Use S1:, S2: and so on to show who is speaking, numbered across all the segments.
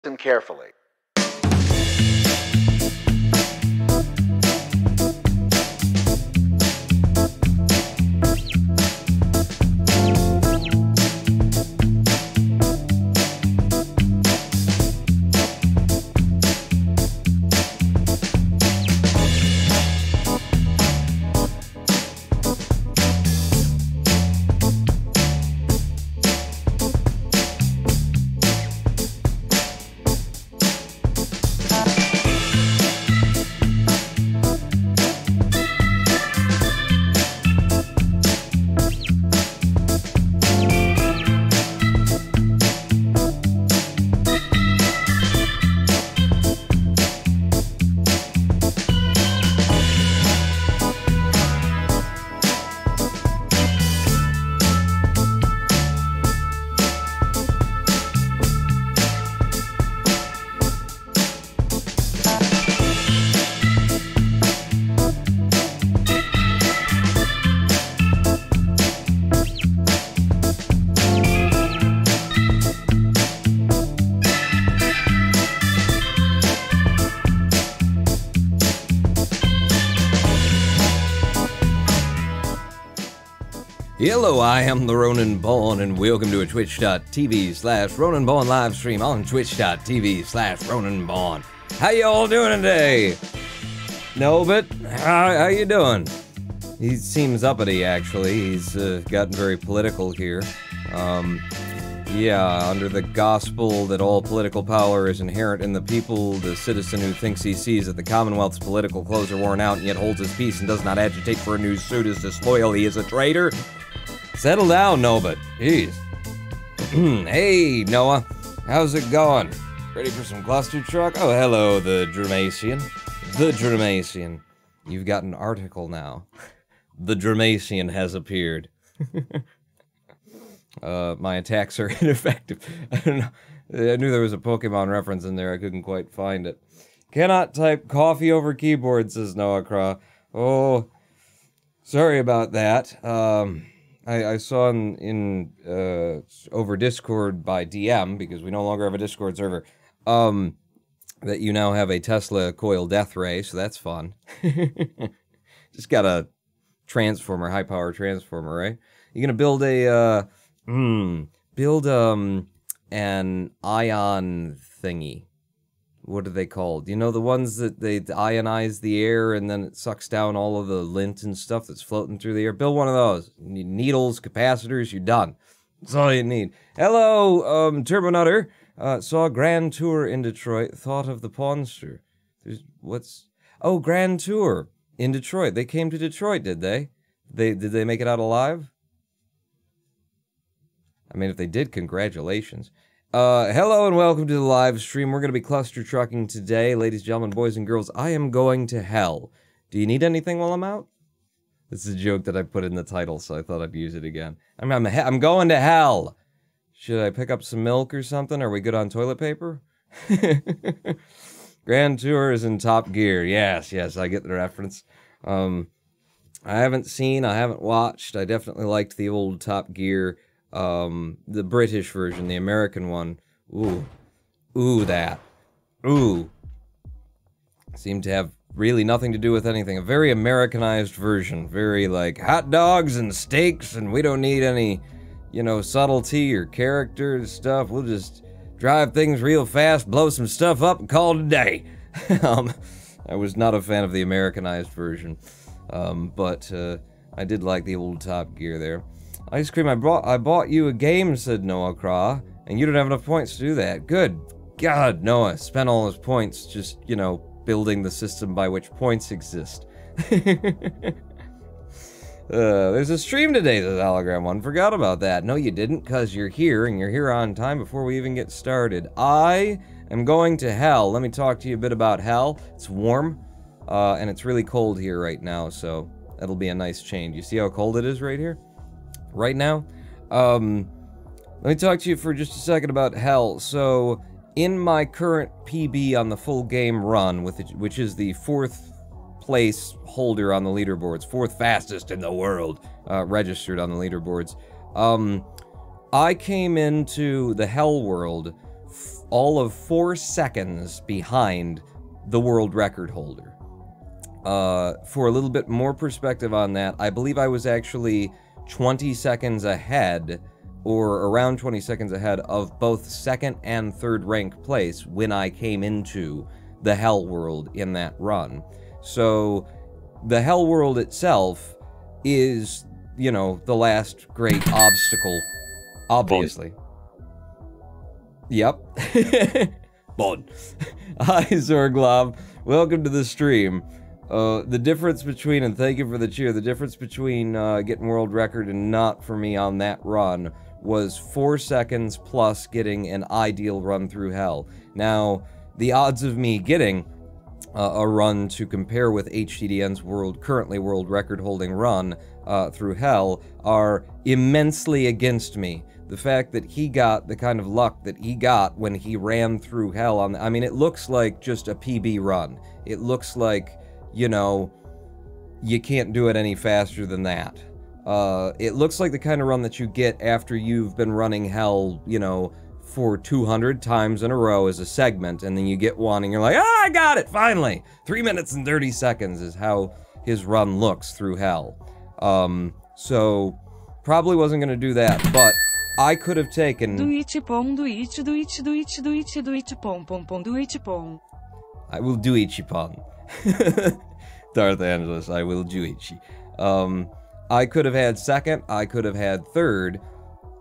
S1: Listen carefully.
S2: Hello, I am the Ronan Bawn, and welcome to a twitch.tv/Ronan Bawn live stream on twitch.tv/Ronan Bawn. How y'all doing today? No, but how you doing? He seems uppity, actually. He's gotten very political here. Yeah, under the gospel that all political power is inherent in the people, the citizen who thinks he sees that the Commonwealth's political clothes are worn out and yet holds his peace and does not agitate for a new suit is disloyal. He is a traitor. Settle down, Noah. Jeez. Hey, Noah. How's it going? Ready for some Clustertruck? Oh, hello, the Dramatian. The Dramatian. You've got an article now. The Dramatian has appeared. My attacks are ineffective. I don't know. I knew there was a Pokemon reference in there. I couldn't quite find it. Cannot type coffee over keyboard, says Noah Craw. Oh, sorry about that. I saw in over Discord by DM, because we no longer have a Discord server, that you now have a Tesla coil death ray, so that's fun. Just got a transformer, high power transformer, right? You're gonna build a an ion thingy. What are they called? You know, the ones that they ionize the air and then it sucks down all of the lint and stuff that's floating through the air. Build one of those. You need needles, capacitors, you're done. That's all you need. Hello, Turbo Nutter. Saw Grand Tour in Detroit. Thought of the Pawnster. Oh, Grand Tour in Detroit. They came to Detroit, did they? Did they make it out alive? I mean, if they did, congratulations. Hello and welcome to the live stream. We're going to be cluster trucking today. Ladies, gentlemen, boys and girls, I am going to hell. Do you need anything while I'm out? This is a joke that I put in the title, so I thought I'd use it again. I'm going to hell. Should I pick up some milk or something? Are we good on toilet paper? Grand Tour is in top gear. Yes, I get the reference. I haven't watched. I definitely liked the old Top Gear. The British version, the American one. Ooh, seemed to have really nothing to do with anything. A very Americanized version. Very like hot dogs and steaks, and we don't need any, subtlety or character stuff. We'll just drive things real fast, blow some stuff up, and call it a day. I was not a fan of the Americanized version, but I did like the old Top Gear there. Ice cream, I bought you a game, said Noah Craw, and you don't have enough points to do that. Good God, Noah spent all his points just, building the system by which points exist. There's a stream today, says Hologram One. Forgot about that. No, you didn't, because you're here, and you're here on time before we even get started. I am going to hell. Let me talk to you a bit about hell. It's warm, and it's really cold here right now, so that'll be a nice change. You see how cold it is right here? Right now? Let me talk to you for just a second about hell. So, in my current PB on the full game run, which is the 4th place holder on the leaderboards, 4th fastest in the world, registered on the leaderboards, I came into the hell world all of 4 seconds behind the world record holder. For a little bit more perspective on that, I believe I was actually 20 seconds ahead, or around 20 seconds ahead of both second and third rank place when I came into the Hell World in that run. So the Hell World itself is, you know, the last great obstacle, obviously. Yep. Bon. Hi, Zorglov. Welcome to the stream. The difference between, and thank you for the cheer, the difference between getting world record and not for me on that run was 4 seconds plus getting an ideal run through Hell. Now, the odds of me getting a run to compare with HTDN's currently world record holding run through Hell are immensely against me. The fact that he got the kind of luck that he got when he ran through Hell on, I mean, it looks like just a PB run. It looks like, you know, you can't do it any faster than that. It looks like the kind of run that you get after you've been running Hell, you know, for 200 times in a row as a segment, and then you get one and you're like, ah, I got it, finally! 3 minutes and 30 seconds is how his run looks through Hell. So, probably wasn't gonna do that, but I could have taken... I will do Ichipon. Darth Angelus, I will do Ichi. I could have had second, I could have had third,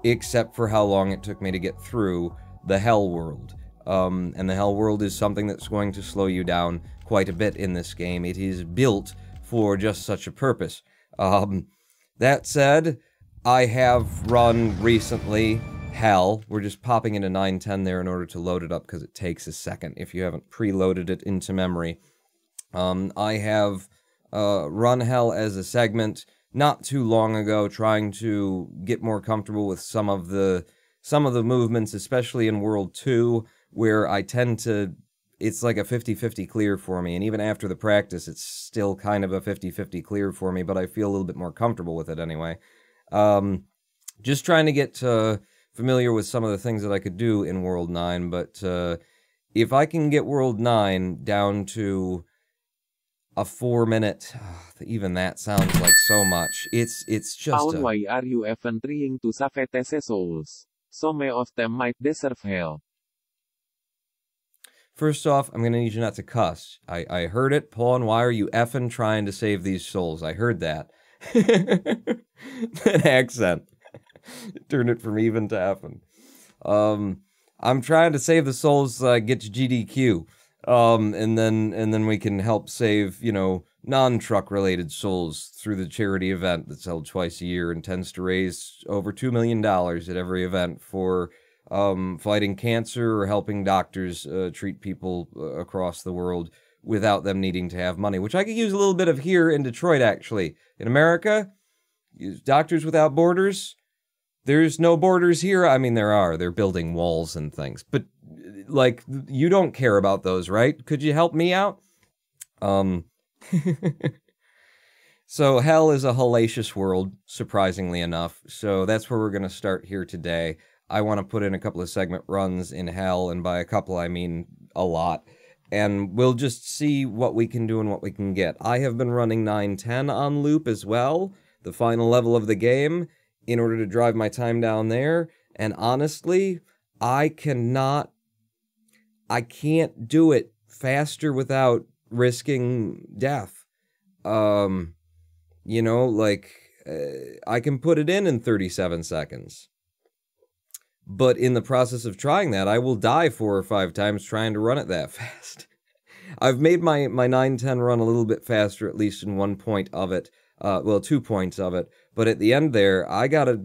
S2: except for how long it took me to get through the Hell World. And the Hell World is something that's going to slow you down quite a bit in this game. It is built for just such a purpose. That said, I have run recently Hell. We're just popping into 910 there in order to load it up because it takes a second if you haven't preloaded it into memory. I have run Hell as a segment not too long ago, trying to get more comfortable with some of the movements, especially in World 2, where I tend to, it's like a 50-50 clear for me, and even after the practice, it's still kind of a 50-50 clear for me, but I feel a little bit more comfortable with it anyway. Just trying to get familiar with some of the things that I could do in World 9, but if I can get World 9 down to a 4-minute, even that sounds like so much. It's just
S1: Why are you even trying to save TC souls? So many of them might deserve hell.
S2: First off, I'm gonna need you not to cuss. I heard it, Paul, why are you effing trying to save these souls? I heard that. That accent. Turn it from even to effing. I'm trying to save the souls so I get to GDQ. And then we can help save, you know, non-truck related souls through the charity event that's held twice a year and tends to raise over $2 million at every event for fighting cancer or helping doctors treat people across the world without them needing to have money, which I could use a little bit of here in Detroit, actually. In America, Doctors Without Borders, there's no borders here. I mean, there are. They're building walls and things, but like, you don't care about those, right? Could you help me out? So Hell is a hellacious world, surprisingly enough. So that's where we're going to start here today. I want to put in a couple of segment runs in Hell, and by a couple I mean a lot. And we'll just see what we can do and what we can get. I have been running 910 on loop as well, the final level of the game, in order to drive my time down there. And honestly, I can't do it faster without risking death. You know, like, I can put it in 37 seconds. But in the process of trying that, I will die 4 or 5 times trying to run it that fast. I've made my 910 run a little bit faster, at least in 1 point of it. Well, 2 points of it. But at the end there, I gotta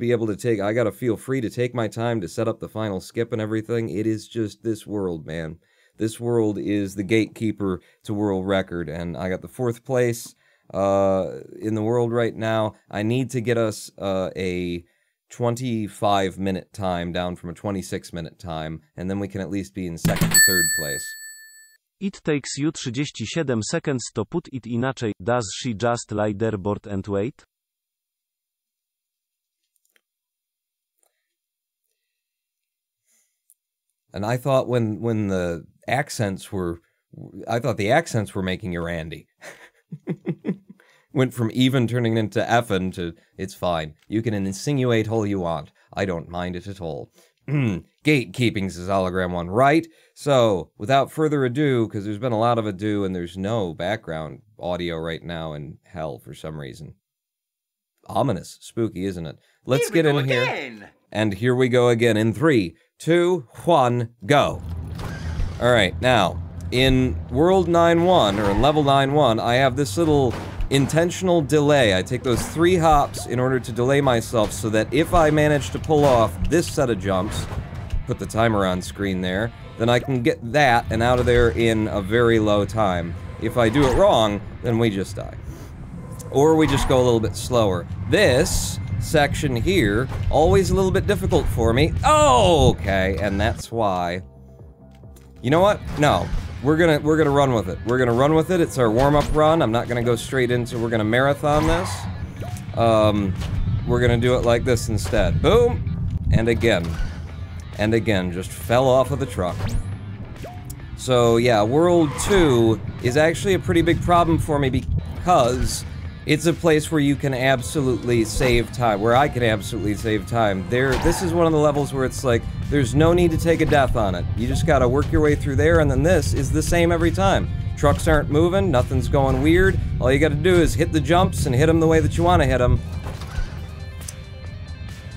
S2: feel free to take my time to set up the final skip and everything. It is just this world, man. This world is the gatekeeper to world record, and I got the 4th place in the world right now. I need to get us a 25-minute time down from a 26-minute time, and then we can at least be in 2nd and 3rd place.
S3: It takes you 37 seconds to put it inaczej. Does she just lie there bored and wait?
S2: And I thought when the accents were... I thought the accents were making you Randy. Went from even turning into effin' to it's fine. You can insinuate all you want. I don't mind it at all. Gatekeeping, says Hologram 1. Right? So, without further ado, because there's been a lot of ado and there's no background audio right now in hell for some reason. Ominous. Spooky, isn't it? Let's get in here. And here we go again in 3, 2, 1, go. Alright, now, in World 9-1, or in Level 9-1, I have this little intentional delay. I take those 3 hops in order to delay myself so that if I manage to pull off this set of jumps, put the timer on screen there, then I can get that and out of there in a very low time. If I do it wrong, then we just die. Or we just go a little bit slower. This section here, always a little bit difficult for me. Oh, okay, and that's why. You know what? No. We're gonna run with it. We're gonna run with it. It's our warm-up run. I'm not gonna go straight into... We're gonna marathon this. We're gonna do it like this instead. Boom! And again. And again. Just fell off of the truck. So, yeah, World 2 is actually a pretty big problem for me because it's a place where you can absolutely save time. Where I can absolutely save time. This is one of the levels where it's like, there's no need to take a death on it. You just gotta work your way through there, and then this is the same every time. Trucks aren't moving, nothing's going weird. All you gotta do is hit the jumps and hit them the way that you want to hit them.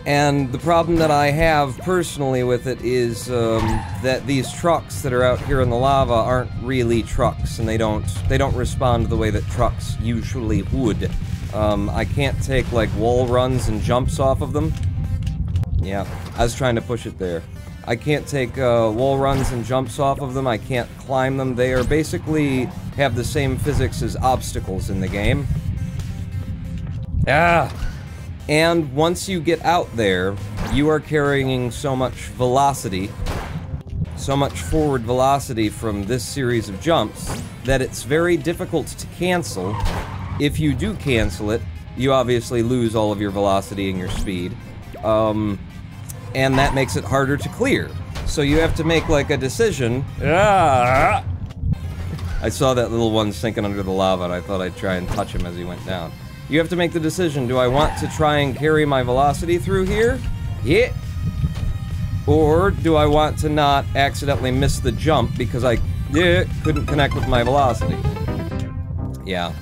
S2: And the problem that I have personally with it is that these trucks that are out here in the lava aren't really trucks, and they don't respond the way that trucks usually would. I can't take like wall runs and jumps off of them. Yeah, I was trying to push it there. I can't take wall runs and jumps off of them. I can't climb them. They are basically have the same physics as obstacles in the game. Ah! And once you get out there, you are carrying so much velocity, so much forward velocity from this series of jumps, that it's very difficult to cancel. If you do cancel it, you obviously lose all of your velocity and your speed. And that makes it harder to clear. So you have to make like a decision. I saw that little one sinking under the lava and I thought I'd try and touch him as he went down. You have to make the decision, do I want to try and carry my velocity through here? Yeah. Or do I want to not accidentally miss the jump because I couldn't connect with my velocity? Yeah.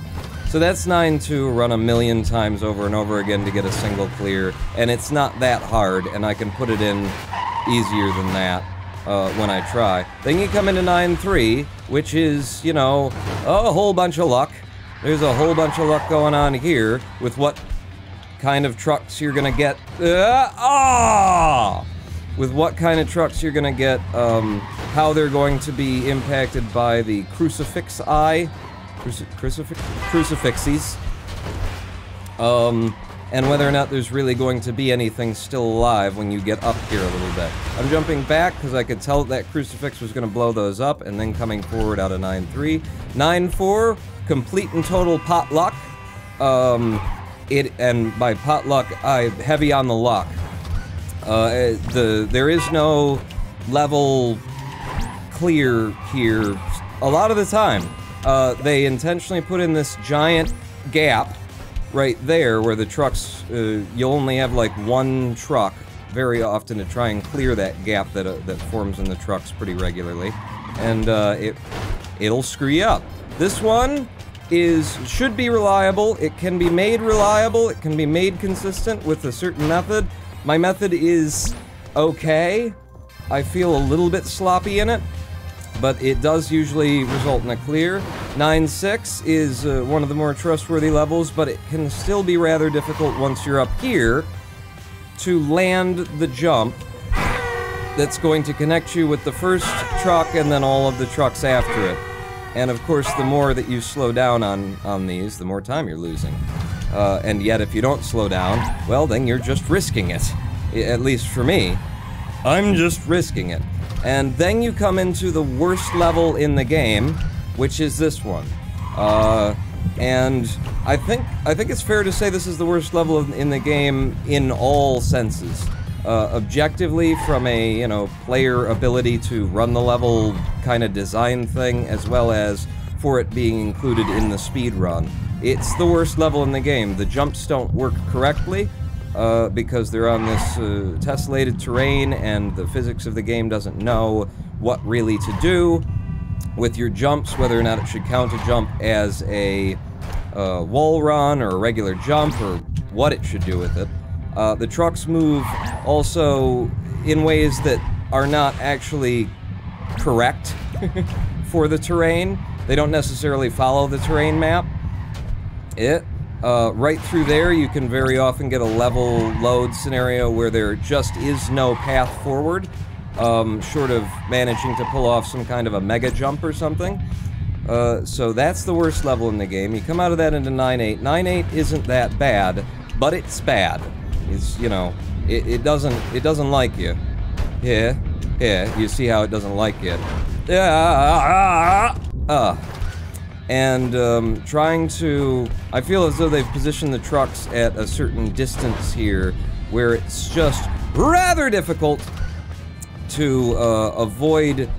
S2: So that's 9-2, run a million times over and over again to get a single clear, and it's not that hard, and I can put it in easier than that when I try. Then you come into 9-3, which is, you know, a whole bunch of luck. There's a whole bunch of luck going on here with what kind of trucks you're gonna get. With what kind of trucks you're gonna get, how they're going to be impacted by the crucifix eye. Crucifixes. And whether or not there's really going to be anything still alive when you get up here a little bit. I'm jumping back because I could tell that crucifix was going to blow those up, and then coming forward out of 9-3. 9-4, complete and total pot luck. And by pot luck, I heavy on the luck. There is no level clear here a lot of the time. They intentionally put in this giant gap right there where the trucks, you'll only have like one truck very often to try and clear that gap that forms in the trucks pretty regularly. And it'll screw you up. This one should be reliable. It can be made reliable. It can be made consistent with a certain method. My method is okay. I feel a little bit sloppy in it, but it does usually result in a clear. 9-6 is one of the more trustworthy levels, but it can still be rather difficult once you're up here to land the jump that's going to connect you with the first truck and then all of the trucks after it. And of course, the more that you slow down on these, the more time you're losing. And yet, if you don't slow down, well, then you're just risking it. At least for me, I'm just risking it. And then you come into the worst level in the game, which is this one. And I think it's fair to say this is the worst level in the game in all senses. objectively from a, you know, player ability to run the level kind of design thing, as well as for it being included in the speed run. It's the worst level in the game. The jumps don't work correctly, because they're on this tessellated terrain, and the physics of the game doesn't know what really to do with your jumps, whether or not it should count a jump as a wall run or a regular jump, or what it should do with it. The trucks move also in ways that are not actually correct for the terrain. They don't necessarily follow the terrain map. Right through there, you can very often get a level load scenario where there just is no path forward, short of managing to pull off some kind of a mega jump or something. So that's the worst level in the game. You come out of that into 9.8. 9.8 isn't that bad, but it's bad. It's, you know, it doesn't like you. Yeah, you see how it doesn't like you. And trying to... I feel as though they've positioned the trucks at a certain distance here, where it's just rather difficult to avoid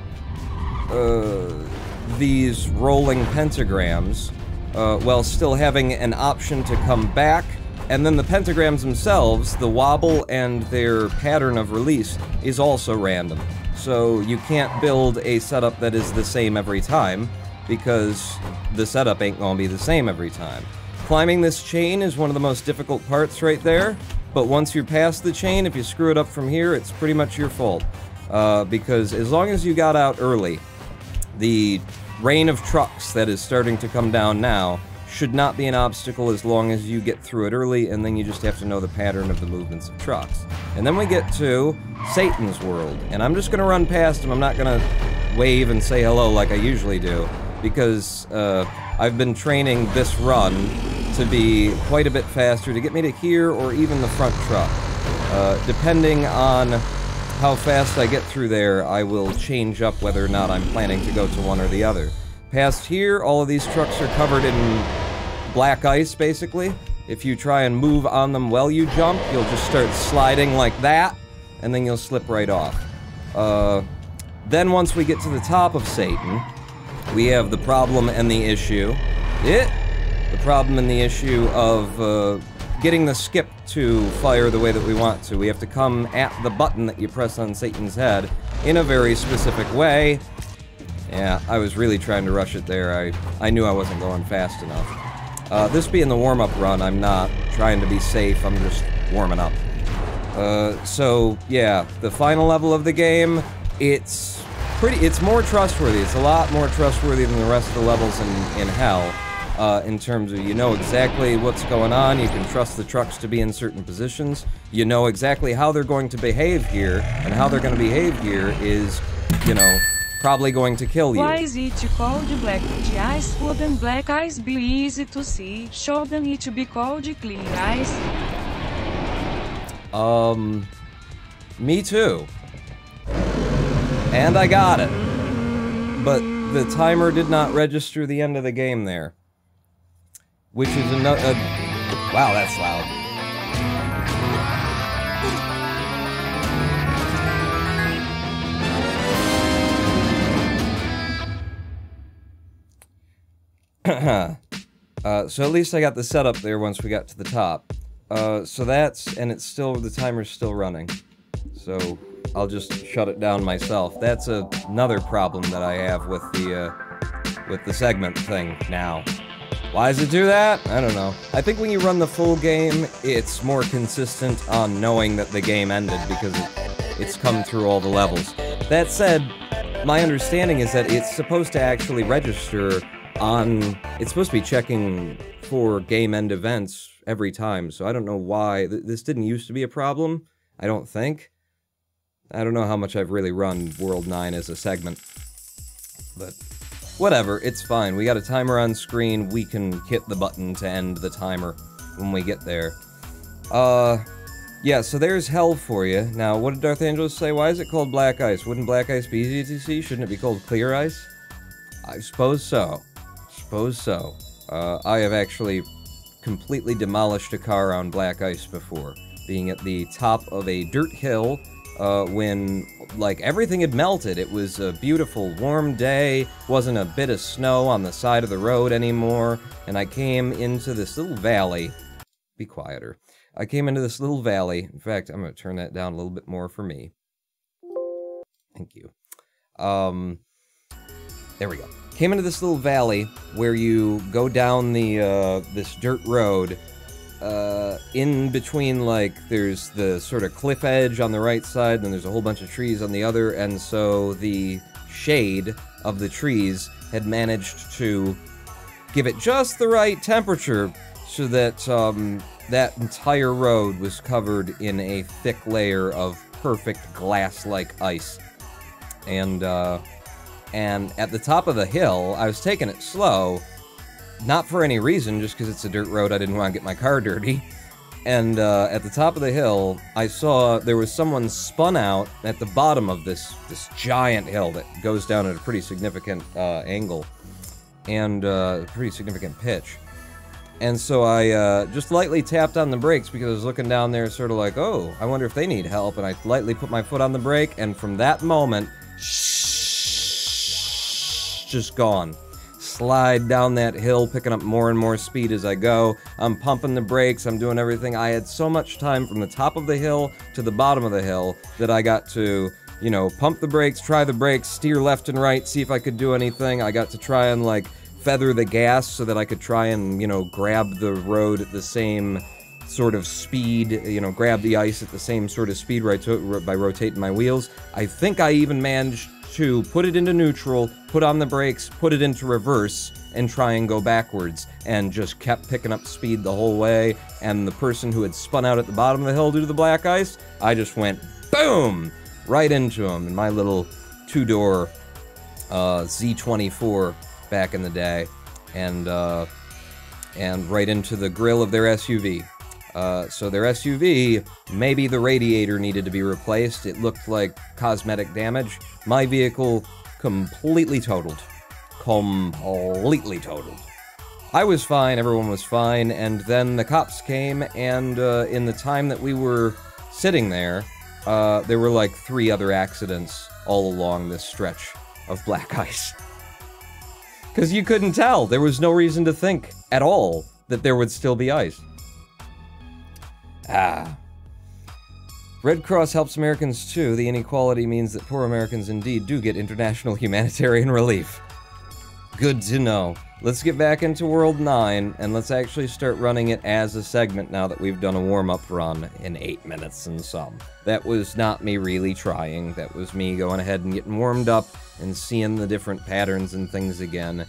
S2: these rolling pentagrams, while still having an option to come back. And then the pentagrams themselves, the wobble and their pattern of release is also random. So you can't build a setup that is the same every time, because the setup ain't gonna be the same every time. Climbing this chain is one of the most difficult parts right there, but once you're past the chain, if you screw it up from here, it's pretty much your fault. Because as long as you got out early, the rain of trucks that is starting to come down now should not be an obstacle as long as you get through it early, and then you just have to know the pattern of the movements of trucks. And then we get to Satan's world, and I'm just gonna run past him. I'm not gonna wave and say hello like I usually do, because I've been training this run to be quite a bit faster to get me to here or even the front truck. Depending on how fast I get through there, I will change up whether or not I'm planning to go to one or the other. Past here, all of these trucks are covered in black ice, basically. If you try and move on them while you jump, you'll just start sliding like that, and then you'll slip right off. Then once we get to the top of Satan, we have the problem and the issue. The problem and the issue of getting the skip to fire the way that we want to. We have to come at the button that you press on Satan's head in a very specific way. Yeah, I was really trying to rush it there. I knew I wasn't going fast enough. This being the warm-up run, I'm not trying to be safe, I'm just warming up. So, yeah, the final level of the game, it's more trustworthy. It's a lot more trustworthy than the rest of the levels in Hell. In terms of, you know exactly what's going on, you can trust the trucks to be in certain positions, you know exactly how they're going to behave here, and how they're going to behave here is, you know, probably going to kill you.
S4: Why is it called black ice? Wouldn't black ice be easy to see? Shouldn't it be called clear ice?
S2: Me too. And I got it. But the timer did not register the end of the game there. Which is another... wow, that's loud. So at least I got the setup there once we got to the top. So that's... and it's still... the timer's still running. So I'll just shut it down myself. That's another problem that I have with the segment thing now. Why does it do that? I don't know. I think when you run the full game, it's more consistent on knowing that the game ended because it's come through all the levels. That said, my understanding is that it's supposed to actually register on... it's supposed to be checking for game end events every time, so I don't know why. This didn't used to be a problem, I don't think. I don't know how much I've really run World 9 as a segment. But whatever, it's fine. We got a timer on screen, we can hit the button to end the timer when we get there. Yeah, so there's Hell for you. Now, what did Darth Angelos say? Why is it called Black Ice? Wouldn't Black Ice be easy to see? Shouldn't it be called Clear Ice? I suppose so. Suppose so. I have actually completely demolished a car on Black Ice before. being at the top of a dirt hill when, like, everything had melted. It was a beautiful, warm day, wasn't a bit of snow on the side of the road anymore, and I came into this little valley. Be quieter. I came into this little valley. In fact, I'm going to turn that down a little bit more for me. Thank you. There we go. Came into this little valley where you go down the, this dirt road. In between, like, there's the sort of cliff edge on the right side, and there's a whole bunch of trees on the other, and so the shade of the trees had managed to give it just the right temperature so that, that entire road was covered in a thick layer of perfect glass-like ice. And at the top of the hill, I was taking it slow, not for any reason, just because it's a dirt road, I didn't want to get my car dirty. And at the top of the hill, I saw there was someone spun out at the bottom of this giant hill that goes down at a pretty significant angle, and a pretty significant pitch. And so I just lightly tapped on the brakes because I was looking down there sort of like, oh, I wonder if they need help, and I lightly put my foot on the brake, and from that moment, just gone. Slide down that hill, picking up more and more speed as I go. I'm pumping the brakes, I'm doing everything. I had so much time from the top of the hill to the bottom of the hill that I got to, you know, pump the brakes, try the brakes, steer left and right, see if I could do anything. I got to try and, like, feather the gas so that I could try and, you know, grab the road at the same sort of speed, you know, grab the ice at the same sort of speed by rotating my wheels. I think I even managed to put it into neutral, put on the brakes, put it into reverse, and try and go backwards, and just kept picking up speed the whole way. And the person who had spun out at the bottom of the hill due to the black ice, I just went boom right into him in my little two-door Z24 back in the day, and right into the grill of their SUV. So their SUV, maybe the radiator needed to be replaced. It looked like cosmetic damage. My vehicle completely totaled. Completely totaled. I was fine, everyone was fine, and then the cops came, and in the time that we were sitting there, there were like 3 other accidents all along this stretch of black ice. Because you couldn't tell. There was no reason to think at all that there would still be ice. Red Cross helps Americans too. The inequality means that poor Americans indeed do get international humanitarian relief. Good to know. Let's get back into World 9, and let's actually start running it as a segment now that we've done a warm-up run in 8 minutes and some. That was not me really trying. That was me going ahead and getting warmed up and seeing the different patterns and things again.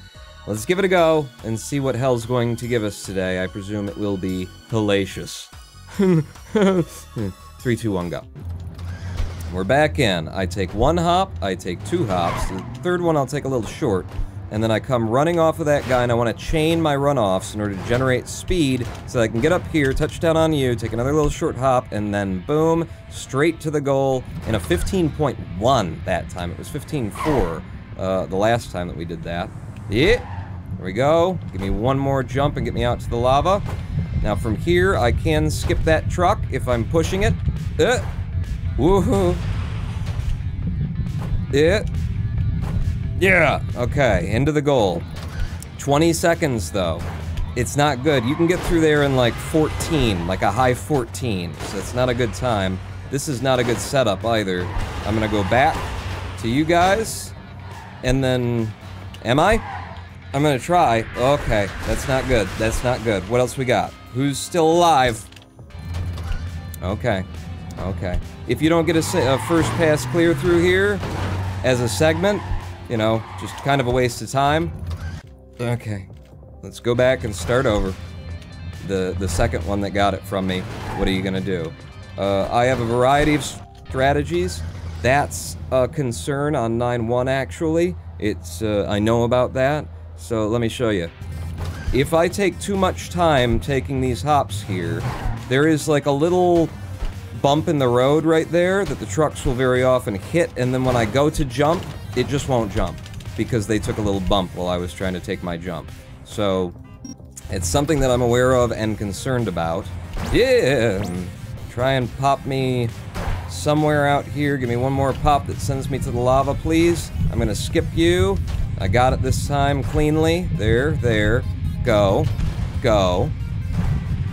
S2: Let's give it a go and see what hell's going to give us today. I presume it will be hellacious. 3, 2, 1, go. We're back in. I take 1 hop, I take 2 hops. The third one I'll take a little short, and then I come running off of that guy, and I want to chain my runoffs in order to generate speed so I can get up here, touch down on you, take another little short hop, and then boom, straight to the goal in a 15.1 that time. It was 15.4 the last time that we did that. Yeah, there we go. Give me one more jump and get me out to the lava. Now from here, I can skip that truck if I'm pushing it. Woohoo. Yeah, okay, into the goal. 20 seconds, though. It's not good. You can get through there in like 14, like a high 14, so it's not a good time. This is not a good setup either. I'm gonna go back to you guys, and then... Am I? I'm gonna try. Okay, that's not good. That's not good. What else we got? Who's still alive? Okay. Okay. If you don't get a first pass clear through here, as a segment, you know, just kind of a waste of time. Okay. Let's go back and start over. The second one that got it from me. What are you gonna do? I have a variety of strategies. That's a concern on 9.1 actually. It's, I know about that. So let me show you. If I take too much time taking these hops here, there is like a little bump in the road right there that the trucks will very often hit, and then when I go to jump, it just won't jump because they took a little bump while I was trying to take my jump. So it's something that I'm aware of and concerned about. Yeah! Try and pop me somewhere out here. Give me one more pop that sends me to the lava, please. I'm gonna skip you. I got it this time cleanly. There, there. Go. Go.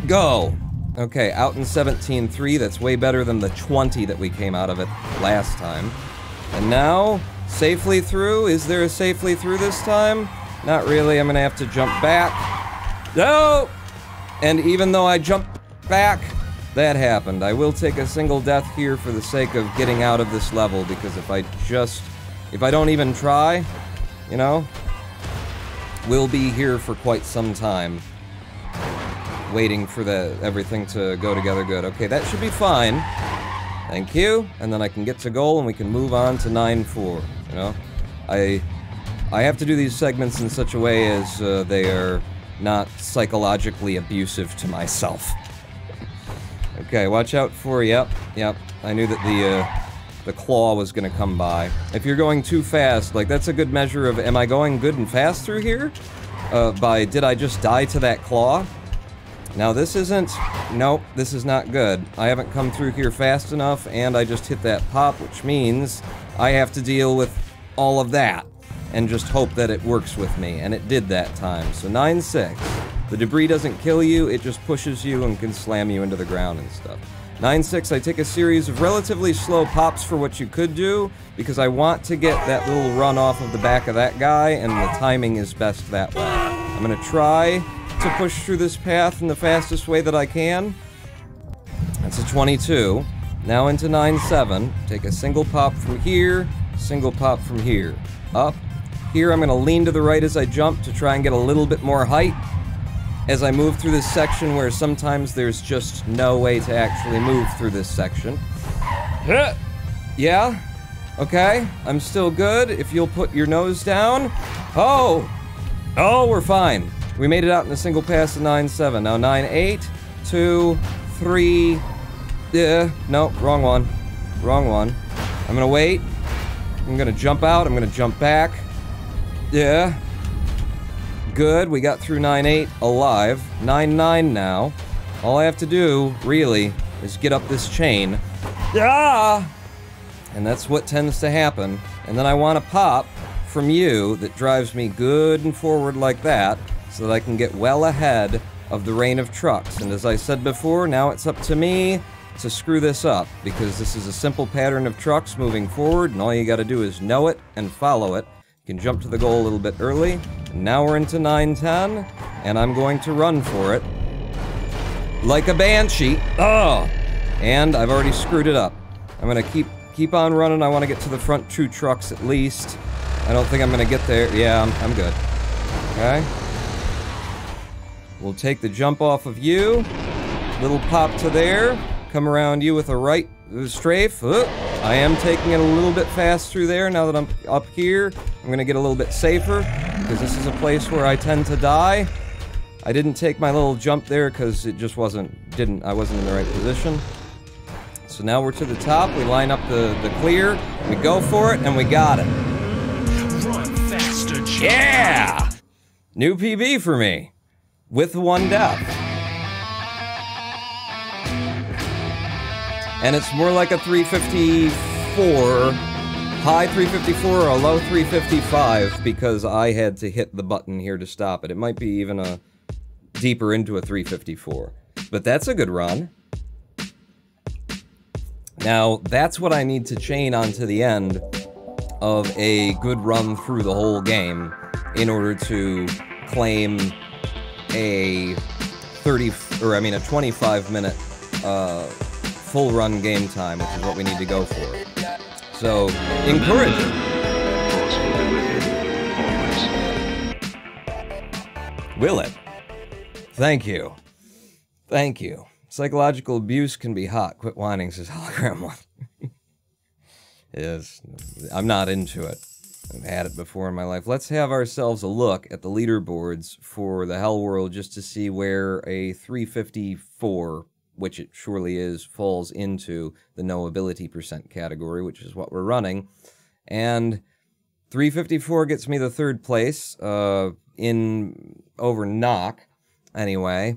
S2: Go! Okay, out in 17-3. That's way better than the 20 that we came out of it last time. And now, safely through. Is there a safely through this time? Not really. I'm gonna have to jump back. No! And even though I jumped back, that happened. I will take a single death here for the sake of getting out of this level, because if I don't even try, you know, we'll be here for quite some time, waiting for everything to go together good. Okay, that should be fine. Thank you. And then I can get to goal and we can move on to 9-4, you know? I have to do these segments in such a way as they are not psychologically abusive to myself. Okay, watch out for, yep. I knew that the claw was gonna come by. If you're going too fast, like, that's a good measure of, am I going good and fast through here? Did I just die to that claw? Now this isn't, nope, this is not good. I haven't come through here fast enough, and I just hit that pop, which means I have to deal with all of that, and just hope that it works with me, and it did that time. So 9-6. The debris doesn't kill you, it just pushes you and can slam you into the ground and stuff. 9-6, I take a series of relatively slow pops for what you could do, because I want to get that little run off of the back of that guy, and the timing is best that way. I'm gonna try to push through this path in the fastest way that I can. That's a 22. Now into 9-7. Take a single pop from here, single pop from here. Up. Here I'm gonna lean to the right as I jump to try and get a little bit more height as I move through this section where sometimes there's just no way to actually move through this section. Yeah? Okay, I'm still good. If you'll put your nose down. Oh! Oh, we're fine. We made it out in a single pass of 9-7. Now 9-8, 2, 3... no, wrong one. Wrong one. I'm gonna wait. I'm gonna jump out, I'm gonna jump back. Yeah. Good, we got through 9-8 alive. 9-9 now. All I have to do, really, is get up this chain. Ah! And that's what tends to happen. And then I want to pop from you that drives me good and forward like that, so that I can get well ahead of the rain of trucks. And as I said before, now it's up to me to screw this up, because this is a simple pattern of trucks moving forward, and all you gotta do is know it and follow it. You can jump to the goal a little bit early. And now we're into 9-10, and I'm going to run for it. Like a banshee. Oh! And I've already screwed it up. I'm gonna keep on running. I want to get to the front 2 trucks at least. I don't think I'm gonna get there. Yeah, I'm good. Okay? We'll take the jump off of you. Little pop to there. Come around you with a right strafe. I am taking it a little bit fast through there now that I'm up here. I'm gonna get a little bit safer, because this is a place where I tend to die. I didn't take my little jump there because it just I wasn't in the right position. So now we're to the top, we line up the clear, we go for it, and we got it.
S5: Run faster, John.
S2: Yeah! New PB for me. With 1 death. And it's more like a 354, high 354 or a low 355, because I had to hit the button here to stop it. It might be even a deeper into a 354. But that's a good run. Now, that's what I need to chain onto the end of a good run through the whole game in order to claim a 25-minute full run game time, which is what we need to go for. So, encouraging. Will it? Thank you. Thank you. Psychological abuse can be hot. Quit whining, says Hologram One. Yes, I'm not into it. I've had it before in my life. Let's have ourselves a look at the leaderboards for the Hell World just to see where a 354, which it surely is, falls into the noability percent category, which is what we're running. And 354 gets me the 3rd place, over Knock, anyway.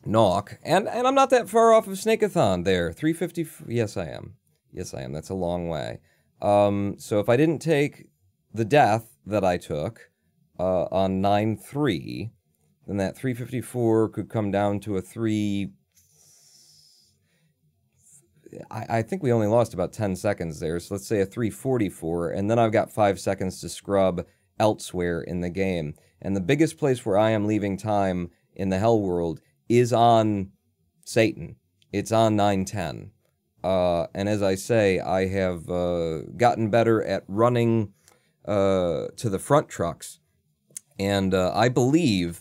S2: knock, and I'm not that far off of Snakeathon there. 350, yes I am. Yes I am, that's a long way. So if I didn't take the death that I took on 9-3, then that 354 could come down to a 3... I think we only lost about 10 seconds there, so let's say a 344, and then I've got 5 seconds to scrub elsewhere in the game. And the biggest place where I am leaving time in the Hell world is on Satan. It's on 910. And as I say, I have gotten better at running to the front trucks. And I believe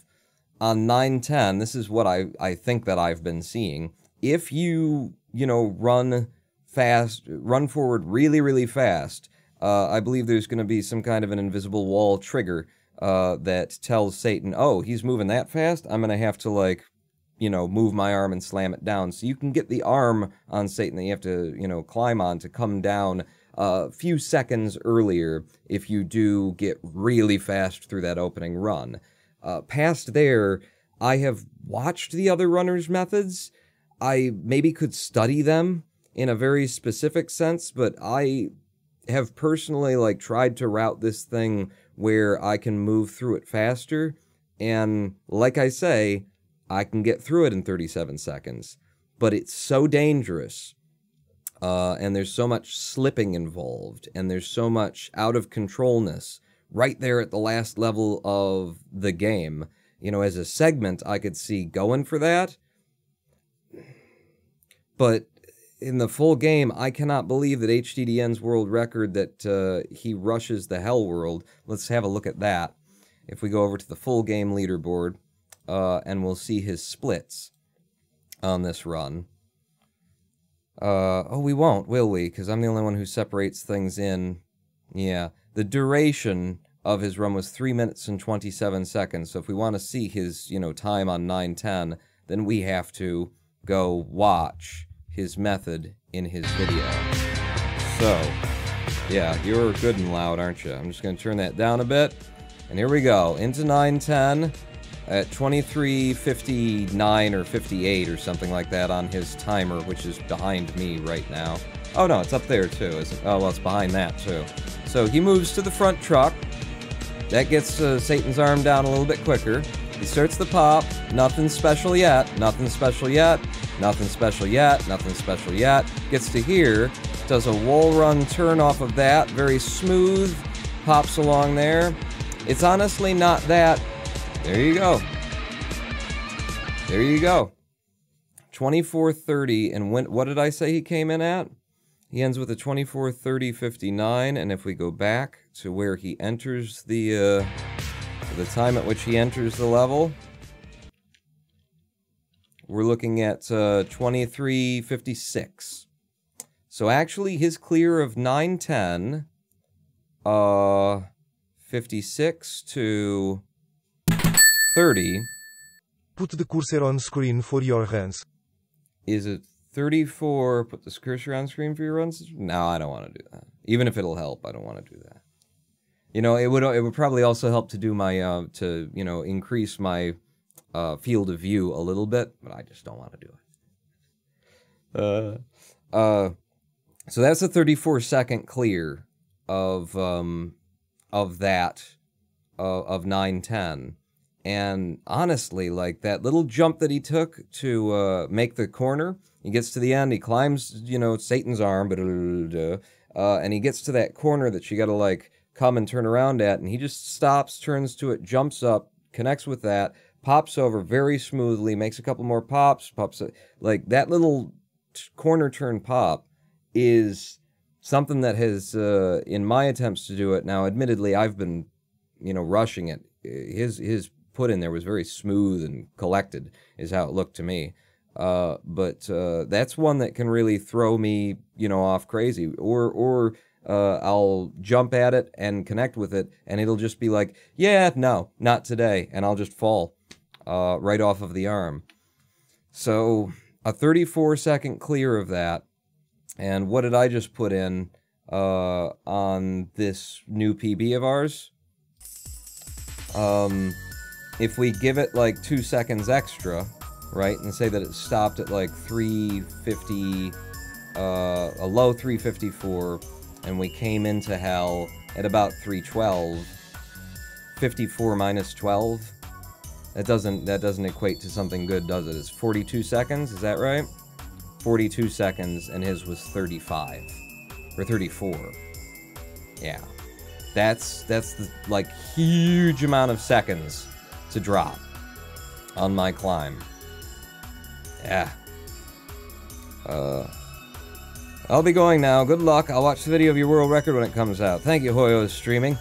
S2: on 910, this is what I think that I've been seeing. If you run fast, run forward really, really fast, I believe there's going to be some kind of an invisible wall trigger that tells Satan, oh, he's moving that fast? I'm going to have to, like, move my arm and slam it down. So you can get the arm on Satan that you have to, climb on to come down a few seconds earlier if you do get really fast through that opening run. Past there, I have watched the other runners' methods. I maybe could study them in a very specific sense, but I have personally, like, tried to route this thing where I can move through it faster, and like I say, I can get through it in 37 seconds, but it's so dangerous, and there's so much slipping involved, and there's so much out of controlness right there at the last level of the game. As a segment, I could see going for that, but in the full game, I cannot believe that HDDN's world record that he rushes the Hell world. Let's have a look at that. If we go over to the full game leaderboard, and we'll see his splits on this run. Oh, we won't, will we? Because I'm the only one who separates things in. Yeah, the duration of his run was 3 minutes and 27 seconds. So if we want to see his, time on 910, then we have to go watch his method in his video. So, yeah, you're good and loud, aren't you? I'm just going to turn that down a bit. And here we go, into 910 at 23:59 or 58 or something like that on his timer, which is behind me right now. Oh no, it's up there too, isn't it? Oh, well, it's behind that too. So he moves to the front truck. That gets Satan's arm down a little bit quicker. He starts the pop. Nothing special yet. Nothing special yet. Nothing special yet. Nothing special yet. Gets to here. Does a wall run turn off of that. Very smooth. Pops along there. It's honestly not that. There you go. There you go. 24:30. And what did I say he came in at? He ends with a 24:30:59. And if we go back to where he enters the time at which he enters the level, we're looking at 23:56. So actually, his clear of 910, 56 to 30.
S6: Put the cursor on screen for your runs.
S2: Is it 34? Put the cursor on screen for your runs? No, I don't want to do that. Even if it'll help, I don't want to do that. It would probably also help to do my increase my field of view a little bit, but I just don't want to do it. So that's a 34-second clear of that of 910, and honestly, like that little jump that he took to make the corner, he gets to the end, he climbs, Satan's arm, and he gets to that corner that you got to like come and turn around at, and he just stops, turns to it, jumps up, connects with that, pops over very smoothly, makes a couple more pops, like that little corner turn pop is something that has, in my attempts to do it, now admittedly I've been, rushing it, his put in there was very smooth and collected, is how it looked to me, but that's one that can really throw me, off crazy, or I'll jump at it and connect with it, and it'll just be like, yeah, no, not today, and I'll just fall right off of the arm. So a 34-second clear of that, and what did I just put in on this new PB of ours? If we give it like 2 seconds extra, right? And say that it stopped at like 350, a low 354, and we came into hell at about 312. 54 minus 12. That doesn't equate to something good, does it? It's 42 seconds, is that right? 42 seconds, and his was 35. Or 34. Yeah. That's the, like, huge amount of seconds to drop on my climb. Yeah. I'll be going now. Good luck. I'll watch the video of your world record when it comes out. Thank you, Hoyo's streaming.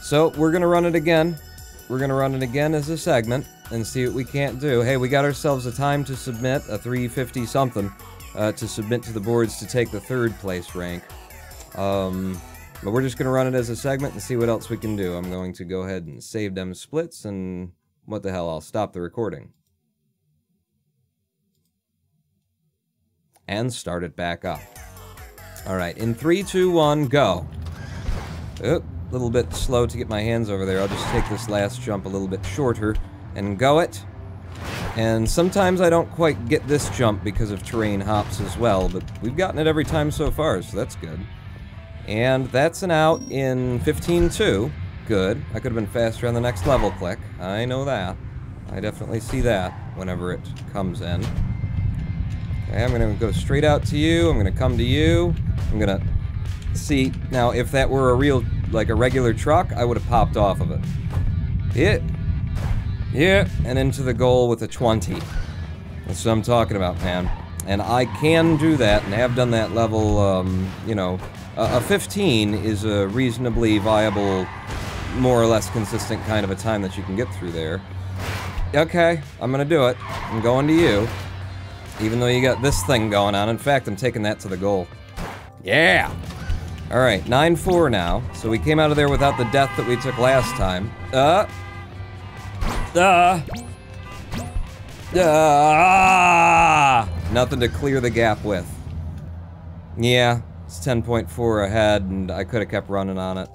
S2: So, we're gonna run it again. We're gonna run it again as a segment and see what we can't do. Hey, we got ourselves a time to submit, a 350-something, to submit to the boards to take the 3rd place rank. But we're just gonna run it as a segment and see what else we can do. I'm going to go ahead and save them splits, and what the hell, I'll stop the recording. And start it back up. Alright, in 3, 2, 1, go. Oop. A little bit slow to get my hands over there. I'll just take this last jump a little bit shorter and go it. And sometimes I don't quite get this jump because of terrain hops as well, but we've gotten it every time so far, so that's good. And that's an out in 15-2. Good. I could have been faster on the next level click. I know that. I definitely see that whenever it comes in. Okay, I'm going to go straight out to you. I'm going to come to you. I'm going to see. Now, if that were a real, like a regular truck, I would have popped off of it. Yeah, and into the goal with a 20. That's what I'm talking about, man. And I can do that, and have done that level, you know, a 15 is a reasonably viable, more or less consistent kind of a time that you can get through there. Okay, I'm gonna do it. I'm going to you. Even though you got this thing going on. In fact, I'm taking that to the goal. Yeah! Alright, 9-4 now. So we came out of there without the death that we took last time. Nothing to clear the gap with. Yeah, it's 10.4 ahead, and I could have kept running on it.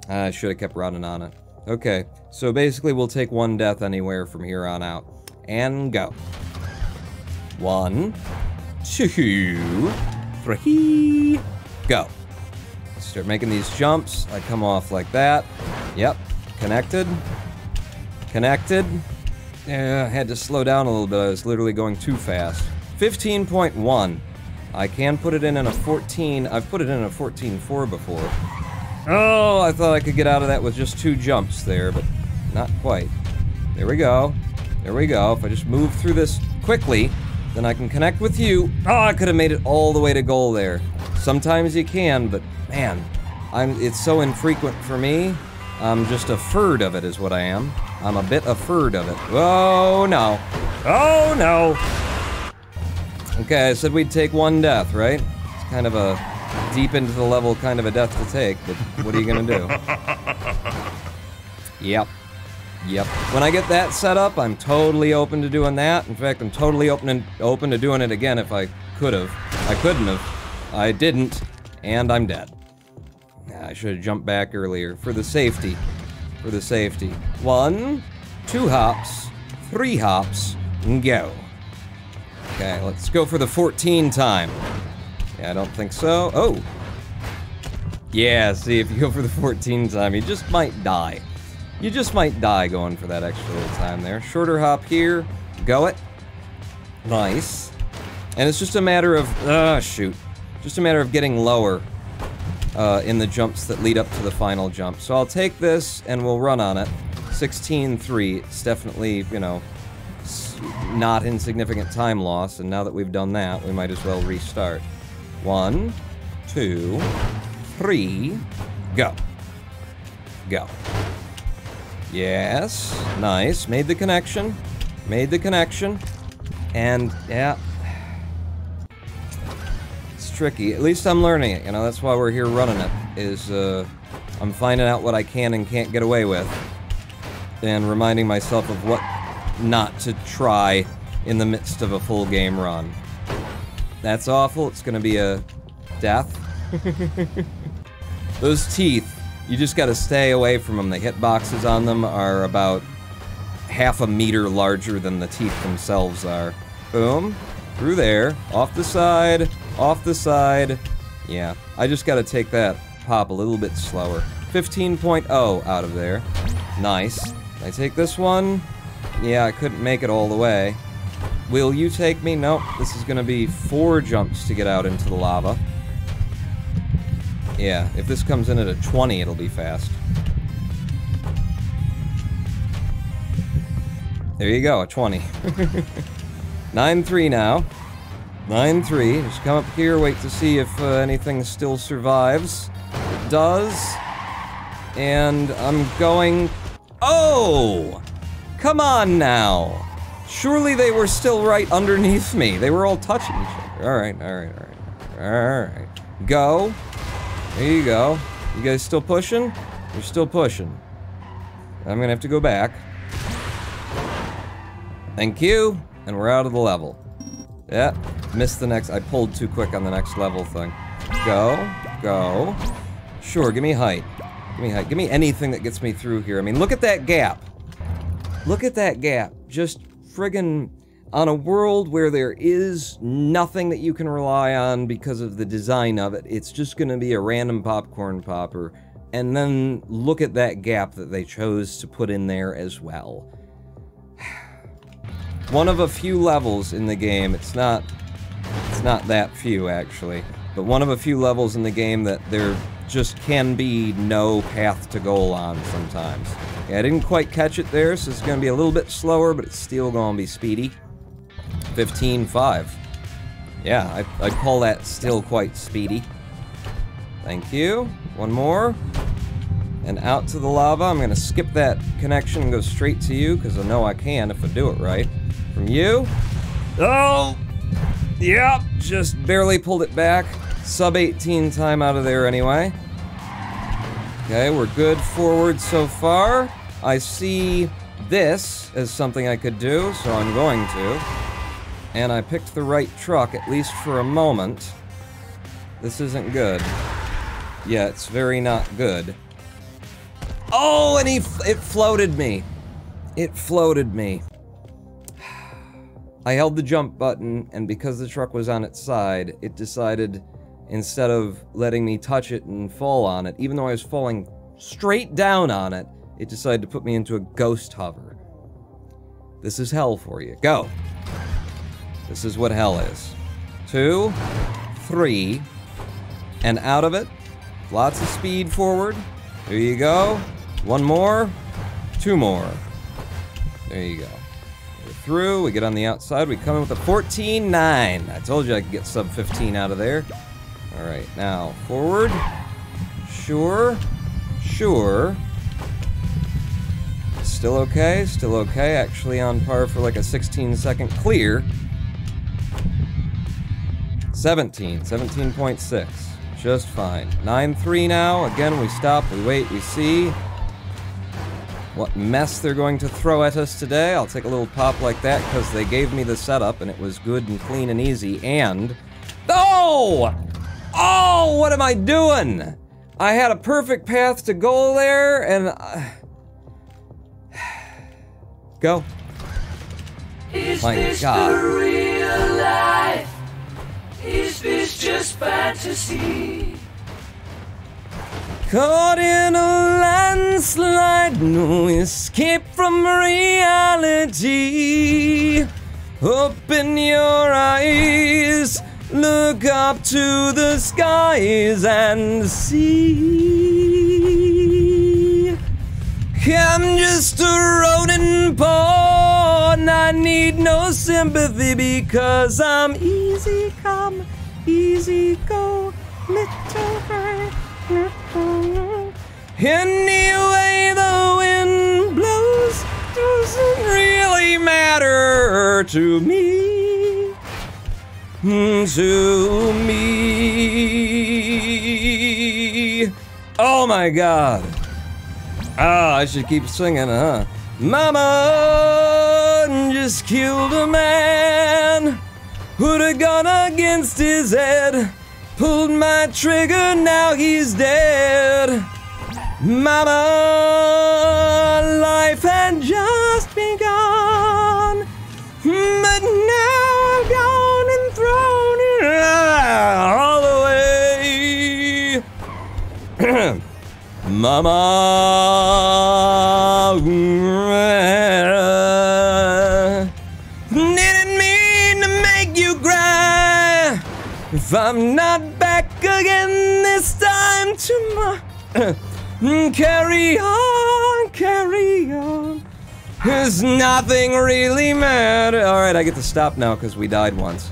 S2: I should have kept running on it. Okay, so basically we'll take 1 death anywhere from here on out. And go. 1, 2, 3, go. Start making these jumps. I come off like that. Yep. Connected. Connected. Yeah, I had to slow down a little bit. I was literally going too fast. 15.1. I can put it in a 14. I've put it in a 14.4 before. Oh, I thought I could get out of that with just 2 jumps there, but not quite. There we go. There we go. If I just move through this quickly, then I can connect with you. Oh, I could have made it all the way to goal there. Sometimes you can, but man, it's so infrequent for me. I'm just a third of it is what I am. I'm a bit a third of it. Oh no. Oh no! Okay, I said we'd take 1 death, right? It's kind of a deep into the level kind of a death to take, but what are you gonna do? Yep. Yep. When I get that set up, I'm totally open to doing that. In fact, I'm totally open to doing it again if I could have. I couldn't have. I didn't, and I'm dead. I should have jumped back earlier for the safety. For the safety. 1, 2 hops, 3 hops, and go. Okay, let's go for the 14 time. Yeah, I don't think so. Oh! Yeah, see, if you go for the 14 time, you just might die. You just might die going for that extra little time there. Shorter hop here. Go it. Nice. And it's just a matter of... shoot. Just a matter of getting lower in the jumps that lead up to the final jump. So I'll take this and we'll run on it. 16-3. It's definitely, you know, not insignificant time loss. And now that we've done that, we might as well restart. 1, 2, 3, go. Go. Yes, nice. Made the connection. Made the connection. And, yeah. It's tricky. At least I'm learning it, you know, that's why we're here running it. Is, I'm finding out what I can and can't get away with. And reminding myself of what not to try in the midst of a full game run. That's awful. It's gonna be a death. Those teeth. You just gotta stay away from them. The hitboxes on them are about half a meter larger than the teeth themselves are. Boom. Through there. Off the side. Off the side. Yeah, I just gotta take that pop a little bit slower. 15.0 out of there. Nice. I take this one. Yeah, I couldn't make it all the way. Will you take me? Nope. This is gonna be 4 jumps to get out into the lava. Yeah, if this comes in at a 20, it'll be fast. There you go, a 20. 9-3 now. 9-3. Just come up here, wait to see if anything still survives. It does. And I'm going... Oh! Come on now! Surely they were still right underneath me. They were all touching each other. Alright, alright, alright. Alright. Go. There you go. You guys still pushing? You're still pushing. I'm gonna have to go back. Thank you. And we're out of the level. Yeah, missed the next. I pulled too quick on the next level thing. Go. Go. Sure, give me height. Give me height. Give me anything that gets me through here. I mean, look at that gap. Look at that gap. Just friggin' on a world where there is nothing that you can rely on because of the design of it, it's just gonna be a random popcorn popper. And then look at that gap that they chose to put in there as well. One of a few levels in the game, it's not that few actually, but one of a few levels in the game that there just can be no path to goal on sometimes. Yeah, I didn't quite catch it there, so it's gonna be a little bit slower, but it's still gonna be speedy. 15.5. Yeah, I'd call that still quite speedy. Thank you. One more. And out to the lava. I'm gonna skip that connection and go straight to you, because I know I can if I do it right. From you. Oh! Yep, just barely pulled it back. Sub 18 time out of there anyway. Okay, we're good forward so far. I see this as something I could do, so I'm going to. And I picked the right truck, at least for a moment. This isn't good. Yeah, it's very not good. Oh, and it floated me. It floated me. I held the jump button, and because the truck was on its side, it decided, instead of letting me touch it and fall on it, even though I was falling straight down on it, it decided to put me into a ghost hover. This is hell for you. Go! This is what hell is. 2, 3, and out of it. Lots of speed forward. There you go. 1 more. 2 more. There you go. We're through. We get on the outside. We come in with a 14.9. I told you I could get sub 15 out of there. Alright, now forward. Sure. Sure. Still okay. Still okay. Actually on par for like a 16-second clear. 17.6. Just fine. 9-3 now. Again, we stop, we wait, we see what mess they're going to throw at us today. I'll take a little pop like that because they gave me the setup and it was good and clean and easy. And... Oh! Oh, what am I doing? I had a perfect path to goal there and... Go. My God.
S5: The real life? Is this just fantasy?
S2: Caught in a landslide, no escape from reality. Open your eyes, look up to the skies and see. I'm just a rodent pawn, I need no sympathy because I'm easy come, easy go, little high, little low. Anyway the wind blows doesn't really matter to me, to me. Oh my God. Ah, I should keep singing, huh? Mama just killed a man, put a gun against his head, pulled my trigger, now he's dead. Mama, life had just begun. Mama, didn't mean to make you cry. If I'm not back again this time tomorrow, carry on, carry on. 'Cause nothing really matters. Alright, I get to stop now because we died once.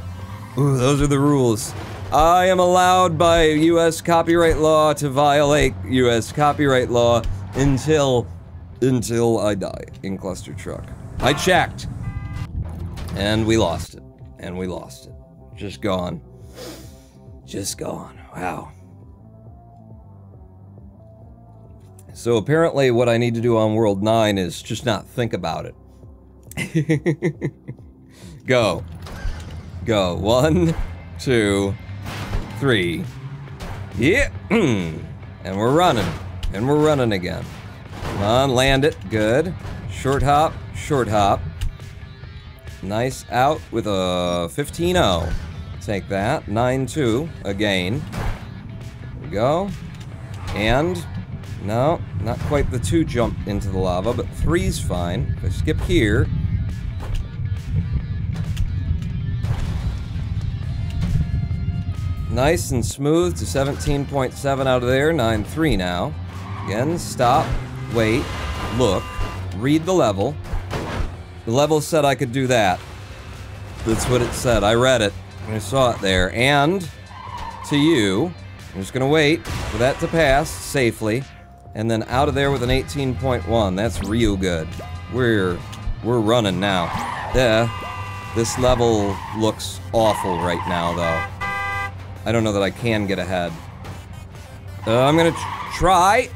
S2: Ooh, those are the rules. I am allowed by US copyright law to violate US copyright law until I die in Clustertruck. I checked. And we lost it. And we lost it. Just gone. Just gone. Wow. So apparently what I need to do on World 9 is just not think about it. Go. Go. 1, 2, 3. Yeah. And we're running. And we're running again. Come on, land it. Good. Short hop. Short hop. Nice out with a 15-0. Take that. 9-2 again. There we go. And no, not quite the 2 jump into the lava, but 3's fine. If I skip here. Nice and smooth to 17.7 out of there. 9-3 now. Again, stop, wait, look, read the level. The level said I could do that. That's what it said. I read it. I saw it there. And to you, I'm just gonna wait for that to pass safely. And then out of there with an 18.1. That's real good. We're running now. Yeah. This level looks awful right now, though. I don't know that I can get ahead. I'm gonna try.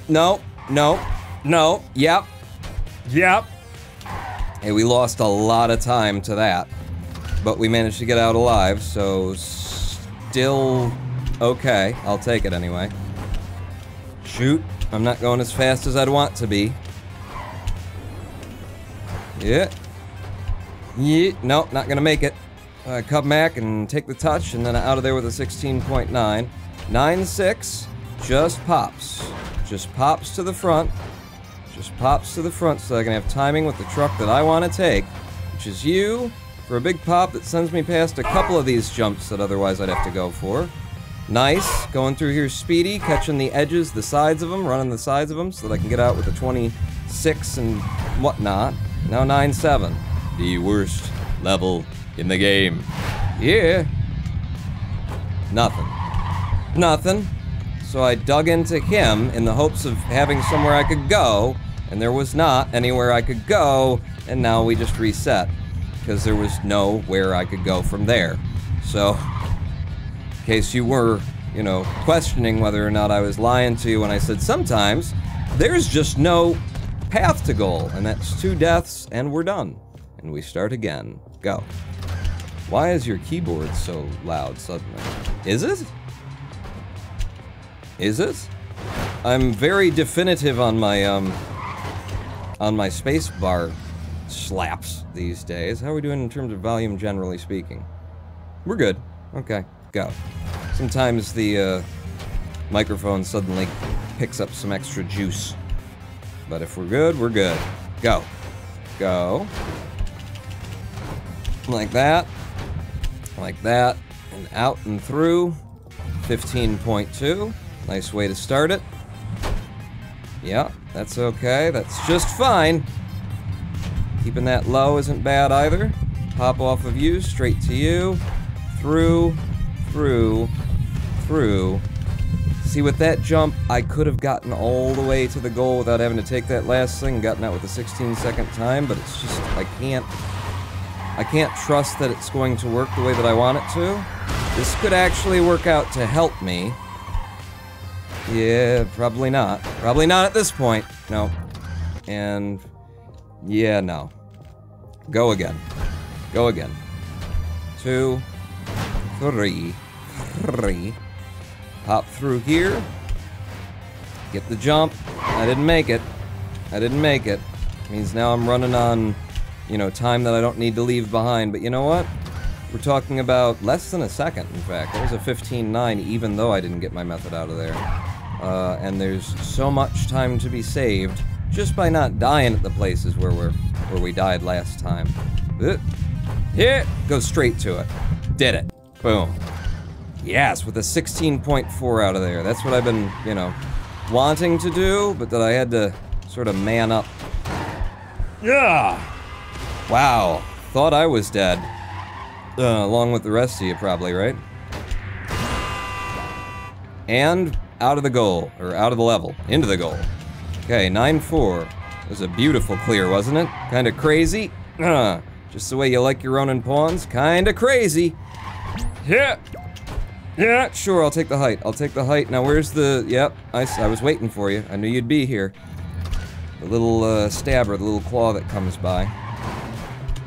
S2: No, no, no. Yep. Yep. Hey, we lost a lot of time to that. But we managed to get out alive, so still okay. I'll take it anyway. Shoot. I'm not going as fast as I'd want to be. Yeah. Yeah. No, not gonna make it. Come back and take the touch, and then out of there with a 16.9. 9-6. Just pops. Just pops to the front. Just pops to the front so I can have timing with the truck that I want to take, which is you, for a big pop that sends me past a couple of these jumps that otherwise I'd have to go for. Nice. Going through here speedy, catching the edges, the sides of them, running the sides of them so that I can get out with a 26 and whatnot. Now 9-7. The worst level in the game. Yeah. Nothing. Nothing. So I dug into him in the hopes of having somewhere I could go, and there was not anywhere I could go, and now we just reset. Because there was nowhere I could go from there. So, in case you were, you know, questioning whether or not I was lying to you when I said sometimes, there's just no path to goal, and that's 2 deaths, and we're done. And we start again. Go. Why is your keyboard so loud suddenly? Is it? Is it? I'm very definitive on my space bar slaps these days. How are we doing in terms of volume, generally speaking? We're good. Okay, go. Sometimes the microphone suddenly picks up some extra juice. But if we're good, we're good. Go. Go. Like that. Like that. And out and through. 15.2. Nice way to start it. Yeah, that's okay. That's just fine. Keeping that low isn't bad either. Pop off of you, straight to you. Through, through, through. See, with that jump, I could have gotten all the way to the goal without having to take that last thing, gotten out with a 16-second time, but it's just, I can't trust that it's going to work the way that I want it to. This could actually work out to help me. Yeah, probably not. Probably not at this point. No. And yeah, no. Go again. Go again. 2, 3, 3. Pop through here. Get the jump. I didn't make it. I didn't make it. Means now I'm running on, you know, time that I don't need to leave behind. But you know what? We're talking about less than a second, in fact. That was a 15.9, even though I didn't get my method out of there. and there's so much time to be saved just by not dying at the places where we died last time. Here, go straight to it. Did it. Boom. Yes, with a 16.4 out of there. That's what I've been, you know, wanting to do, but that I had to sort of man up. Yeah. Wow. Thought I was dead. Along with the rest of you, probably, right? And out of the goal, or out of the level, into the goal. Okay, 9-4. It was a beautiful clear, wasn't it? Kinda crazy. Just the way you like your Ronin pawns. Kinda crazy. Yeah. Yeah, sure, I'll take the height. I'll take the height. Now, where's the... Yep, I was waiting for you. I knew you'd be here. The little, stabber, the little claw that comes by.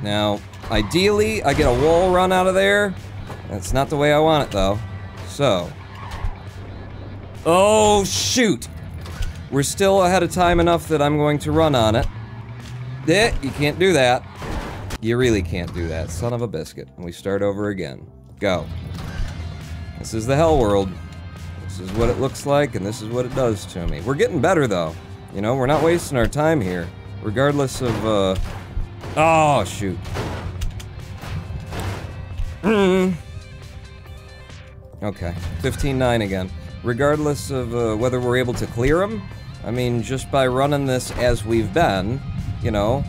S2: Now, ideally, I get a wall run out of there. That's not the way I want it, though. So... Oh, shoot! We're still ahead of time enough that I'm going to run on it. You can't do that. You really can't do that, son of a biscuit. And we start over again. Go. This is the hell world. This is what it looks like, and this is what it does to me. We're getting better, though. You know, we're not wasting our time here. Regardless of, Oh, shoot. Okay. 15-9 again. Regardless of, whether we're able to clear them, I mean, just by running this as we've been, you know,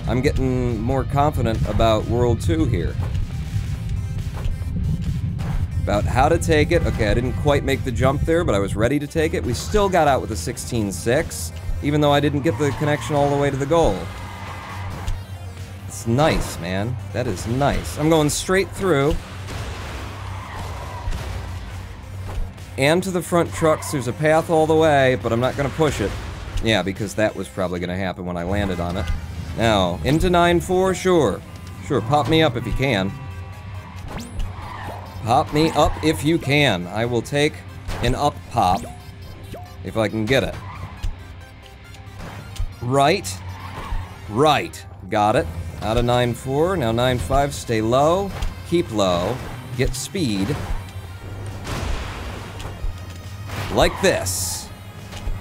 S2: I'm getting more confident about World 2 here. About how to take it. Okay, I didn't quite make the jump there, but I was ready to take it. We still got out with a 16-6, even though I didn't get the connection all the way to the goal. It's nice, man. That is nice. I'm going straight through. And to the front trucks, there's a path all the way, but I'm not gonna push it. Yeah, because that was probably gonna happen when I landed on it. Now, into 9-4, sure. Sure, pop me up if you can. Pop me up if you can. I will take an up pop if I can get it. Right. Right. Got it. Out of 9-4. Now 9-5. Stay low. Keep low. Get speed. Like this.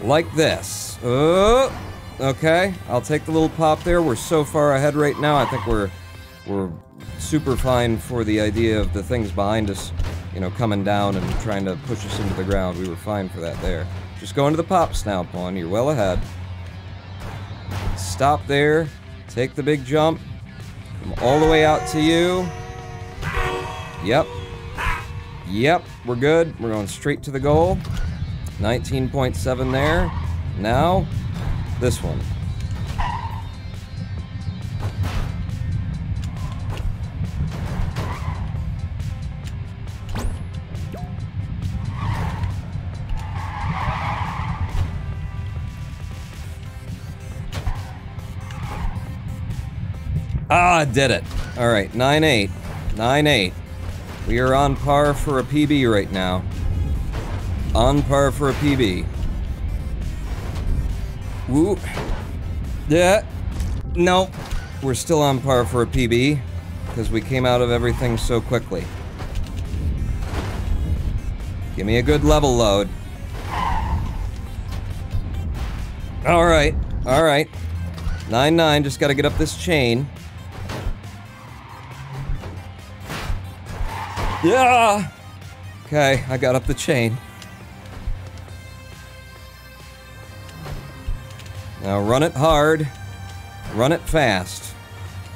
S2: Like this. Okay. I'll take the little pop there. We're so far ahead right now. I think we're super fine for the idea of the things behind us, you know, coming down and trying to push us into the ground. We were fine for that there. Just go into the pops now, pawn. You're well ahead. Stop there. Take the big jump. Come all the way out to you. Yep. Yep, we're good. We're going straight to the goal. 19.7 there. Now, this one. Ah, did it. Alright, 9-8. 9-8. We are on par for a PB right now. On par for a PB. Woo. Yeah. Nope. We're still on par for a PB, because we came out of everything so quickly. Give me a good level load. Alright. Alright. 9-9, just gotta get up this chain. Yeah! Okay, I got up the chain. Now run it hard. Run it fast.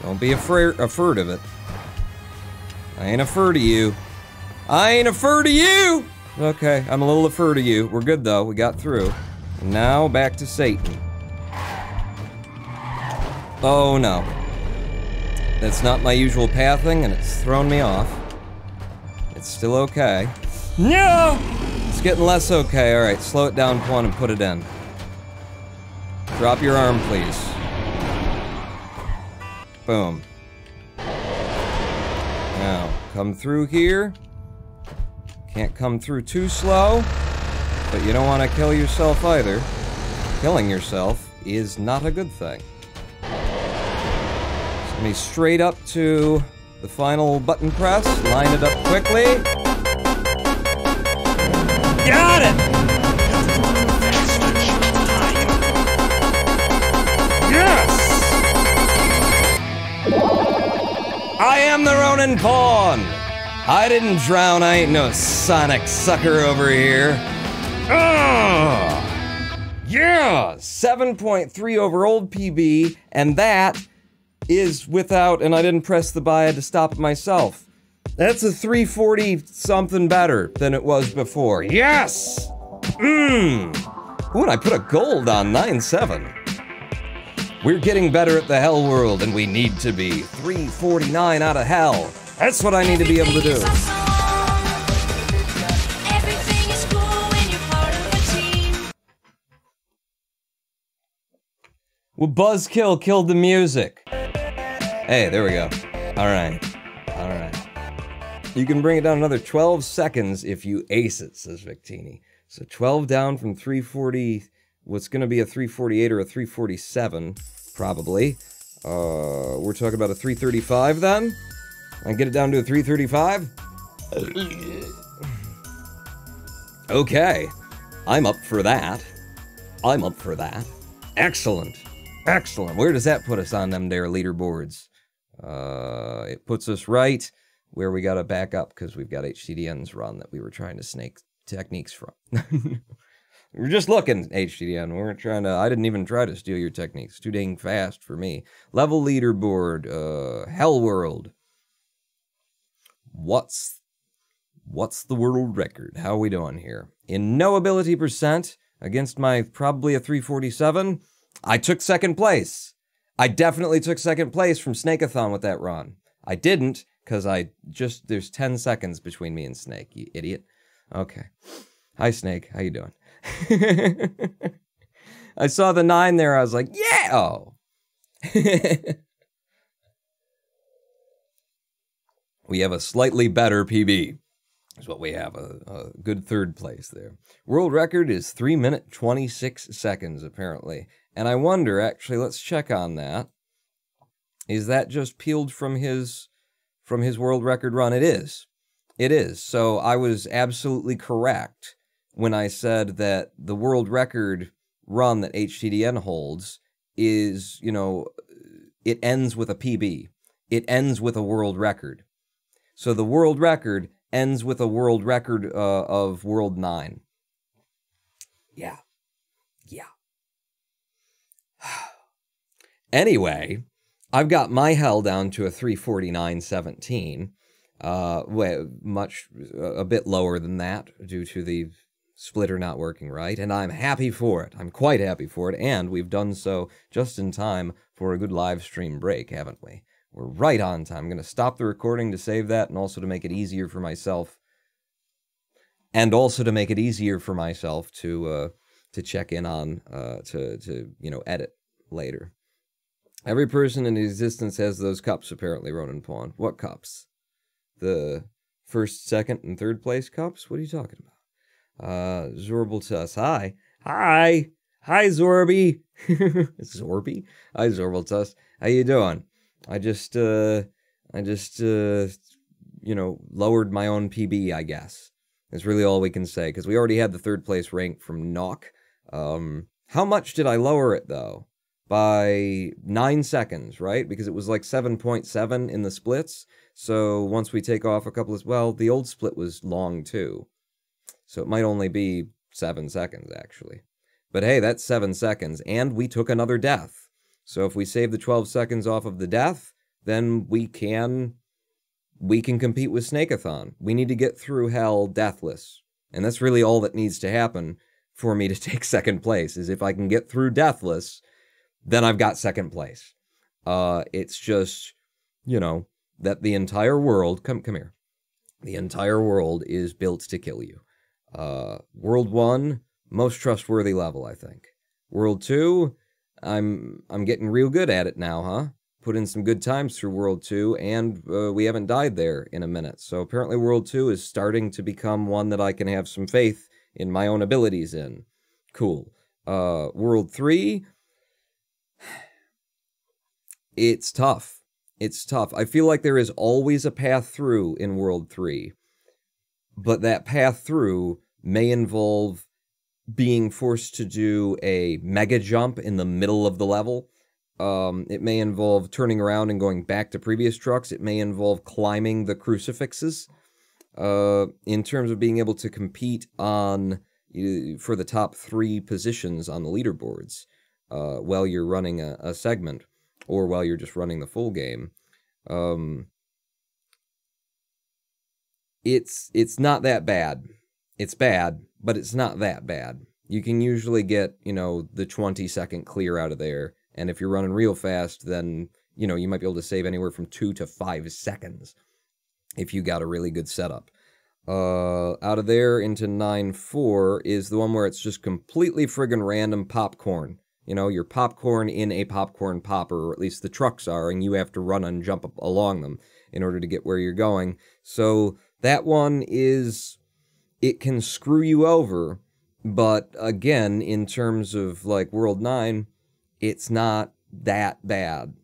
S2: Don't be afraid of it. I ain't afraid of you. I ain't afraid of you! Okay, I'm a little afraid of you. We're good though, we got through. Now back to Satan. Oh no. That's not my usual pathing and it's thrown me off. It's still okay. No! It's getting less okay. Alright, slow it down, pawn, and put it in. Drop your arm, please. Boom. Now, come through here. Can't come through too slow, but you don't want to kill yourself either. Killing yourself is not a good thing. Send me straight up to the final button press. Line it up quickly. Got it! am the Ronin Pawn! I didn't drown, I ain't no sonic sucker over here. Yeah! 7.3 over old PB, and that is without, and I didn't press the buy, I had to stop it myself. That's a 340 something better than it was before. Yes! Ooh, and I put a gold on 9.7. We're getting better at the hell world, and we need to be. 349 out of hell. That's what I need to be able to do. Well, Buzzkill killed the music. Hey, there we go. Alright. Alright. You can bring it down another 12 seconds if you ace it, says Victini. So 12 down from 340, what's gonna be a 348 or a 347, probably. We're talking about a 335 then? I get it down to a 335? Okay. I'm up for that. I'm up for that. Excellent. Excellent. Where does that put us on them there leaderboards? It puts us right where we gotta back up because we've got HTDN's run that we were trying to snake techniques from. We're just looking, HTDN. We weren't trying to, I didn't even try to steal your techniques. Too dang fast for me. Level leaderboard, Hell World. What's the world record? How are we doing here? In no ability percent, against my probably a 347, I took second place. I definitely took second place from Snakeathon with that run. I didn't, because there's 10 seconds between me and Snake, you idiot. Okay. Hi, Snake. How you doing? I saw the 9 there, I was like, yeah! Oh. We have a slightly better PB. Is what we have, a good third place there. World record is 3 minutes 26 seconds, apparently. And I wonder, actually, let's check on that. Is that just peeled from his world record run? It is. It is. So I was absolutely correct when I said that the world record run that HTDN holds is, you know, it ends with a PB. It ends with a world record. So the world record ends with a world record of World 9. Yeah. Yeah. Anyway, I've got my hell down to a 349.17. A bit lower than that due to the splitter not working right, and I'm happy for it. I'm quite happy for it, and we've done so just in time for a good live stream break, haven't we? We're right on time. I'm going to stop the recording to save that, and also to make it easier for myself. And also to make it easier for myself to check in on, to you know, edit later. Every person in existence has those cups, apparently, Ronin Pawn. What cups? The first, second, and third place cups? What are you talking about? Zorbaltus, hi. Hi! Hi, Zorby! Zorby? Hi, Zorbaltus. How you doing? I just, you know, lowered my own PB, I guess. That's really all we can say, because we already had the third place rank from Nock. How much did I lower it, though? By 9 seconds, right? Because it was like 7.7 in the splits. So once we take off a couple of, well, the old split was long, too. So it might only be 7 seconds, actually. But hey, that's 7 seconds, and we took another death. So if we save the 12 seconds off of the death, then we can compete with Snakeathon. We need to get through hell deathless. And that's really all that needs to happen for me to take second place, is if I can get through deathless, then I've got second place. It's just, you know, that the entire world, come here, the entire world is built to kill you. World 1, most trustworthy level, I think. World 2, I'm getting real good at it now, huh? Put in some good times through World 2, and we haven't died there in a minute. So apparently World 2 is starting to become one that I can have some faith in my own abilities in. Cool. World 3, it's tough. It's tough. I feel like there is always a path through in World 3, but that path through may involve being forced to do a mega jump in the middle of the level, It may involve turning around and going back to previous trucks. It may involve climbing the crucifixes. In terms of being able to compete on for the top 3 positions on the leaderboards while you're running a segment or while you're just running the full game. It's not that bad. It's bad, but it's not that bad. You can usually get, the 20-second clear out of there, and if you're running real fast, then, you might be able to save anywhere from 2 to 5 seconds if you got a really good setup. Out of there into 9.4 is the one where it's just completely friggin' random popcorn. You're popcorn in a popcorn popper, or at least the trucks are, and you have to run and jump up along them in order to get where you're going. So that one it can screw you over, but again, in terms of like World 9, it's not that bad.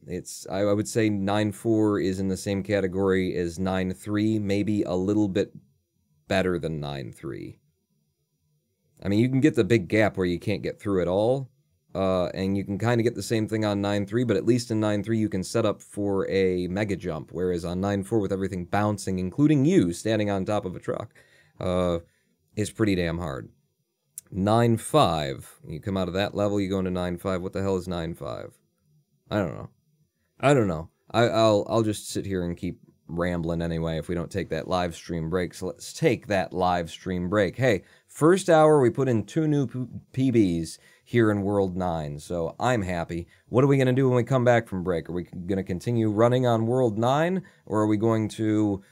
S2: I would say 9.4 is in the same category as 9.3, maybe a little bit better than 9.3. I mean, you can get the big gap where you can't get through at all, and you can kind of get the same thing on 9.3, but at least in 9.3 you can set up for a mega jump, whereas on 9.4 with everything bouncing, including you standing on top of a truck, is pretty damn hard. 9.5, you come out of that level, you go into 9.5. What the hell is 9.5? I don't know. I'll just sit here and keep rambling anyway if we don't take that live stream break. So let's take that live stream break. Hey, first hour we put in 2 new PBs here in World 9, so I'm happy. What are we going to do when we come back from break? Are we going to continue running on World 9, or are we going to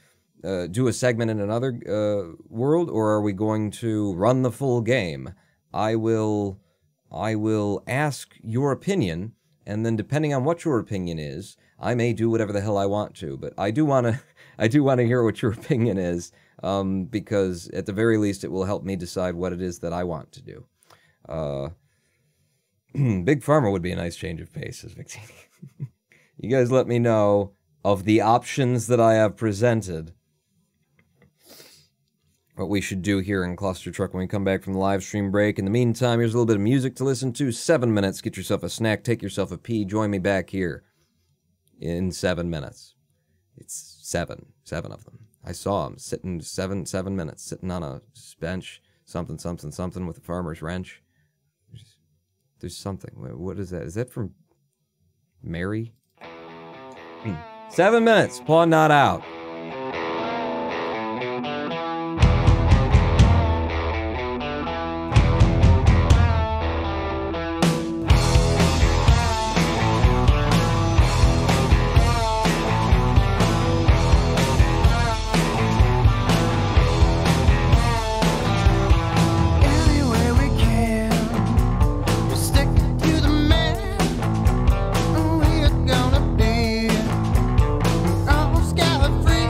S2: do a segment in another world, or are we going to run the full game? I will ask your opinion, and then depending on what your opinion is, I may do whatever the hell I want to. But I do want to hear what your opinion is, because at the very least it will help me decide what it is that I want to do. Big Pharma would be a nice change of pace, says Victini. You guys let me know of the options that I have presented, what we should do here in Clustertruck when we come back from the live stream break. In the meantime, here's a little bit of music to listen to. 7 minutes. Get yourself a snack. Take yourself a pee. Join me back here in 7 minutes. It's 7 of them. I saw them sitting 7 minutes, sitting on a bench, something with a farmer's wrench. There's something. What is that? Is that from Mary? 7 minutes. Pawn not out.
S7: Scott free.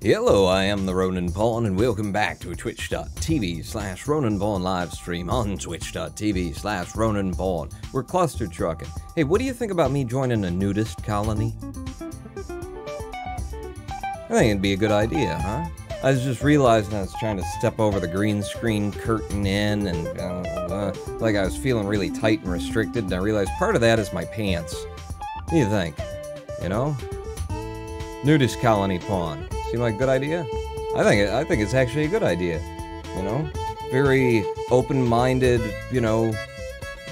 S2: Hello, I am the Ronan Pawn, and welcome back to twitch.tv/Ronan Pawn livestream on twitch.tv/Ronan Pawn. We're cluster trucking. Hey, what do you think about me joining a nudist colony? I think it'd be a good idea, huh? I was just realizing I was trying to step over the green screen curtain in, and like I was feeling really tight and restricted, and I realized part of that is my pants. What do you think? You know? Nudist colony pawn. Seem like a good idea? I think it's actually a good idea. You know? Very open-minded, you know,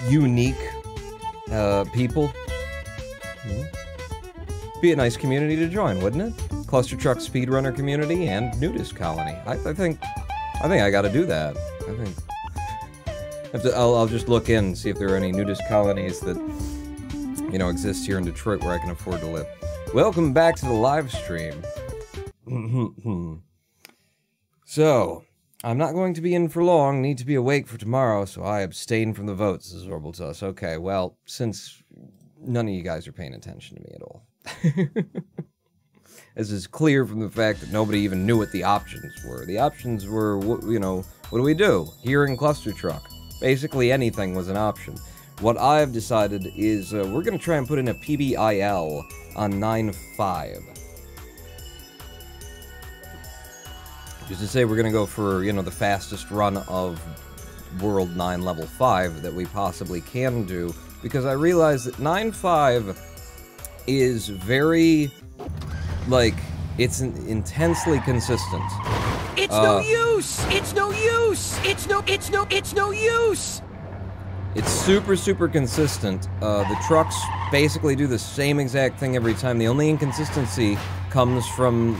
S2: unique people. Be a nice community to join, wouldn't it? Clustertruck Speedrunner community and nudist colony. I think I gotta do that. I'll just look in and see if there are any nudist colonies that, you know, exist here in Detroit where I can afford to live. Welcome back to the live stream. So, I'm not going to be in for long, need to be awake for tomorrow, so I abstain from the votes, says Orbaltus. Okay, well, since none of you guys are paying attention to me at all. This is clear from the fact that nobody even knew what the options were. The options were, you know, what do we do? Here in Clustertruck. Basically anything was an option. What I've decided is we're going to try and put in a PBIL on 9.5. Just to say we're going to go for, you know, the fastest run of World 9 Level 5 that we possibly can do, because I realize that 9.5 is very, like, it's intensely consistent.
S5: It's no use! It's no use! It's no use!
S2: It's super consistent. The trucks basically do the same exact thing every time. The only inconsistency comes from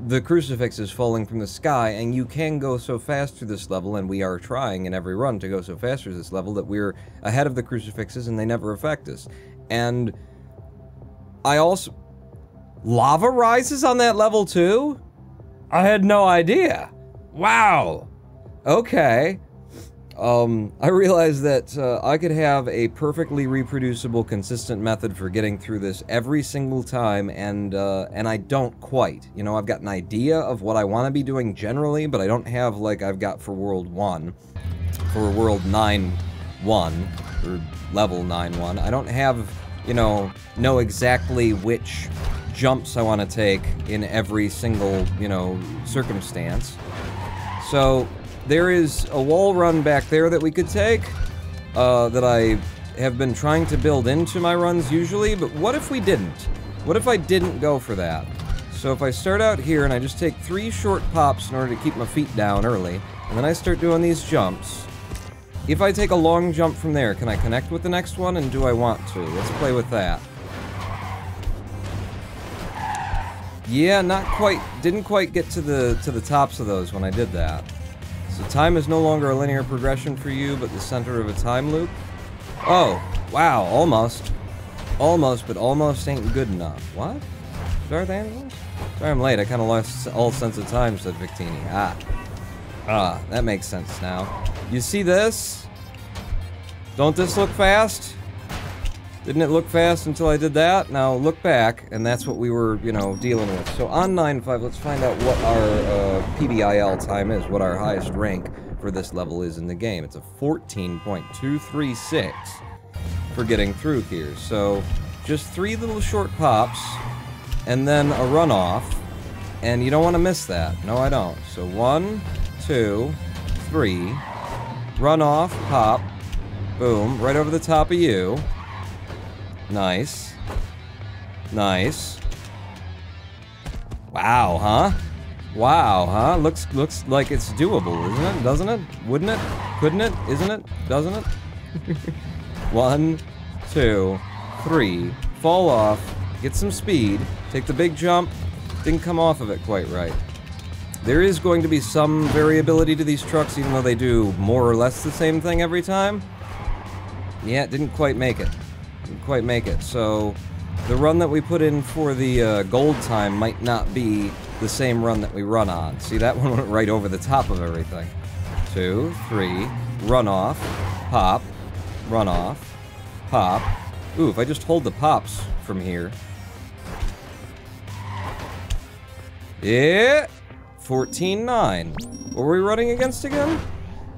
S2: the crucifixes falling from the sky, and you can go so fast through this level, and we are trying in every run to go so fast through this level that we're ahead of the crucifixes and they never affect us. And I also... Lava rises on that level too? I had no idea. Wow. Okay. I realized that I could have a perfectly reproducible, consistent method for getting through this every single time, and I don't quite. You know, I've got an idea of what I want to be doing generally, but I don't have, like I've got for World 1, for World 9-1, or Level 9-1. I don't have, you know exactly which jumps I want to take in every single, you know, circumstance. So there is a wall run back there that we could take, that I have been trying to build into my runs usually, but what if we didn't? What if I didn't go for that? So if I start out here and I just take 3 short pops in order to keep my feet down early, and then I start doing these jumps, if I take a long jump from there, can I connect with the next one, and do I want to? Let's play with that. Yeah, not quite, didn't quite get to the tops of those when I did that. So time is no longer a linear progression for you, but the center of a time loop. Oh, wow, almost. Almost, but almost ain't good enough. What? Darth Animals? Sorry I'm late, I kinda lost all sense of time, said Victini. Ah, that makes sense now. You see this? Don't this look fast? Didn't it look fast until I did that? Now look back, and that's what we were, you know, dealing with. So on 9.5, let's find out what our PBIL time is, what our highest rank for this level is in the game. It's a 14.236 for getting through here. So just 3 little short pops, and then a runoff, and you don't want to miss that. No, I don't. So 1, 2, 3, runoff, pop, boom, right over the top of you. Nice. Nice. Wow, huh? Wow, huh? Looks like it's doable, isn't it? Doesn't it? Wouldn't it? Couldn't it? Isn't it? Doesn't it? 1, 2, 3. Fall off. Get some speed. Take the big jump. Didn't come off of it quite right. There is going to be some variability to these trucks, even though they do more or less the same thing every time. Yeah, it didn't quite make it. Didn't quite make it. So the run that we put in for the gold time might not be the same run that we run on. See, that one went right over the top of everything. 2, 3, run off, pop, run off, pop. Ooh, if I just hold the pops from here. Yeah. 14.9. What were we running against again?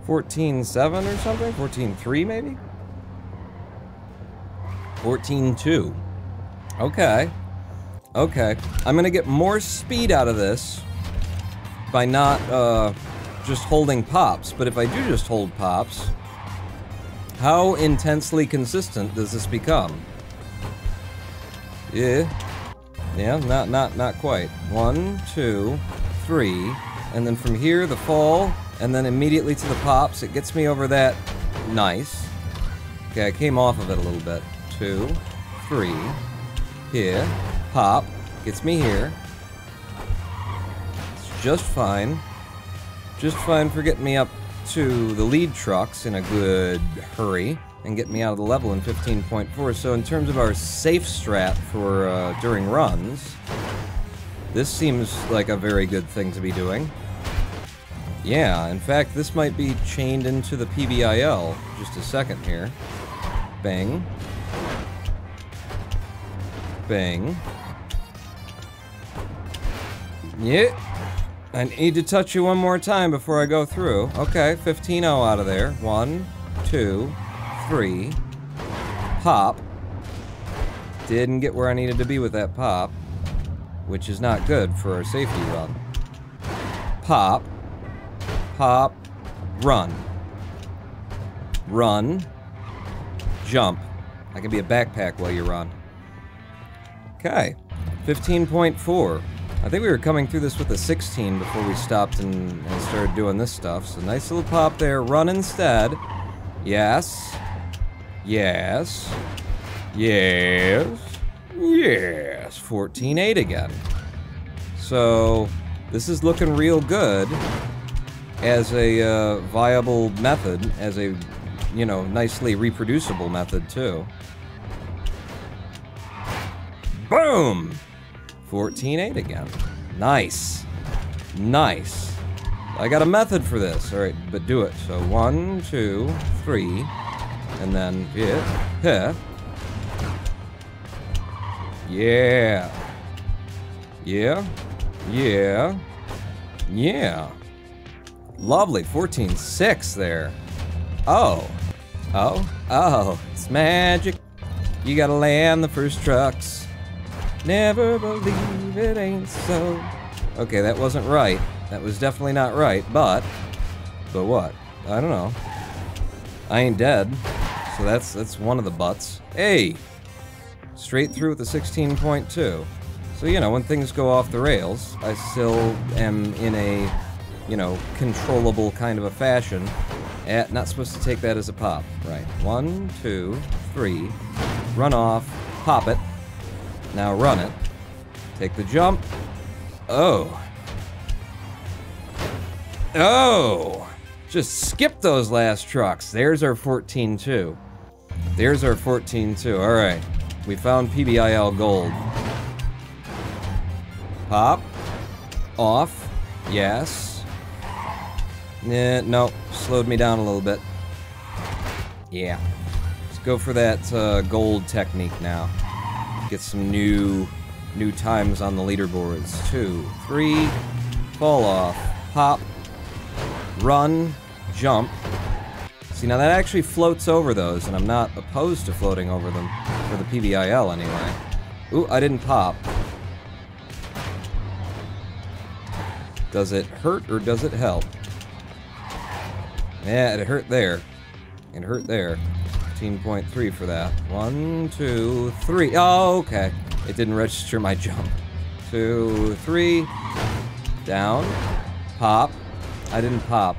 S2: 14.7 or something? 14.3 maybe? 14.2. Okay. Okay. I'm gonna get more speed out of this by not, just holding pops. But if I do just hold pops, how intensely consistent does this become? Yeah. Yeah, not quite. 1, 2, 3, and then from here, the fall, and then immediately to the pops. It gets me over that. Nice. Okay, I came off of it a little bit. 2, 3, here, pop, gets me here. It's just fine. Just fine for getting me up to the lead trucks in a good hurry, and get me out of the level in 15.4. So in terms of our safe strat for during runs, this seems like a very good thing to be doing. Yeah, in fact, this might be chained into the PBIL. Just a second here. Bang. Bang. Yeah. I need to touch you one more time before I go through. Okay, 15-0 out of there. 1, 2, 3. Pop. Didn't get where I needed to be with that pop, which is not good for our safety run. Pop. Pop. Run. Run. Jump. I can be a backpack while you run. Okay. 15.4. I think we were coming through this with a 16 before we stopped and started doing this stuff. So nice little pop there. Run instead. Yes. Yes. Yes. Yes. 14.8 again. So this is looking real good as a viable method, as a, you know, nicely reproducible method too. Boom! 14.8 again. Nice. Nice. I got a method for this. Alright, but do it. So 1, 2, 3, and then yeah. Yeah. Yeah. Yeah. Yeah. Lovely. 14.6 there. Oh. Oh. Oh. It's magic. You gotta land the first trucks. Never believe it ain't so. Okay, that wasn't right. That was definitely not right, but what? I don't know. I ain't dead, so that's one of the buts. Hey! Straight through with the 16.2. So, you know, when things go off the rails, I still am in a, you know, controllable kind of a fashion. Not supposed to take that as a pop. Right. 1, 2, 3. Run off. Pop it. Now run it. Take the jump. Oh. Oh! Just skip those last trucks. There's our 14.2. There's our 14.2. Alright. We found PBIL gold. Pop. Off. Yes. No. Slowed me down a little bit. Yeah. Let's go for that gold technique now. Get some new times on the leaderboards. 2, 3, fall off, pop, run, jump. See, now that actually floats over those, and I'm not opposed to floating over them for the PBIL anyway. Ooh, I didn't pop. Does it hurt or does it help? Yeah, it hurt there. It hurt there. 15.3 for that. 1, 2, 3. Oh, okay. It didn't register my jump. 2, 3. Down. Pop. I didn't pop.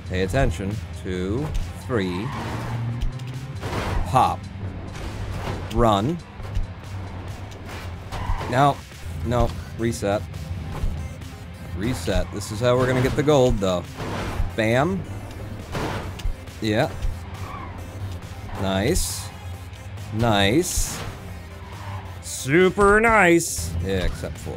S2: Pay attention. 2, 3. Pop. Run. No. No. Reset. Reset. This is how we're gonna get the gold, though. Bam. Yeah. Nice. Nice. Super nice. Yeah, except for.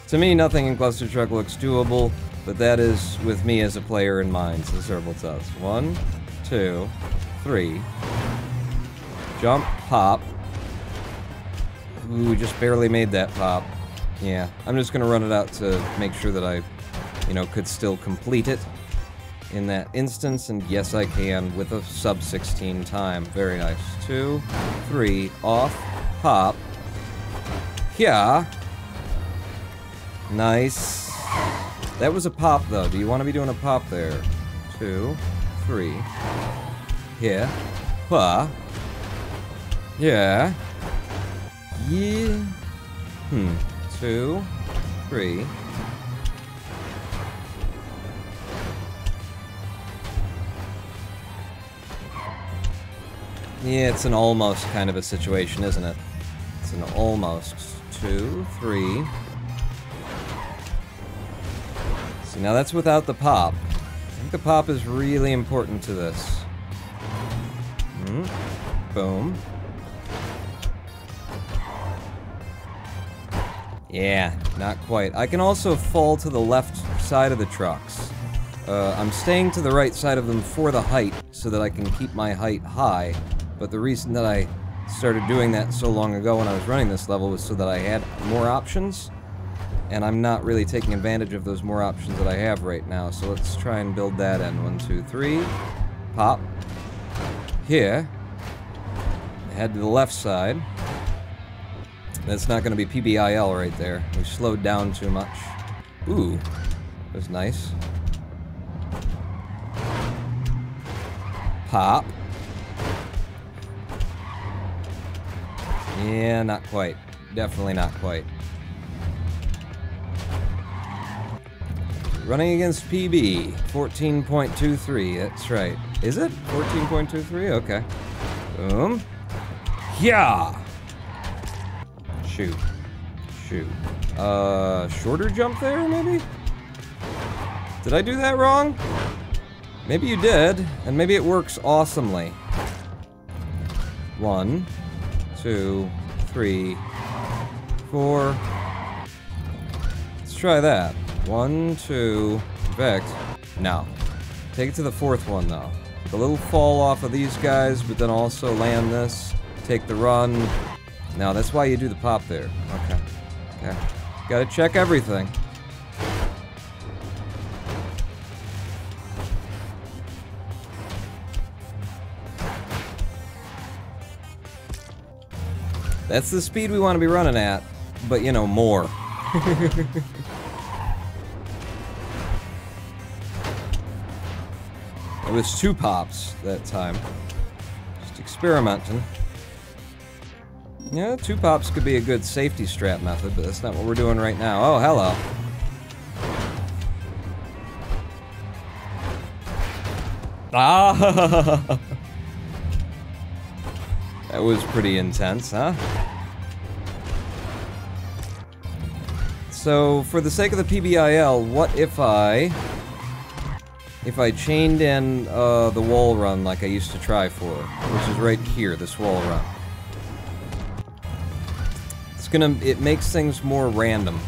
S2: To me, nothing in Clustertruck looks doable, but that is with me as a player in mind, so several does. 1, 2, 3. Jump, pop. Ooh, just barely made that pop. Yeah, I'm just gonna run it out to make sure that I, you know, could still complete it in that instance, and yes, I can with a sub-16 time. Very nice. 2, 3, off, pop. Yeah. Nice. That was a pop, though. Do you want to be doing a pop there? 2, 3. Here. Pa. Yeah. Yeah. 2, 3. Yeah, it's an almost kind of a situation, isn't it? It's an almost. 2, 3. See, now that's without the pop. I think the pop is really important to this. Boom. Yeah, not quite. I can also fall to the left side of the trucks. I'm staying to the right side of them for the height, so that I can keep my height high. But the reason that I started doing that so long ago when I was running this level was so that I had more options. And I'm not really taking advantage of those more options that I have right now. So let's try and build that in. 1, 2, 3. Pop. Here. Head to the left side. That's not going to be PBIL right there. We slowed down too much. Ooh. That was nice. Pop. Yeah, not quite. Definitely not quite. Running against PB. 14.23. That's right. Is it? 14.23? Okay. Boom. Yeah! Shoot. Shoot. Shorter jump there, maybe? Did I do that wrong? Maybe you did, and maybe it works awesomely. 1, 2, 3, 4. Let's try that. 1, 2. Perfect. No. Take it to the fourth one, though. A little fall off of these guys, but then also land this. Take the run. Now, that's why you do the pop there. Okay. Okay. Gotta check everything. That's the speed we want to be running at, but, you know, more. It was 2 pops that time. Just experimenting. Yeah, 2 pops could be a good safety strap method, but that's not what we're doing right now. Oh, hello. Ah! That was pretty intense, huh? So, for the sake of the PBIL, what if I chained in the wall run like I used to try for, which is right here, this wall run. It makes things more random.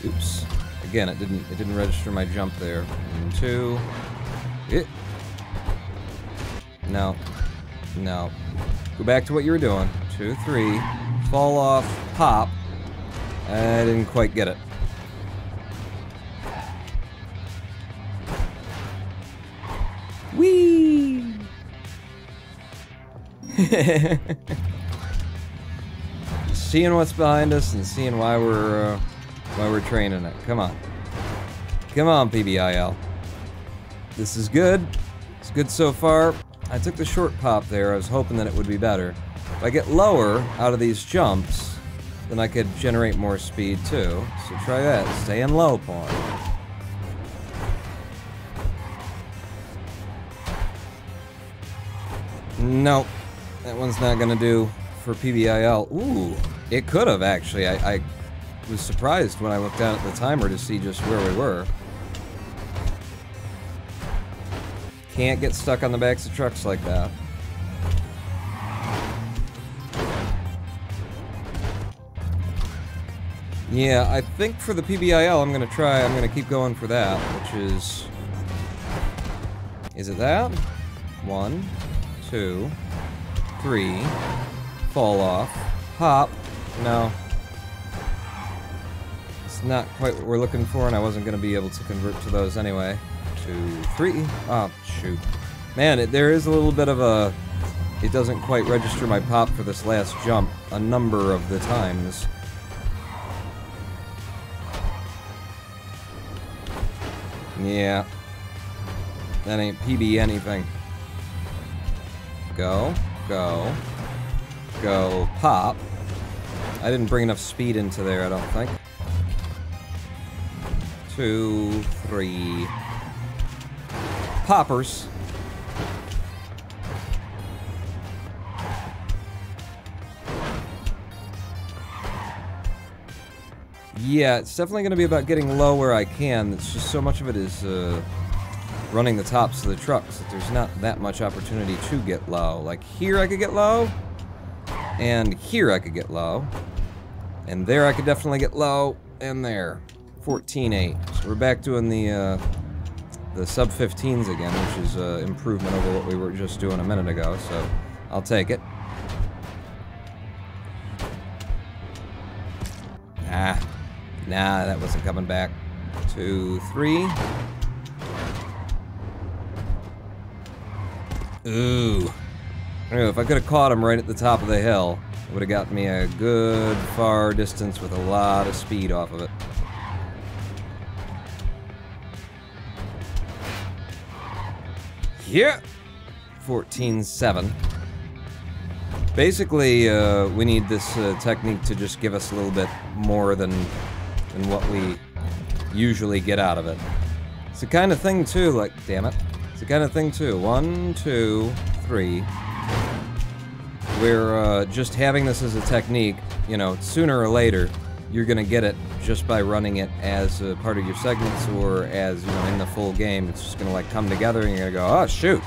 S2: Oops. Again, it didn't register my jump there. 1, 2. No. No. Go back to what you were doing. 2, 3. Fall off. Pop. I didn't quite get it. Whee! Seeing what's behind us and seeing why we're training it. Come on. Come on, PBIL. This is good. It's good so far. I took the short pop there. I was hoping that it would be better. If I get lower out of these jumps, then I could generate more speed too. So try that. Stay in low point. Nope. That one's not gonna do for PBIL. Ooh. It could have, actually. I was surprised when I looked down at the timer to see just where we were. Can't get stuck on the backs of trucks like that. Yeah, I think for the PBIL, I'm gonna keep going for that, which is... Is it that? 1, 2, 3, fall off, pop, No. It's not quite what we're looking for, and I wasn't going to be able to convert to those anyway. 2, 3. Oh, shoot. Man, there is a little bit of a... It doesn't quite register my pop for this last jump a number of the times. Yeah. That ain't PB anything. Go. Go. Go. Pop. I didn't bring enough speed into there, I don't think. 2, 3. Poppers. Yeah, it's definitely going to be about getting low where I can. It's just so much of it is running the tops of the trucks that there's not that much opportunity to get low. Like here I could get low, and here I could get low, and there I could definitely get low, and there. 14.8. So we're back doing the sub-15s again, which is an improvement over what we were just doing a minute ago, so I'll take it. Nah, that wasn't coming back. 2, 3. Ooh. If I could have caught him right at the top of the hill, it would have gotten me a good far distance with a lot of speed off of it. Yeah! 14.7. Basically, we need this technique to just give us a little bit more than what we usually get out of it. It's the kind of thing, too, like, damn it. It's the kind of thing, too. 1, 2, 3. Where, just having this as a technique, you know, sooner or later, you're gonna get it just by running it as a part of your segments or as, you know, in the full game. It's just gonna, like, come together and you're gonna go, oh, shoot!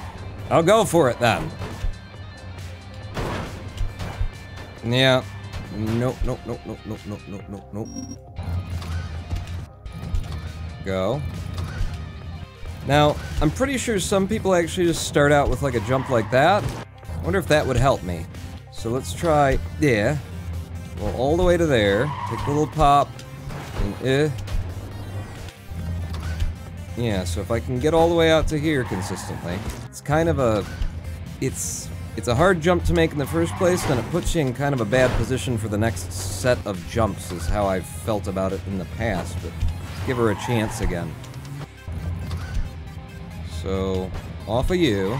S2: I'll go for it, then! Yeah. Nope, nope, nope, nope, nope, nope, nope, nope, nope. Go. Now, I'm pretty sure some people actually just start out with like a jump like that. I wonder if that would help me. So let's try, yeah. Go all the way to there. Take a little pop. And yeah, so if I can get all the way out to here consistently, it's kind of a... It's a hard jump to make in the first place, then it puts you in kind of a bad position for the next set of jumps, is how I've felt about it in the past, but give her a chance again. So, off of you.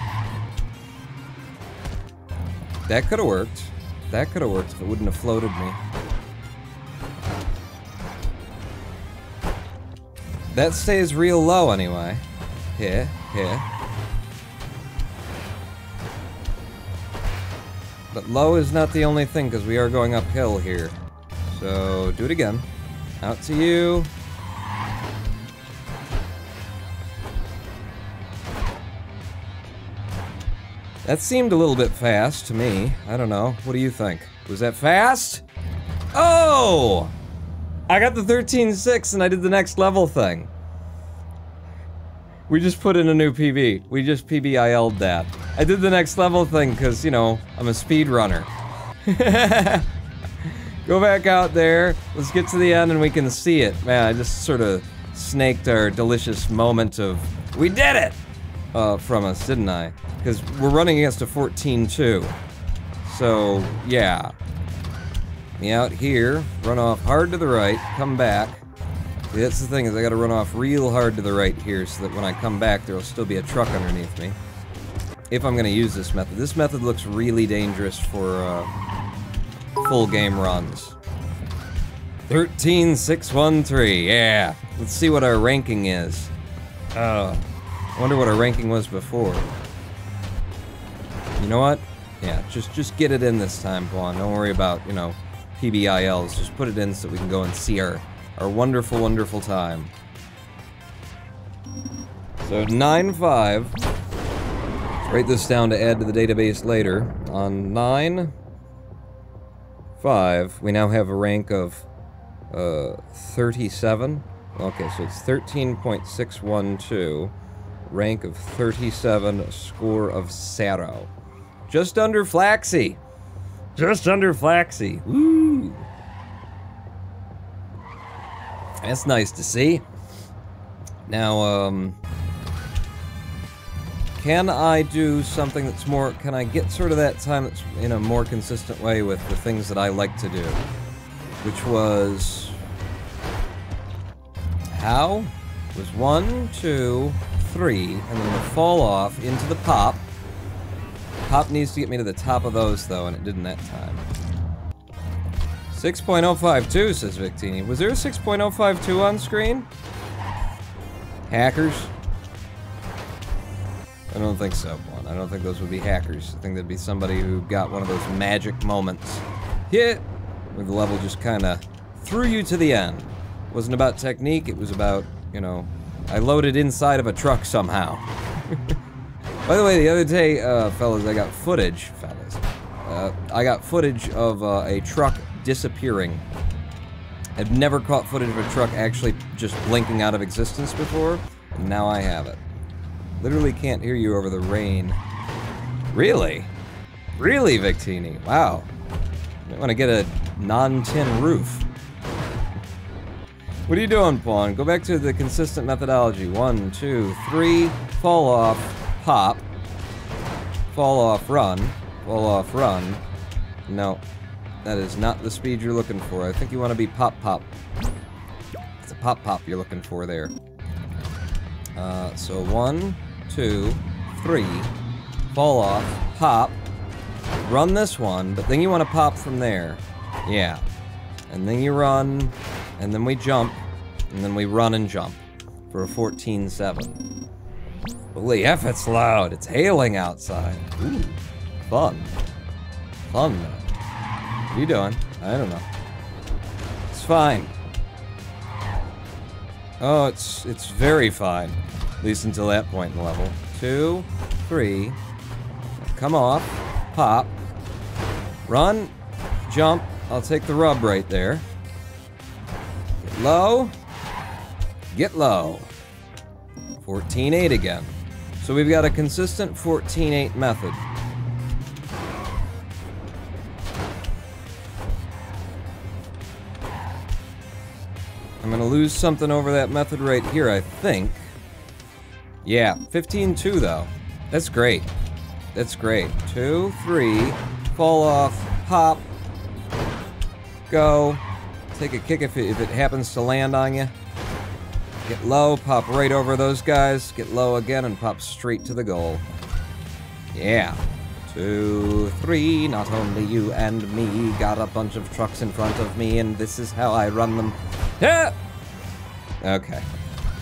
S2: That could have worked. That could have worked if it wouldn't have floated me. That stays real low anyway. Here, here. But low is not the only thing, because we are going uphill here. So, do it again. Out to you. That seemed a little bit fast to me. I don't know. What do you think? Was that fast? Oh! I got the 13.6 and I did the next level thing. We just put in a new PB. We just PBIL'd that. I did the next level thing because, you know, I'm a speedrunner. Go back out there. Let's get to the end and we can see it. Man, I just sort of snaked our delicious moment of, we did it! From us, didn't I? Because we're running against a 14.2. So, yeah. Me out here, run off hard to the right, come back. See, that's the thing, is I gotta run off real hard to the right here so that when I come back there'll still be a truck underneath me. If I'm gonna use this method. This method looks really dangerous for full game runs. 13.613, yeah. Let's see what our ranking is. I wonder what our ranking was before. You know what? Yeah, just get it in this time, Vaughn. Don't worry about, you know, PBILs. Just put it in so we can go and see our wonderful, wonderful time. So 9.5. Let's write this down to add to the database later. On 9.5, we now have a rank of 37. Okay, so it's 13.612. Rank of 37, a score of 0. Just under Flaxy. Just under Flaxy. Woo! That's nice to see. Now, can I do something that's more... Can I get sort of that time that's in a more consistent way with the things that I like to do? Which was... How? It was 1, 2, 3, and then I'm gonna fall off into the pop. Pop needs to get me to the top of those, though, and it didn't that time. 6.052, says Victini. Was there a 6.052 on screen? Hackers? I don't think so, Juan. I don't think those would be hackers. I think that'd be somebody who got one of those magic moments. Hit! Where the level just kinda threw you to the end. It wasn't about technique, it was about, you know, I loaded inside of a truck somehow. By the way, the other day, fellas, I got footage, I got footage of a truck disappearing. I've never caught footage of a truck actually just blinking out of existence before, and now I have it. Literally can't hear you over the rain. Really? Really, Victini? Wow. Might want to get a non-tin roof. What are you doing, Pawn? Go back to the consistent methodology. 1, 2, 3, fall off, pop, fall off, run, fall off, run. No, that is not the speed you're looking for. I think you want to be pop-pop. It's a pop-pop you're looking for there. So 1, 2, 3, fall off, pop, run this one, but then you want to pop from there. Yeah. And then you run, and then we jump, and then we run and jump for a 14-7. Holy F, it's loud. It's hailing outside. Ooh, fun. Fun, man. What are you doing? I don't know. It's fine. Oh, it's very fine. At least until that point in the level. 2, 3. Come off. Pop. Run. Jump. I'll take the rub right there. Get low. Get low. 14-8 again. So we've got a consistent 14-8 method. I'm gonna lose something over that method right here, I think. Yeah, 15-2 though. That's great. That's great. 2, 3, fall off, pop, go, take a kick if it happens to land on you. Get low, pop right over those guys, get low again, and pop straight to the goal. Yeah. 2, 3, not only you and me, got a bunch of trucks in front of me, and this is how I run them. Yeah! Okay.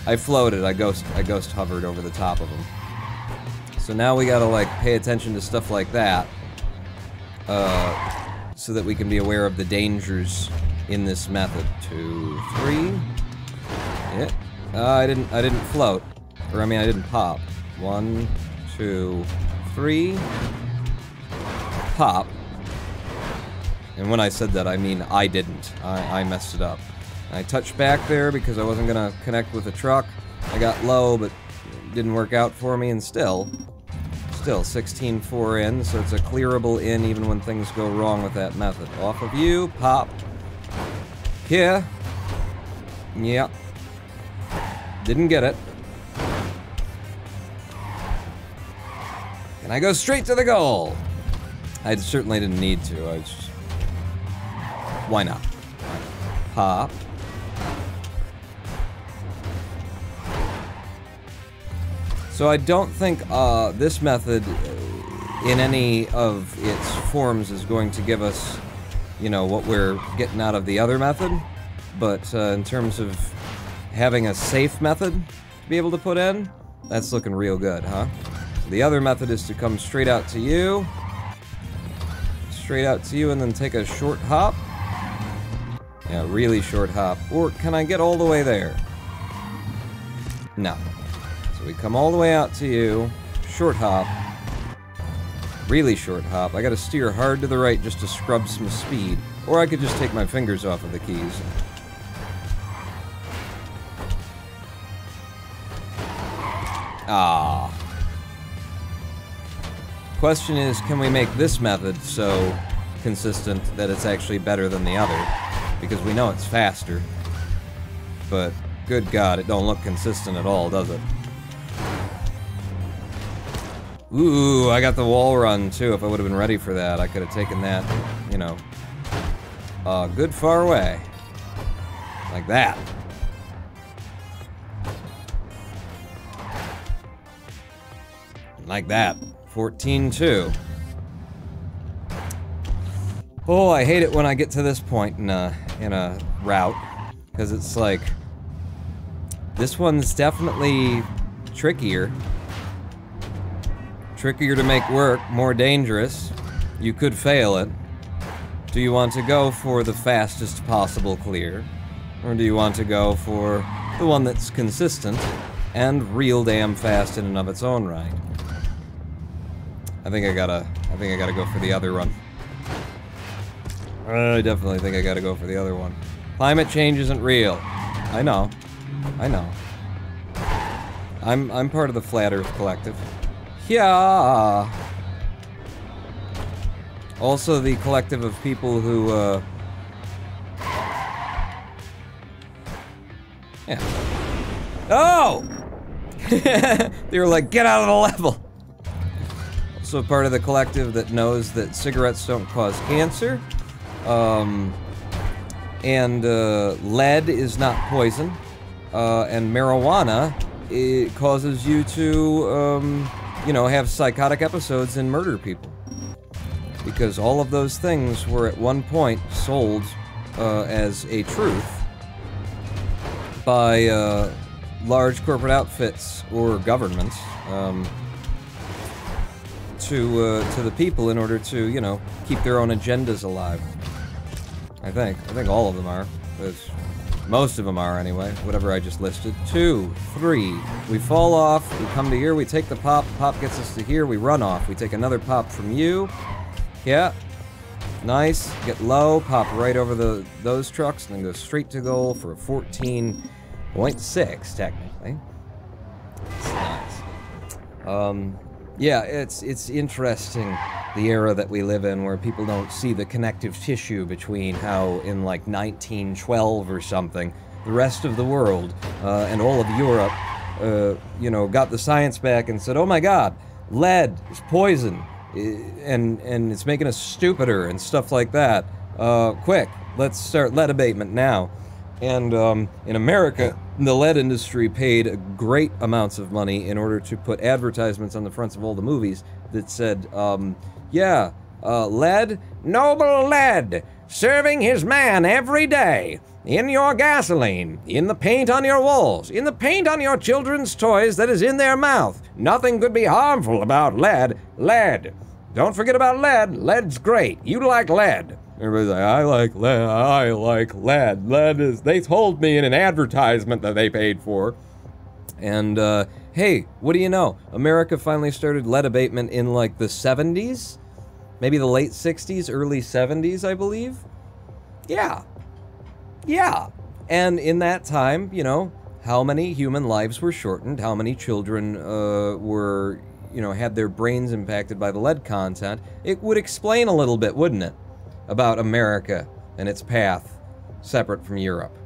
S2: I floated, I ghost hovered over the top of them. So now we gotta, like, pay attention to stuff like that, so that we can be aware of the dangers in this method. 2, 3. Yeah. I didn't float. Or, I mean, I didn't pop. 1, 2, 3. Pop. And when I said that, I mean I didn't. I messed it up. I touched back there because I wasn't gonna connect with the truck. I got low, but it didn't work out for me, and still 16-4 in, so it's a clearable in even when things go wrong with that method. Off of you, pop. Here. Yep. Didn't get it. And I go straight to the goal! I certainly didn't need to, I just... Why not? Pop. So I don't think this method in any of its forms is going to give us, you know, what we're getting out of the other method. But in terms of having a safe method to be able to put in, that's looking real good, huh? So the other method is to come straight out to you. Straight out to you and then take a short hop. Yeah, really short hop. Or can I get all the way there? No. So we come all the way out to you. Short hop. Really short hop. I gotta steer hard to the right just to scrub some speed. Or I could just take my fingers off of the keys. Ah. Question is, can we make this method so consistent that it's actually better than the other? Because we know it's faster. but good God, it don't look consistent at all, does it? Ooh, I got the wall run, too. If I would have been ready for that, I could have taken that, you know, good far away. Like that. Like that. 14-2. Oh, I hate it when I get to this point in a route, because it's like, this one's definitely trickier. Trickier to make work, more dangerous. You could fail it. Do you want to go for the fastest possible clear? Or do you want to go for the one that's consistent and real damn fast in and of its own right? I think I gotta go for the other one. I definitely think I gotta go for the other one. Climate change isn't real. I know. I know. I'm part of the Flat Earth Collective. Yeah. Also the collective of people who, yeah. Oh! They were like, get out of the level! Also part of the collective that knows that cigarettes don't cause cancer. Lead is not poison. And marijuana, it causes you to, you know, have psychotic episodes and murder people. Because all of those things were at one point sold as a truth by large corporate outfits or governments to the people in order to, you know, keep their own agendas alive. I think all of them are. Most of them are, anyway. Whatever I just listed. 2, 3. We fall off. We come to here. We take the pop. Pop gets us to here. We run off. We take another pop from you. Yeah. Nice. Get low. Pop right over those trucks, and then go straight to goal for a 14.6, technically. That's nice. Yeah, it's interesting, the era that we live in, where people don't see the connective tissue between how, in like 1912 or something, the rest of the world and all of Europe, you know, got the science back and said, oh my God, lead is poison, and it's making us stupider and stuff like that. Quick, let's start lead abatement now. And in America, the lead industry paid great amounts of money in order to put advertisements on the fronts of all the movies that said, yeah, lead, noble lead, serving his man every day, in your gasoline, in the paint on your walls, in the paint on your children's toys that is in their mouth. Nothing could be harmful about lead. Lead. Don't forget about lead. Lead's great. You like lead. Everybody's like, I like lead, I like lead. Lead is, they told me in an advertisement that they paid for. And, hey, what do you know? America finally started lead abatement in, like, the 70s? Maybe the late 60s, early 70s, I believe? Yeah. Yeah. And in that time, you know, how many human lives were shortened? How many children, were, you know, had their brains impacted by the lead content? It would explain a little bit, wouldn't it? About America and its path, separate from Europe.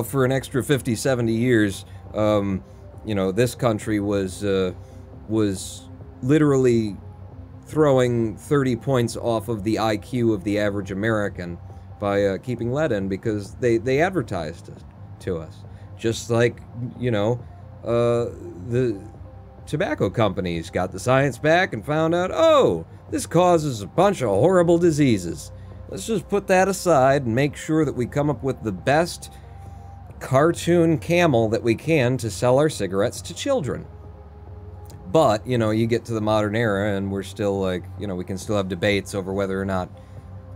S2: For an extra 50, 70 years, you know, this country was literally throwing 30 points off of the IQ of the average American by keeping lead in, because they advertised it to us. Just like, you know, the tobacco companies got the science back and found out, oh, this causes a bunch of horrible diseases. Let's just put that aside and make sure that we come up with the best cartoon camel that we can to sell our cigarettes to children. But, you know, you get to the modern era and we're still like, you know, we can still have debates over whether or not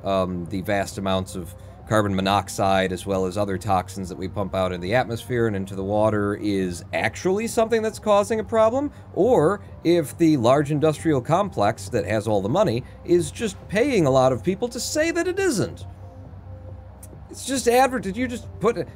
S2: the vast amounts of carbon monoxide, as well as other toxins that we pump out in the atmosphere and into the water, is actually something that's causing a problem, or if the large industrial complex that has all the money is just paying a lot of people to say that it isn't. It's just did you just put,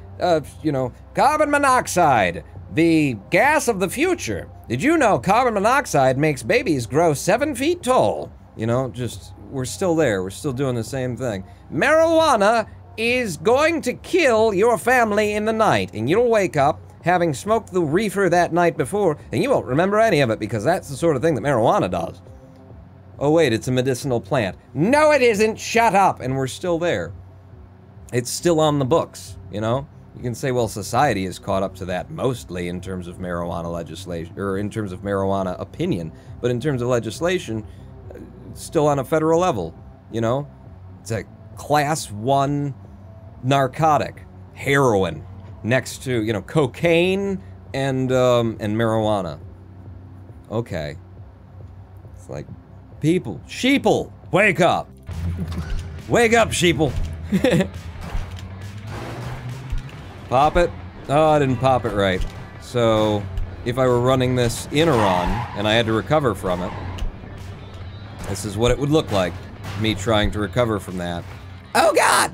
S2: you know, carbon monoxide, the gas of the future. Did you know carbon monoxide makes babies grow 7 feet tall? You know, just, we're still there. We're still doing the same thing. Marijuana is going to kill your family in the night, and you'll wake up having smoked the reefer that night before, and you won't remember any of it because that's the sort of thing that marijuana does. Oh wait, it's a medicinal plant. No it isn't, shut up! And we're still there. It's still on the books, you know? You can say, well, society is caught up to that mostly in terms of marijuana legislation, or in terms of marijuana opinion, but in terms of legislation, it's still on a federal level, you know? It's a class 1 narcotic, heroin, next to, you know, cocaine and marijuana. Okay. It's like, people, sheeple, wake up! Wake up, sheeple! Pop it? Oh, I didn't pop it right. So, if I were running this in a run, and I had to recover from it, this is what it would look like, me trying to recover from that. Oh god!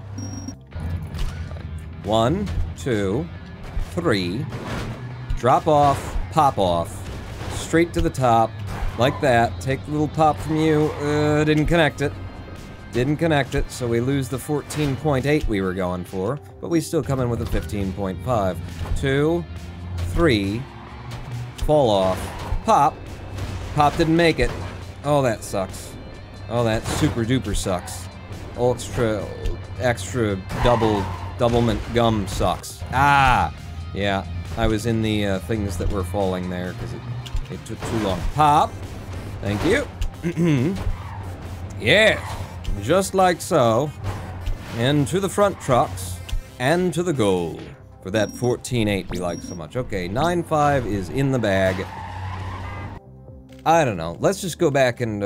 S2: 1, 2, 3, drop off, pop off, straight to the top, like that, take the little pop from you, didn't connect it. Didn't connect it, so we lose the 14.8 we were going for, but we still come in with a 15.5. 2, 3, fall off, pop. Pop didn't make it. Oh, that sucks. Oh, that super duper sucks. Extra doublemint gum sucks. Ah! Yeah, I was in the things that were falling there because it took too long. Pop. Thank you. Yeah. Just like so, and to the front trucks, and to the goal, for that 14.8 we like so much. Okay, 9.5 is in the bag. I don't know, let's just go back and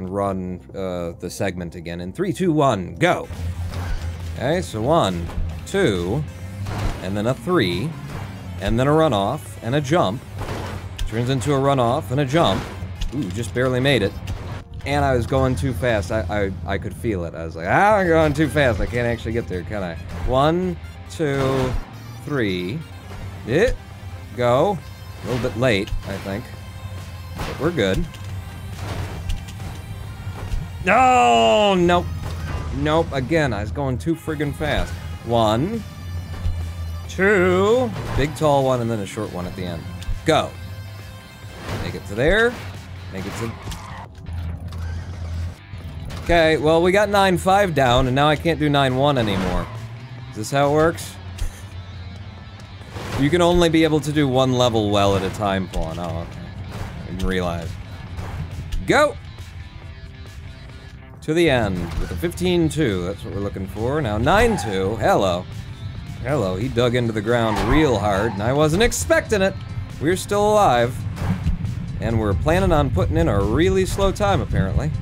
S2: run the segment again in 3, 2, 1, go! Okay, so 1, 2, and then a 3, and then a runoff, and a jump. Turns into a runoff, and a jump. Ooh, just barely made it. And I was going too fast. I could feel it. I was like, I'm going too fast. I can't actually get there, can I? 1, 2, 3. It. Go. A little bit late, I think. But we're good. Oh, nope. Nope. Again, I was going too friggin' fast. 1, 2. Big tall one and then a short one at the end. Go. Make it to there. Make it to... Okay, well, we got 9.5 down, and now I can't do 9.1 anymore. Is this how it works? You can only be able to do one level well at a time, Pawn. Oh, okay. I didn't realize. Go! To the end, with a 15.2. That's what we're looking for. Now, 9.2. Hello. Hello, he dug into the ground real hard, and I wasn't expecting it. We're still alive. And we're planning on putting in a really slow time, apparently.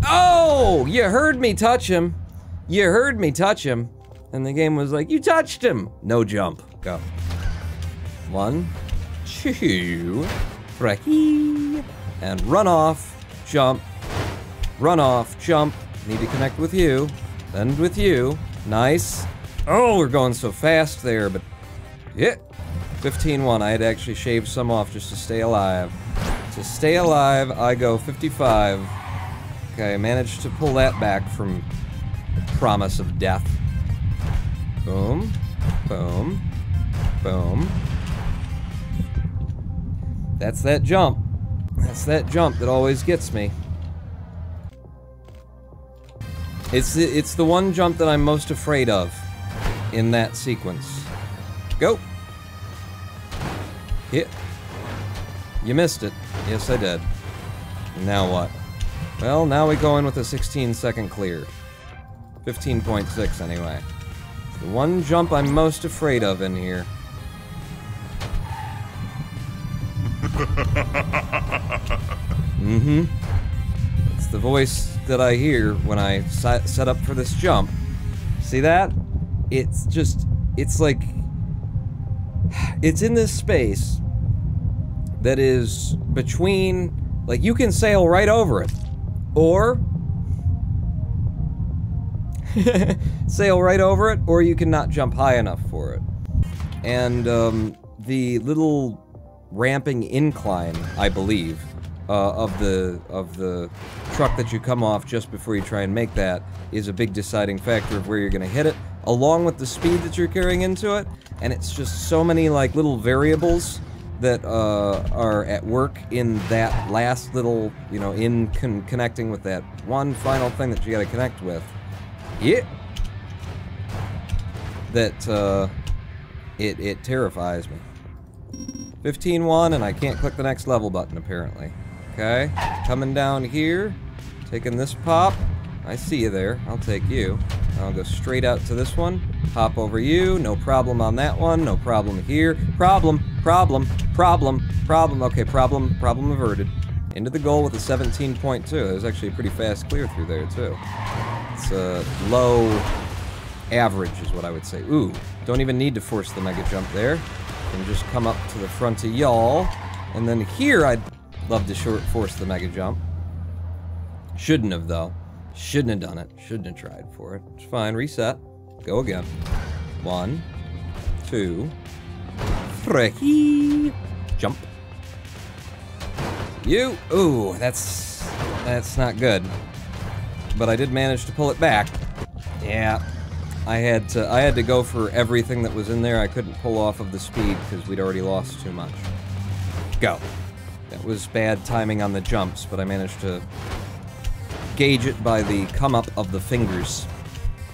S2: Oh! You heard me touch him. You heard me touch him. And the game was like, you touched him! No jump. Go. 1, 2, 3. And run off, jump. Run off, jump. Need to connect with you. Then with you. Nice. Oh, we're going so fast there, but... Yeah. 15.1. I had to actually shave some off just to stay alive. To stay alive, I go 55. Okay, I managed to pull that back from promise of death. Boom. Boom. Boom. That's that jump. That's that jump that always gets me. It's the one jump that I'm most afraid of in that sequence. Go. Hit. You missed it. Yes, I did. Now what? Well, now we go in with a 16-second clear. 15.6 anyway. It's the one jump I'm most afraid of in here. Mm-hmm. It's the voice that I hear when I set up for this jump. See that? It's just... It's like... It's in this space that is between... Like, you can sail right over it. Or... sail right over it, or you can not jump high enough for it. And, the little ramping incline, I believe, of the truck that you come off just before you try and make that is a big deciding factor of where you're gonna hit it, along with the speed that you're carrying into it, and it's just so many, like, little variables that, are at work in that last little, you know, in connecting with that one final thing that you gotta connect with. Yeah! That, it terrifies me. 15-1, and I can't click the next level button, apparently. Okay, coming down here, taking this pop. I see you there, I'll take you. I'll go straight out to this one, hop over you, no problem on that one, no problem here. Problem, okay, problem averted. Into the goal with a 17.2, that was actually a pretty fast clear through there, too. It's a low average is what I would say. Ooh, don't even need to force the mega jump there. And just come up to the front of y'all. And then here I'd love to force the mega jump. Shouldn't have, though. Shouldn't have done it. Shouldn't have tried for it. It's fine. Reset. Go again. 1, 2, 3. Jump. You. Ooh, that's not good. But I did manage to pull it back. Yeah. I had to go for everything that was in there. I couldn't pull off of the speed because we'd already lost too much. Go. That was bad timing on the jumps, but I managed to gauge it by the come up of the fingers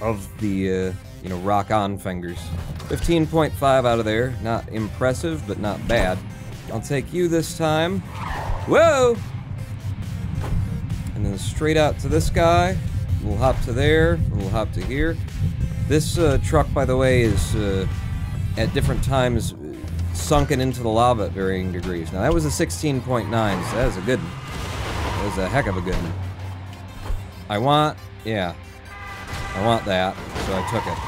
S2: of the, you know, rock-on fingers. 15.5 out of there. Not impressive, but not bad. I'll take you this time. Whoa! And then straight out to this guy. We'll hop to there. We'll hop to here. This truck, by the way, is at different times sunken into the lava at varying degrees. Now, that was a 16.9, so that was a good one. That was a heck of a good one. I want that, so I took it.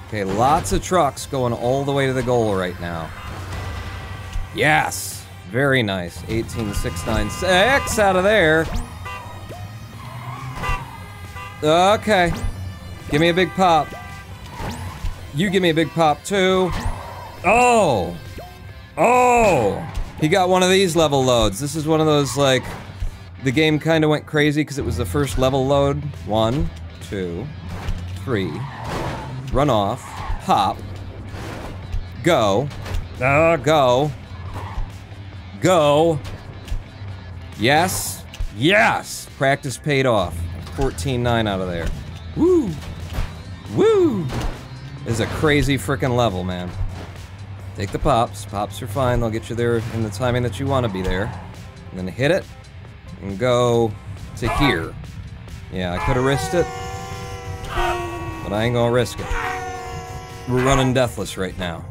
S2: Okay, lots of trucks going all the way to the goal right now. Yes! Very nice. 18.696 out of there. Okay. Give me a big pop. You give me a big pop, too. Oh! Oh! He got one of these level loads. This is one of those, like, the game kind of went crazy because it was the first level load. 1, 2, 3. Run off. Hop. Go. Go. Go. Yes. Yes! Practice paid off. 14.9 out of there. Woo! Woo! This is a crazy frickin' level, man. Take the pops. Pops are fine. They'll get you there in the timing that you want to be there. And then hit it. And go to here. Yeah, I could have risked it. But I ain't gonna risk it. We're running deathless right now.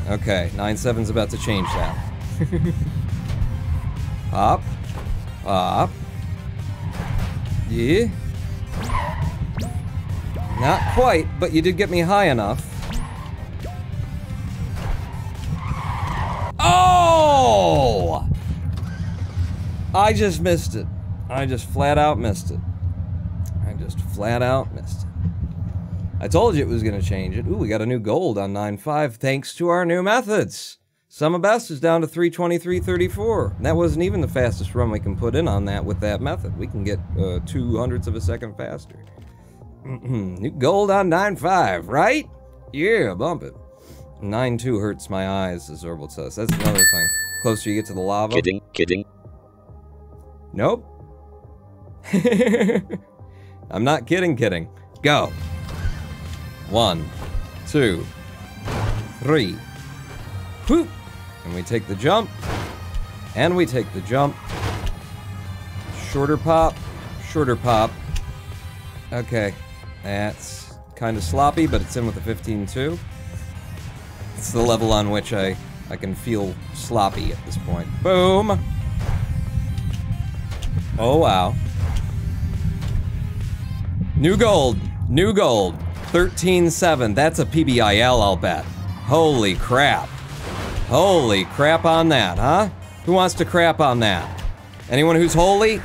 S2: Okay, 9.7's about to change that. Pop. Pop. Yeah. Not quite, but you did get me high enough. Oh! I just missed it. I just flat out missed it. I just flat out missed it. I told you it was gonna change it. Ooh, we got a new gold on 9.5 thanks to our new methods. Sum of best is down to 323.34. That wasn't even the fastest run we can put in on that with that method. We can get 0.02 of a second faster. New gold on 9.5, right? Yeah, bump it. 9.2 hurts my eyes, as Orbital says. That's another thing. Closer you get to the lava.
S7: Kidding.
S2: Nope. I'm not kidding. Go. 1, 2, 3. Whoop! And we take the jump. And we take the jump. Shorter pop. Shorter pop. Okay. That's kind of sloppy, but it's in with a 15.2. It's the level on which I can feel sloppy at this point. Boom! Oh, wow. New gold. New gold. 13.7. That's a PBIL, I'll bet. Holy crap. Holy crap on that, huh? Who wants to crap on that? Anyone who's holy?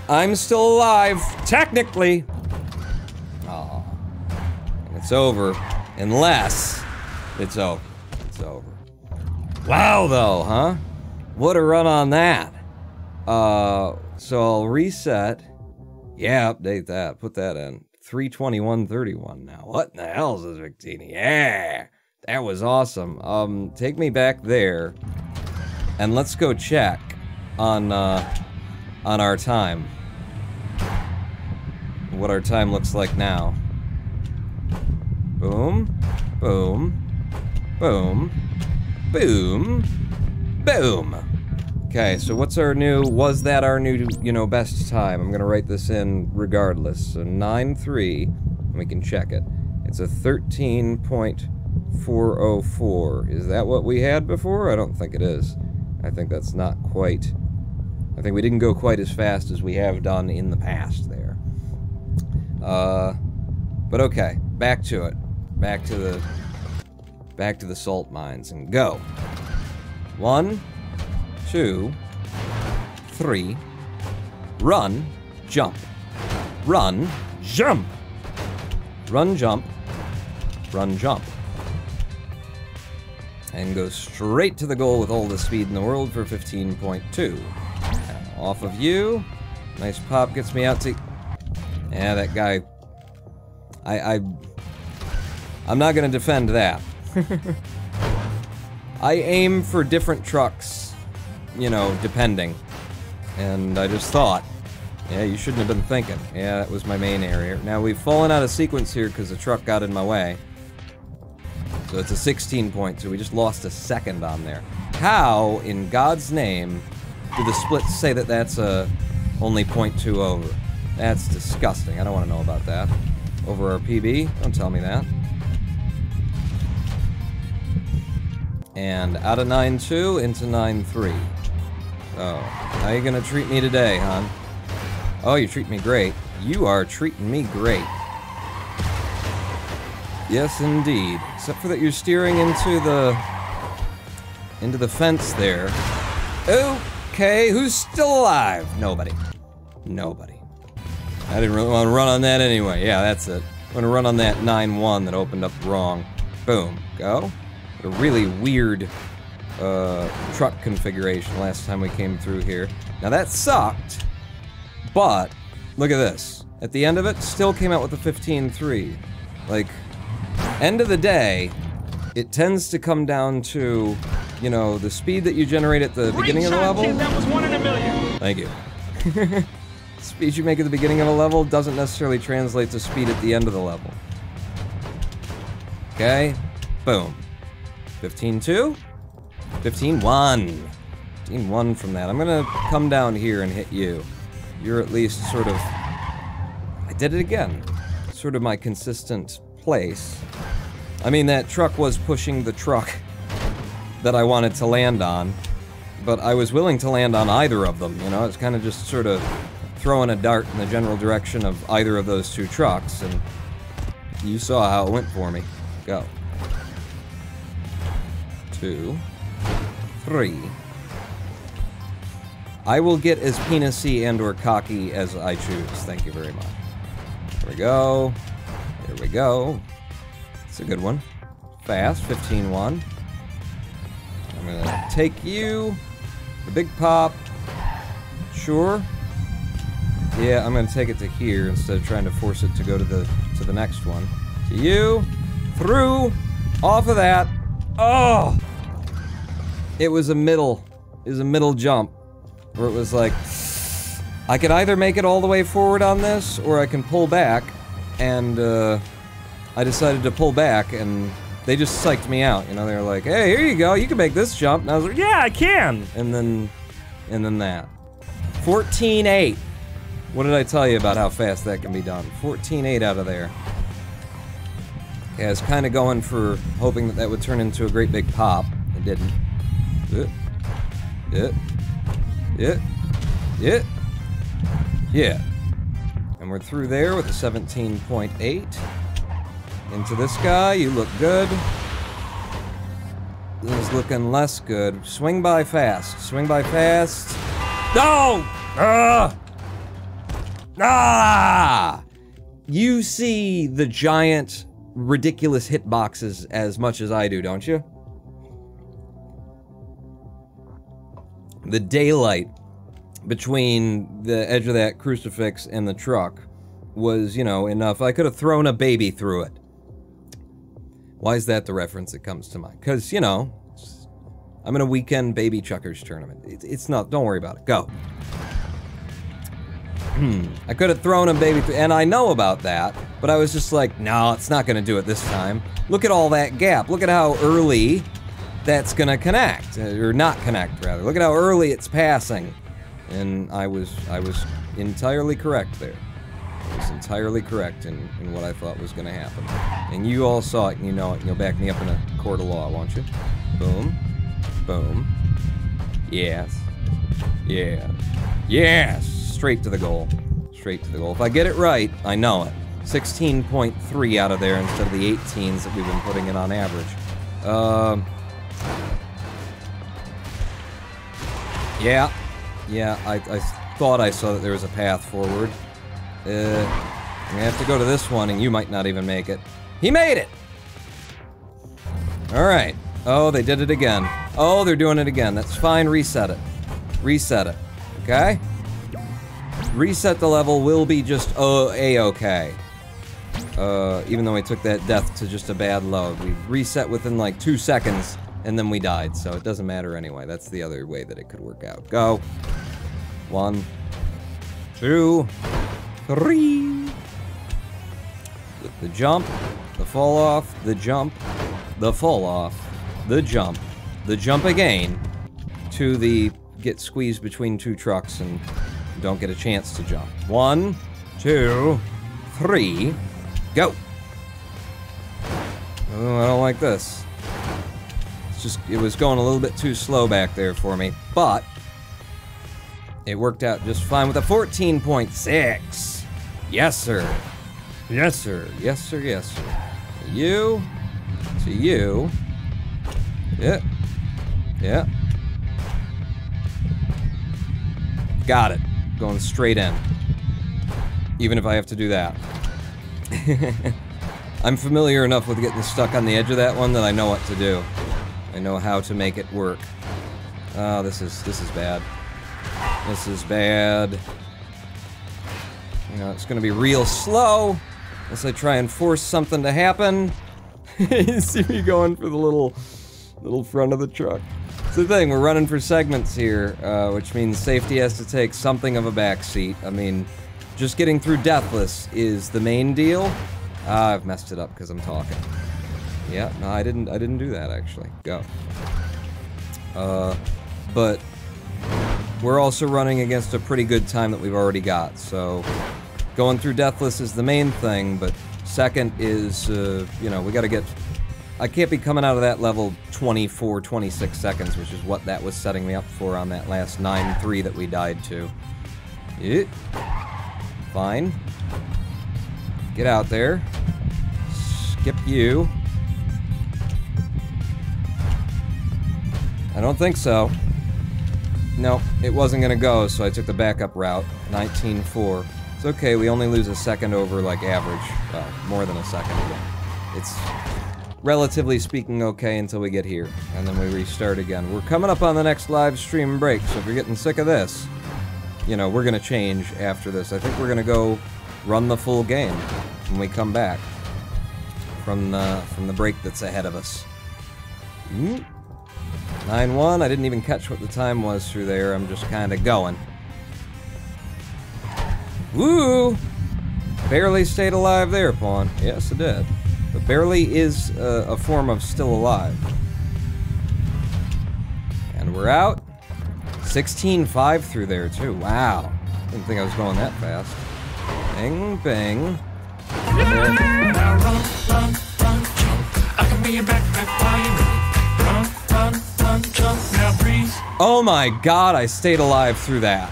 S2: I'm still alive, technically. Oh. It's over. Unless it's over. It's over. Wow, though, huh? What a run on that. So I'll reset. Yeah, update that. Put that in. 321.31 now. What in the hell is this, Victini? Yeah! That was awesome. Take me back there. And let's go check on our time. What our time looks like now. Boom. Boom. Boom. Boom. Boom. Okay, so what's our new, was that our new, best time? I'm gonna write this in regardless. So 9.3, and we can check it. It's a 13.404. Is that what we had before? I don't think it is. I think that's not quite, I think we didn't go quite as fast as we have done in the past there. But okay, back to it. Back to the salt mines, and go. 1, 2, 3, run, jump, run, jump, run, jump, run, jump. And go straight to the goal with all the speed in the world for 15.2. Off of you. Nice pop gets me out to... Yeah, that guy... I'm not gonna defend that. I aim for different trucks, depending. And I just thought, yeah, you shouldn't have been thinking. Yeah, that was my main area. Now, we've fallen out of sequence here because the truck got in my way. So it's a 16 point, so we just lost a second on there. How, in God's name, do the splits say that that's only 0.2 over? That's disgusting. I don't want to know about that. Over our PB? Don't tell me that. And out of 9.2 into 9.3. Oh, how you gonna treat me today, hon? Oh, you treat me great. You are treating me great. Yes, indeed. Except for that you're steering into the fence there. Okay, who's still alive? Nobody. Nobody. I didn't really want to run on that anyway. Yeah, that's it. I'm gonna run on that 9-1 that opened up wrong. Boom. Go. A really weird truck configuration last time we came through here. Now that sucked, but look at this. At the end of it, still came out with a 15.3. Like, end of the day, it tends to come down to, the speed that you generate at the beginning of the level. Kid, that was 1 in a million. Thank you. Speed you make at the beginning of a level doesn't necessarily translate to speed at the end of the level. Okay? Boom. 15.2? 15.1. 15.1 from that. I'm gonna come down here and hit you. You're at least sort of... I did it again. Sort of my consistent place. I mean, that truck was pushing the truck that I wanted to land on, but I was willing to land on either of them, It's kind of just sort of throwing a dart in the general direction of either of those two trucks, and you saw how it went for me. Go. 2, 3. I will get as penis-y and or cocky as I choose. Thank you very much. There we go. There we go. It's a good one. Fast, 15.1. I'm gonna take you. The big pop. Sure. Yeah, I'm gonna take it to here instead of trying to force it to go to the next one. To you. Through. Off of that. Oh! It was a middle jump, where it was like, I could either make it all the way forward on this, or I can pull back, and, I decided to pull back, and they just psyched me out, they were like, hey, here you go, you can make this jump, and I was like, yeah, I can! And then that. 14.8. What did I tell you about how fast that can be done? 14.8 out of there. Yeah, I was kind of going for hoping that would turn into a great big pop. It didn't. Yeah. And we're through there with a 17.8. Into this guy, you look good. This is looking less good. Swing by fast. Swing by fast. No! You see the giant, ridiculous hitboxes as much as I do, don't you? the daylight between the edge of that crucifix and the truck was, you know, enough. I could have thrown a baby through it. Why is that the reference that comes to mind? Because, you know, I'm in a weekend baby chuckers tournament. It's not, don't worry about it. Go. I could have thrown a baby through, and I know about that, but I was just like, no, it's not gonna do it this time. Look at all that gap. Look at how early that's gonna connect, or not connect, rather. Look at how early it's passing. And I was entirely correct there. I was entirely correct in what I thought was gonna happen. And you all saw it, and you know it, and you'll back me up in a court of law, won't you? Boom. Boom. Yes. Yeah. Yes! Straight to the goal. Straight to the goal. If I get it right, I know it. 16.3 out of there instead of the 18s that we've been putting in on average. Yeah. Yeah, I thought I saw that there was a path forward. I'm gonna have to go to this one, and you might not even make it. He made it! Alright. Oh, they did it again. Oh, they're doing it again. That's fine. Reset it. Reset it. Okay? Reset the level will be just A-okay. Even though we took that death to just a bad load. We reset within like 2 seconds, and then we died, so it doesn't matter anyway. That's the other way that it could work out. Go. 1, 2, 3. The jump, the fall off, the jump, the fall off, the jump again, to the get squeezed between two trucks and don't get a chance to jump. 1, 2, 3, go! Oh, I don't like this. It's just, it was going a little bit too slow back there for me, but it worked out just fine with a 14.6. Yes, sir. Yes, sir. Yes, sir. Yes, sir. You. To you. Yeah. Yeah. Got it. Going straight in. Even if I have to do that. I'm familiar enough with getting stuck on the edge of that one that I know what to do. I know how to make it work. Oh, this is bad. This is bad. You know, it's gonna be real slow unless I try and force something to happen. You see me going for the little front of the truck. It's the thing, we're running for segments here, which means safety has to take something of a backseat. I mean, just getting through deathless is the main deal. I've messed it up because I'm talking. Yeah, no, I didn't do that actually. Go. But we're also running against a pretty good time that we've already got, so going through deathless is the main thing, but second is, you know, we gotta get... I can't be coming out of that level 24, 26 seconds, which is what that was setting me up for on that last 9-3 that we died to. Yeah. Fine. Get out there. Skip you. I don't think so. No, it wasn't gonna go, so I took the backup route. 19.4. It's okay, we only lose a second over, like, average. Well, more than a second. It's, relatively speaking, okay until we get here. And then we restart again. We're coming up on the next live stream break, so if you're getting sick of this, you know, we're gonna change after this. I think we're gonna go run the full game when we come back from the break that's ahead of us. 9-1, I didn't even catch what the time was through there, I'm just kinda going. Woo! Barely stayed alive there, Pawn. Yes, it did. But barely is a form of still alive. And we're out. 16.5 through there, too. Wow. Didn't think I was going that fast. Bang, bang. Oh my god, I stayed alive through that.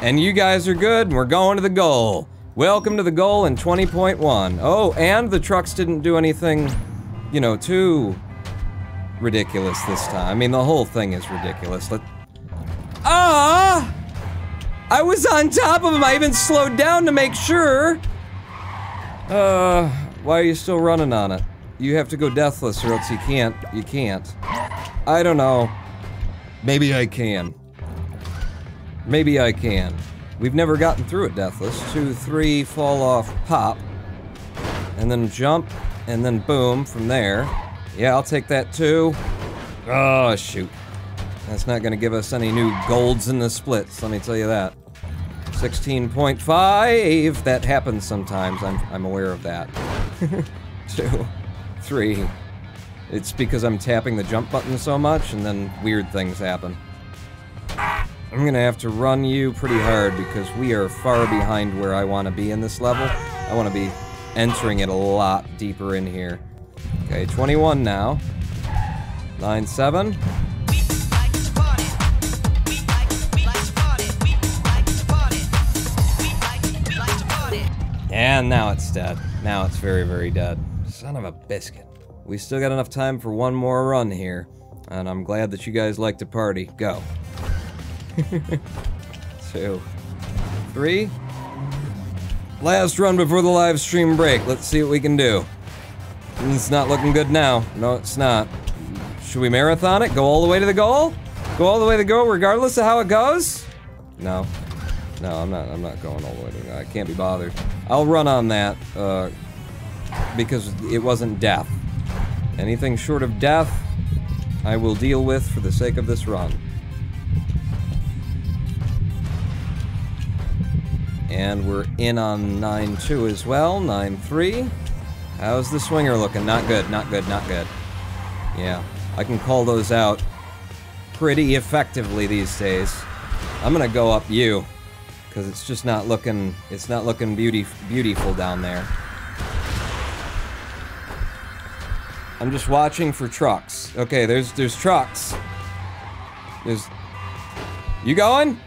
S2: And you guys are good, and we're going to the goal. Welcome to the goal in 20.1. Oh, and the trucks didn't do anything, you know, too ridiculous this time. I mean, the whole thing is ridiculous. I was on top of him. I even slowed down to make sure. Why are you still running on it? You have to go deathless or else you can't. I don't know. Maybe I can. Maybe I can. We've never gotten through it deathless. 2, 3, fall off, pop. And then jump, and then boom from there. Yeah, I'll take that too. Oh, shoot. That's not gonna give us any new golds in the splits, let me tell you that. 16.5! That happens sometimes, I'm aware of that. 2, 3. It's because I'm tapping the jump button so much, and then weird things happen. I'm gonna have to run you pretty hard because we are far behind where I want to be in this level. I want to be entering it a lot deeper in here. Okay, 21 now. 9, 7. And now it's dead. Now it's very, very dead. Son of a biscuit. We still got enough time for one more run here. And I'm glad that you guys like to party. Go. 2, 3. Last run before the live stream break. Let's see what we can do. It's not looking good now. No, it's not. Should we marathon it? Go all the way to the goal? Go all the way to the goal regardless of how it goes? No. No, I'm not going all the way to the goal. I can't be bothered. I'll run on that, because it wasn't death. Anything short of death, I will deal with for the sake of this run. And we're in on 9-2 as well, 9-3. How's the swinger looking? Not good, not good, not good. Yeah, I can call those out pretty effectively these days. I'm gonna go up you, because it's just not looking, beautiful down there. I'm just watching for trucks. Okay, there's trucks. You going?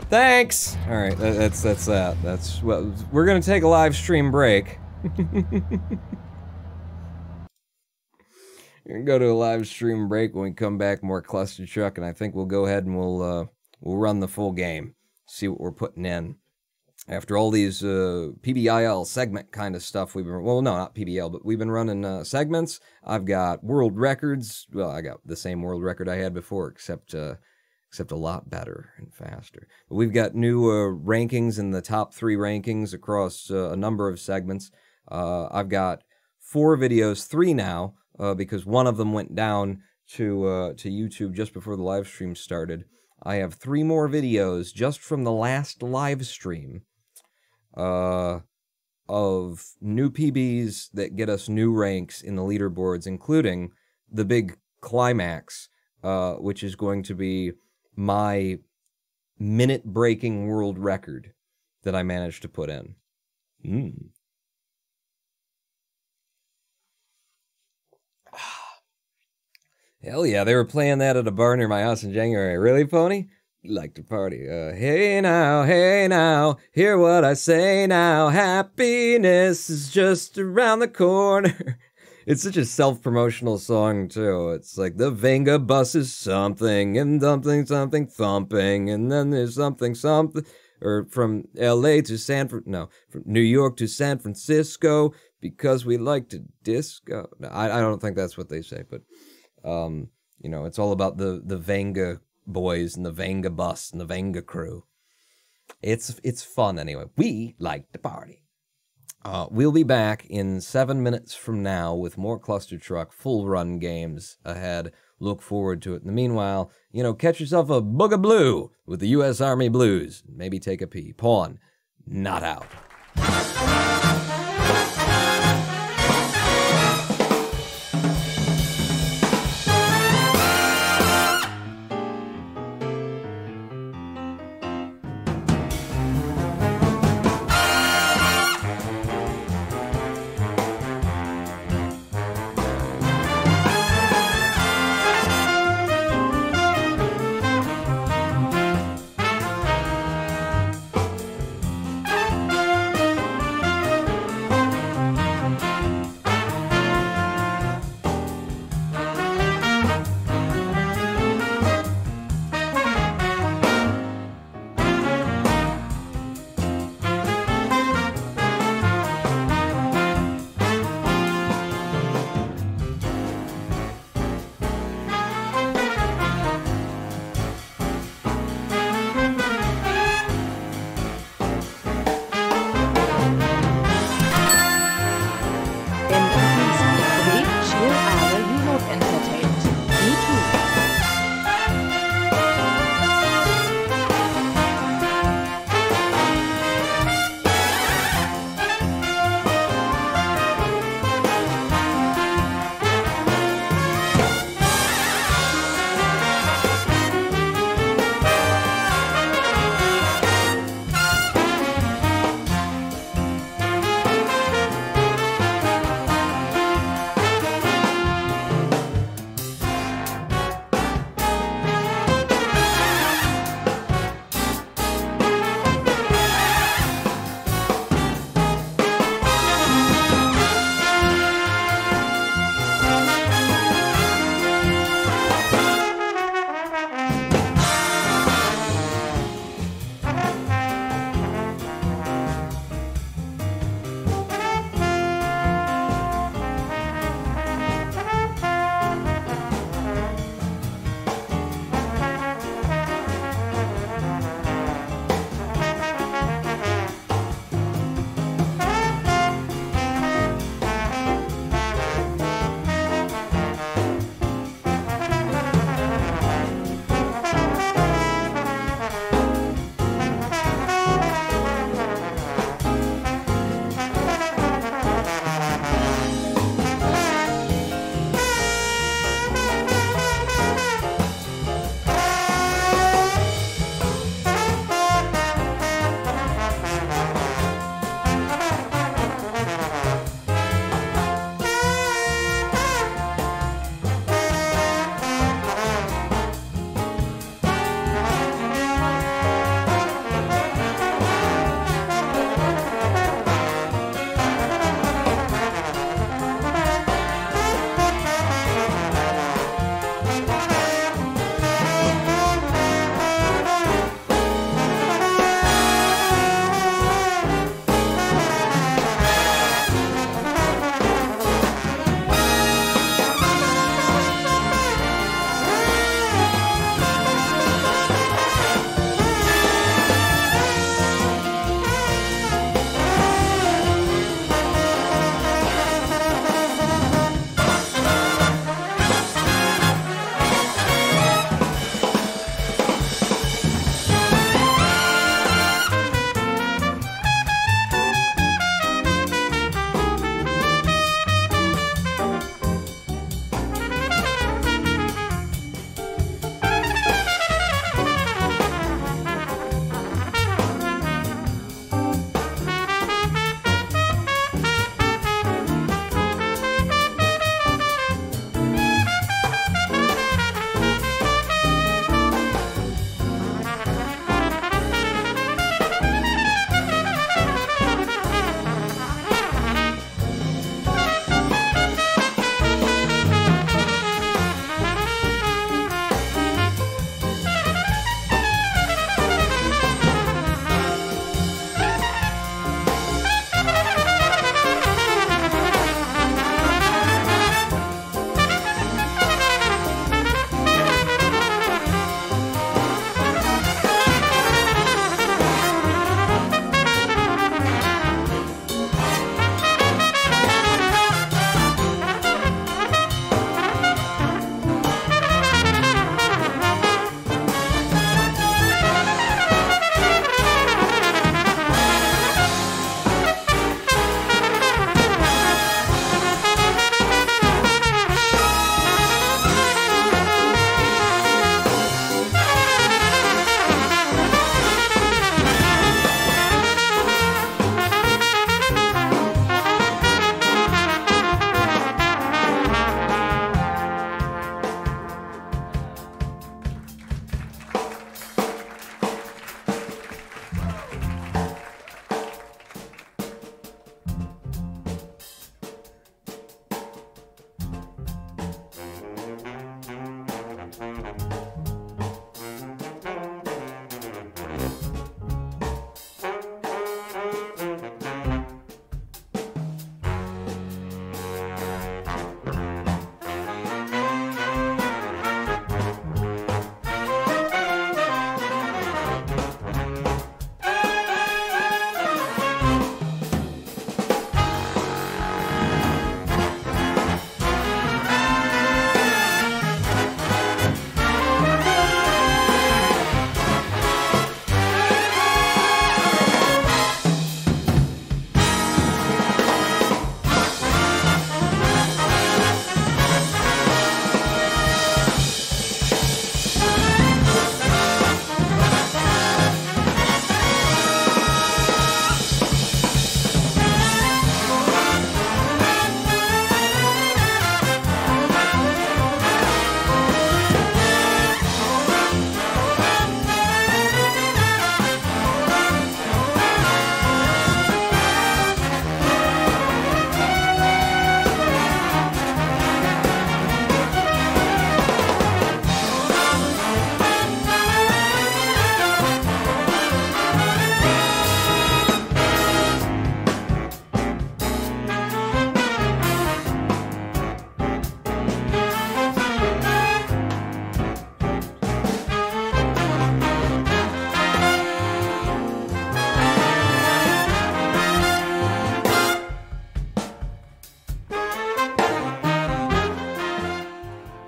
S2: Thanks! Alright, that's that. That's, well, we're gonna take a live stream break. We're gonna go to a live stream break. When we come back, more Clustertruck, and I think we'll go ahead and we'll run the full game. See what we're putting in. After all these PBIL segment kind of stuff we've been, well, no, not PBL, but we've been running segments. I've got world records. Well, I got the same world record I had before, except a lot better and faster. But we've got new rankings in the top 3 rankings across a number of segments. I've got 4 videos, 3 now, because one of them went down to YouTube just before the live stream started. I have 3 more videos just from the last live stream of new PBs that get us new ranks in the leaderboards, including the big climax, which is going to be my minute-breaking world record that I managed to put in. Hell yeah, they were playing that at a bar near my house in January. Really, Pony? You like to party. Hey now, hear what I say now. Happiness is just around the corner. It's such a self-promotional song, too. It's like, the Venga bus is something, and something thumping, and then there's something, or from L.A. to from New York to San Francisco, because we like to disco. No, I don't think that's what they say, but, you know, it's all about the Venga boys, and the Venga bus, and the Venga crew. It's fun, anyway. We like to party. We'll be back in 7 minutes from now with more Clustertruck full run games ahead. Look forward to it. In the meanwhile, you know, catch yourself a Booga-Blue with the U.S. Army Blues. Maybe take a pee. Pawn, not out.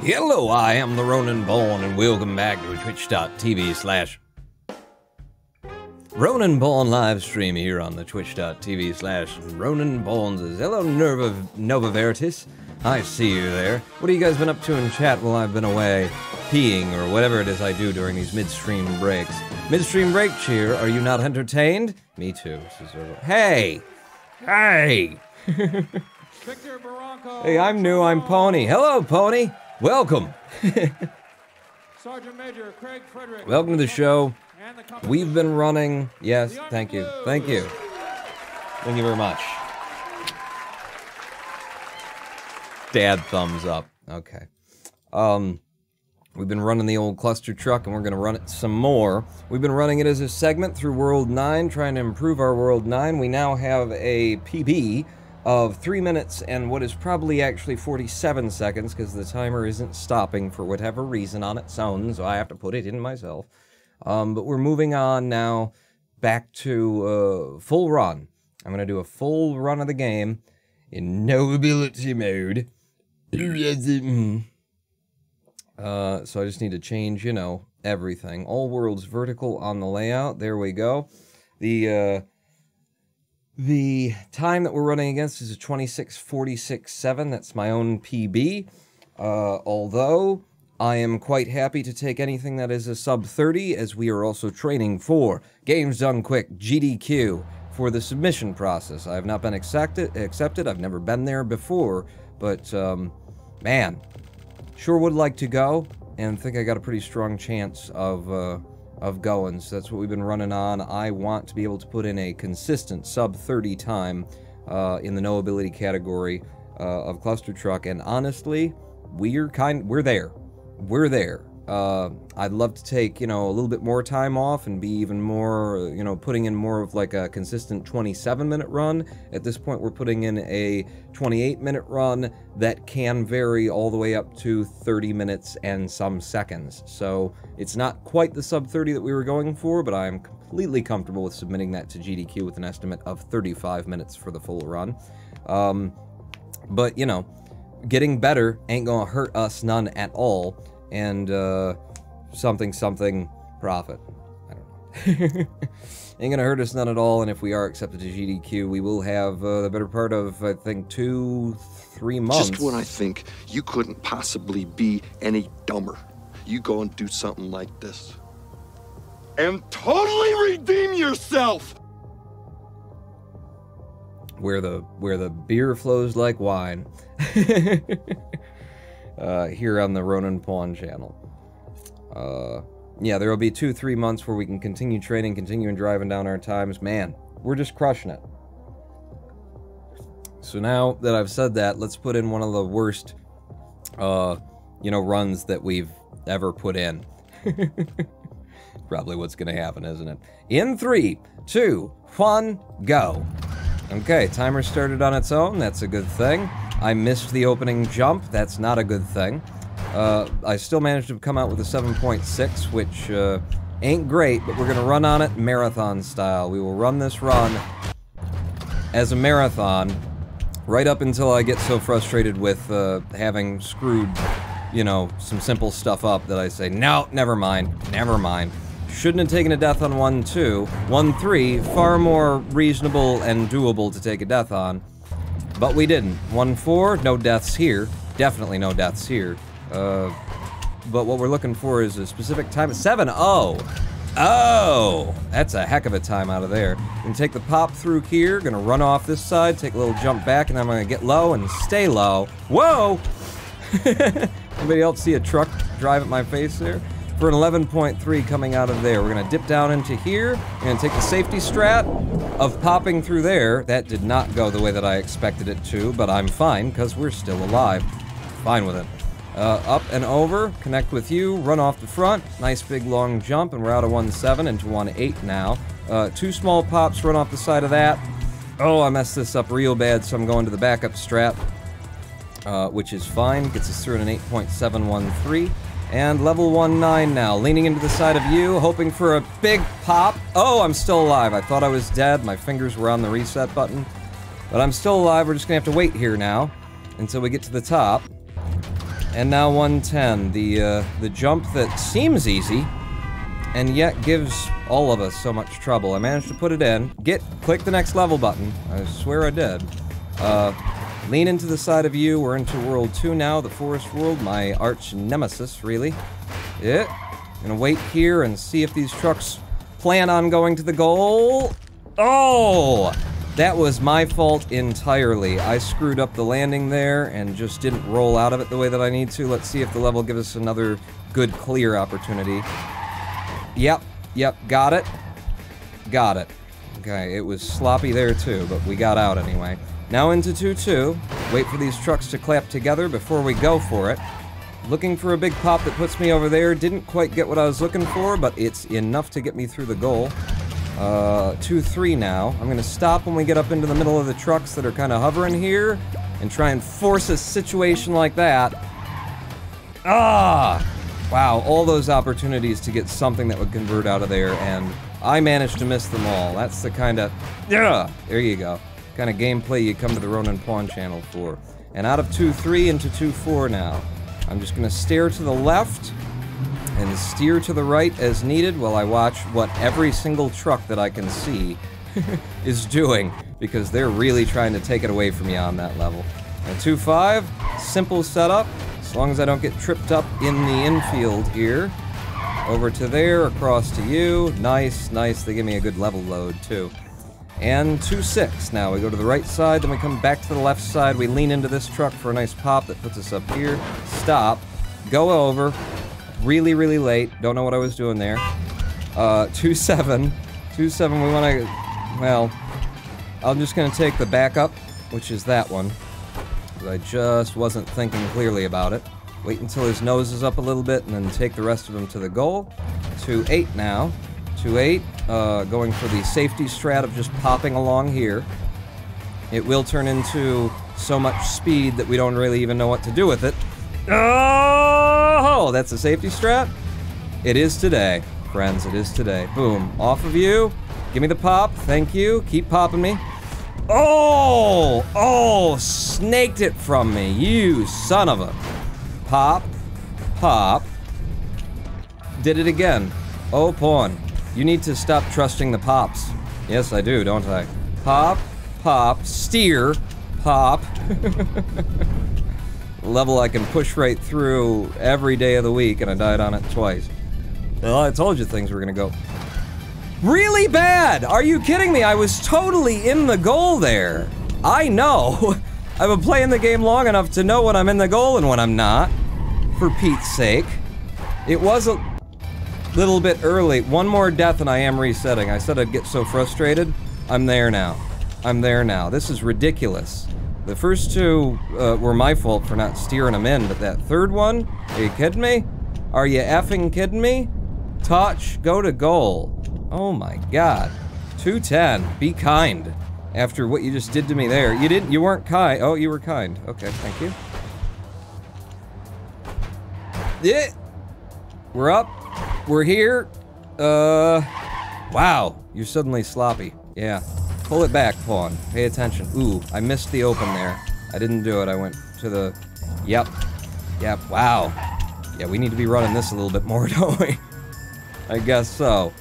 S2: Hello, I am the Ronin Bone, and welcome back to twitch.tv/ Ronin Bone live stream here on the twitch.tv/ Ronin Bones. Hello, Nova Veritas. I see you there. What have you guys been up to in chat while I've been away peeing or whatever it is I do during these midstream breaks? Midstream break cheer, are you not entertained? Me too. Hey! Hey! Hey, I'm new, I'm Pony. Hello, Pony! Welcome!
S7: Sergeant Major Craig Frederick.
S2: Welcome to the show. We've been running... Yes, thank you. Thank you. Thank you very much. Dad thumbs up. Okay. We've been running the old Clustertruck, and we're gonna run it some more. We've been running it as a segment through World 9, trying to improve our World 9. We now have a PB of 3 minutes and what is probably actually 47 seconds, because the timer isn't stopping for whatever reason on its own, so I have to put it in myself. But we're moving on now back to full run. I'm gonna do a full run of the game in noability mode. So I just need to change, you know, everything. All worlds vertical on the layout. There we go. The time that we're running against is a 26:46.7. That's my own PB. Although I am quite happy to take anything that is a sub 30, as we are also training for Games Done Quick, GDQ, for the submission process. I have not been accepted. I've never been there before, but man, sure would like to go, and think I got a pretty strong chance of going. So that's what we've been running on. I want to be able to put in a consistent sub 30 time in the noability category of Clustertruck, and honestly, we're there. We're there. I'd love to take, you know, a little bit more time off and be even more, you know, putting in more of like a consistent 27-minute run. At this point, we're putting in a 28-minute run that can vary all the way up to 30 minutes and some seconds. So it's not quite the sub 30 that we were going for, but I'm completely comfortable with submitting that to GDQ with an estimate of 35 minutes for the full run. But, you know, getting better ain't gonna hurt us none at all. And, something profit. I don't know. Ain't gonna hurt us none at all, and if we are accepted to GDQ, we will have the better part of, I think, 2-3 months.
S8: Just when I think you couldn't possibly be any dumber, you go and do something like this. And totally redeem yourself!
S2: Where the beer flows like wine. Here on the Ronin Pawn channel. Yeah, there will be 2-3 months where we can continue training, continuing driving down our times. Man, we're just crushing it. So now that I've said that, let's put in one of the worst, you know, runs that we've ever put in. Probably what's gonna happen, isn't it? In 3, 2, 1, go. Okay, timer started on its own. That's a good thing. I missed the opening jump. That's not a good thing. I still managed to come out with a 7.6, which ain't great, but we're going to run on it marathon style. We will run this run as a marathon right up until I get so frustrated with having screwed, you know, some simple stuff up that I say, no, never mind, never mind. Shouldn't have taken a death on 1-2. 1-3, far more reasonable and doable to take a death on. But we didn't. 1-4, no deaths here. Definitely no deaths here. But what we're looking for is a specific time. 7-0! Oh! That's a heck of a time out of there. Gonna take the pop through here, gonna run off this side, take a little jump back, and then I'm gonna get low and stay low. Whoa! Anybody else see a truck drive at my face there? For an 11.3 coming out of there. We're gonna dip down into here. We're gonna take the safety strat of popping through there. That did not go the way that I expected it to, but I'm fine, because we're still alive. Fine with it. Up and over, connect with you, run off the front, nice big long jump, and we're out of 1-7 into 1-8 now. 2 small pops, run off the side of that. Oh, I messed this up real bad, so I'm going to the backup strat, which is fine, gets us through at an 8.713. And level 1-9 now, leaning into the side of you, hoping for a big pop. Oh, I'm still alive. I thought I was dead. My fingers were on the reset button. But I'm still alive. We're just gonna have to wait here now until we get to the top. And now 110, the jump that seems easy, and yet gives all of us so much trouble. I managed to put it in. Click the next level button. I swear I did. Lean into the side of you. We're into World 2 now, the Forest World, my arch nemesis, really. Gonna wait here and see if these trucks plan on going to the goal. Oh! That was my fault entirely. I screwed up the landing there and just didn't roll out of it the way that I need to. Let's see if the level gives us another good clear opportunity. Yep, got it. Got it. Okay, it was sloppy there too, but we got out anyway. Now into 2-2. Wait for these trucks to clap together before we go for it. Looking for a big pop that puts me over there. Didn't quite get what I was looking for, but it's enough to get me through the goal. 2-3 now. I'm gonna stop when we get up into the middle of the trucks that are kind of hovering here and try and force a situation like that. Ah! Wow, all those opportunities to get something that would convert out of there, and I managed to miss them all. That's the kind of... Yeah! There you go. Kind of gameplay you come to the Ronin Pawn channel for. And out of 2-3 into 2-4 now. I'm just gonna stare to the left and steer to the right as needed while I watch what every single truck that I can see is doing, because they're really trying to take it away from me on that level. And 2-5, simple setup, as long as I don't get tripped up in the infield here. Over to there, across to you. Nice, nice, they give me a good level load too. And 2-6, now we go to the right side, then we come back to the left side, we lean into this truck for a nice pop that puts us up here. Stop, go over. Really, really late. Don't know what I was doing there. 2-7. 2-7, we want to... Well, I'm just going to take the backup, which is that one. I just wasn't thinking clearly about it. Wait until his nose is up a little bit, and then take the rest of him to the goal. 2-8 now. 2-8, going for the safety strat of just popping along here. It will turn into so much speed that we don't really even know what to do with it. Oh, that's a safety strat? It is today, friends, it is today. Boom, off of you. Give me the pop, thank you. Keep popping me. Oh! Oh, snaked it from me, you son of a... Pop. Pop. Did it again. Oh, pawn. You need to stop trusting the pops. Yes, I do, don't I? Pop. Pop. Steer. Pop. Level I can push right through every day of the week, and I died on it twice. Well, I told you things were gonna go really bad! Are you kidding me? I was totally in the goal there. I know. I've been playing the game long enough to know when I'm in the goal and when I'm not. For Pete's sake. It was a little bit early. One more death and I am resetting. I said I'd get so frustrated. I'm there now. I'm there now. This is ridiculous. The first two were my fault for not steering them in, but that third one? Are you kidding me? Are you effing kidding me? Touch, go to goal. Oh my god. 210, be kind. After what you just did to me there. You weren't kind. Oh, you were kind. Okay, thank you. Yeah. We're up. We're here. Wow. You're suddenly sloppy. Yeah. Pull it back, pawn. Pay attention. Ooh, I missed the open there. I didn't do it. I went to the... Yep. Yep. Wow. Yeah, we need to be running this a little bit more, don't we? I guess so.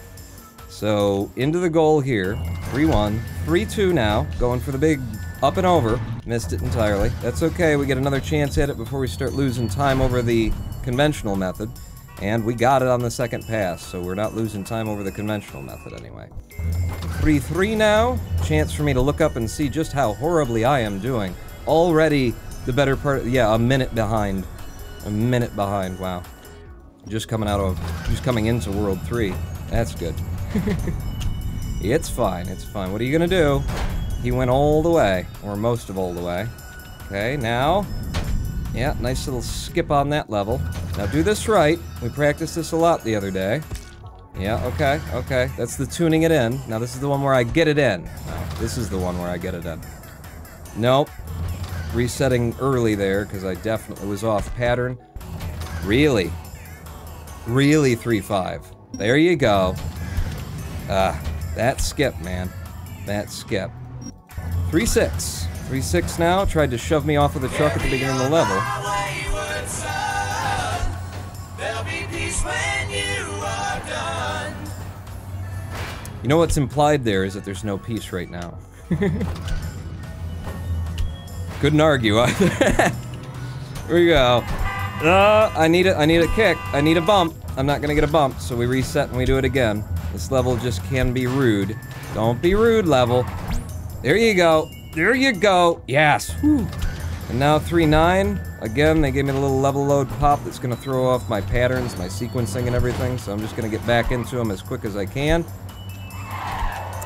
S2: So, into the goal here. 3-1. 3-2 now. Going for the big up and over. Missed it entirely. That's okay. We get another chance at it before we start losing time over the conventional method. And we got it on the second pass, so we're not losing time over the conventional method anyway. 3-3 now. Chance for me to look up and see just how horribly I am doing. Already the better part... Yeah, a minute behind. A minute behind, wow. Just coming into World 3. That's good. It's fine, it's fine. What are you gonna do? He went all the way, or most of all the way. Okay, now... Yeah, nice little skip on that level. Now do this right. We practiced this a lot the other day. Yeah, okay, okay. That's the tuning it in. Now this is the one where I get it in. No, this is the one where I get it in. Nope. Resetting early there, because I definitely was off pattern. Really? Really 3-5. There you go. That skip, man. That skip. 3-6. 3-6 now. Tried to shove me off of the truck at the beginning of the level.
S5: peace when you are done.
S2: You know what's implied there is that there's no peace right now. Couldn't argue either. Here we go. I need a kick. I need a bump. I'm not gonna get a bump, so we reset and we do it again. This level just can be rude. Don't be rude, level. There you go. There you go. Yes. Whew. And now 3-9. Again, they gave me the little level load pop that's gonna throw off my patterns, my sequencing and everything, so I'm just gonna get back into them as quick as I can.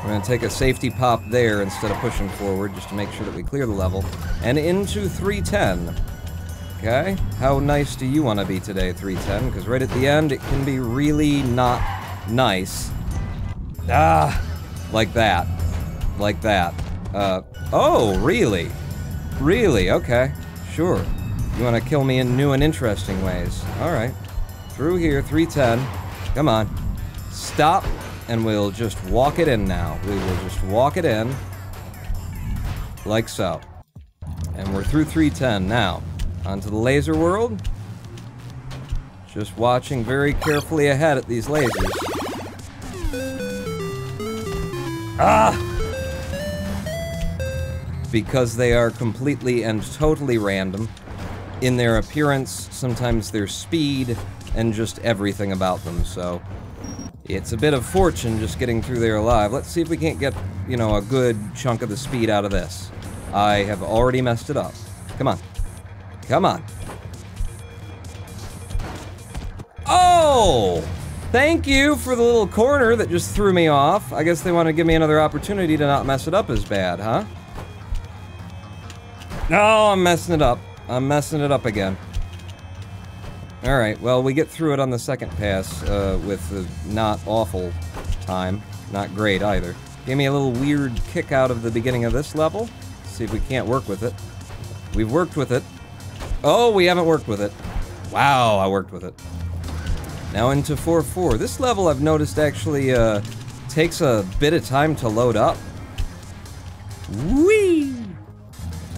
S2: We're gonna take a safety pop there instead of pushing forward, just to make sure that we clear the level. And into 310. Okay, how nice do you want to be today, 310? Because right at the end, it can be really not nice. Ah, like that. Like that. Oh, really? Really? Okay, sure. You want to kill me in new and interesting ways. Alright. Through here, 310. Come on. Stop, and we'll just walk it in now. We will just walk it in. Like so. And we're through 310 now. Onto the laser world. Just watching very carefully ahead at these lasers. Ah! Because they are completely and totally random in their appearance, sometimes their speed, and just everything about them, so it's a bit of fortune just getting through there alive. Let's see if we can't get, you know, a good chunk of the speed out of this. I have already messed it up. Come on. Come on. Oh! Thank you for the little corner that just threw me off. I guess they want to give me another opportunity to not mess it up as bad, huh? No, I'm messing it up. I'm messing it up again. Alright, well, we get through it on the second pass, with the not awful time. Not great, either. Gave me a little weird kick out of the beginning of this level. See if we can't work with it. We've worked with it. Oh, we haven't worked with it. Wow, I worked with it. Now into 4-4. This level, I've noticed, actually, takes a bit of time to load up. Whee!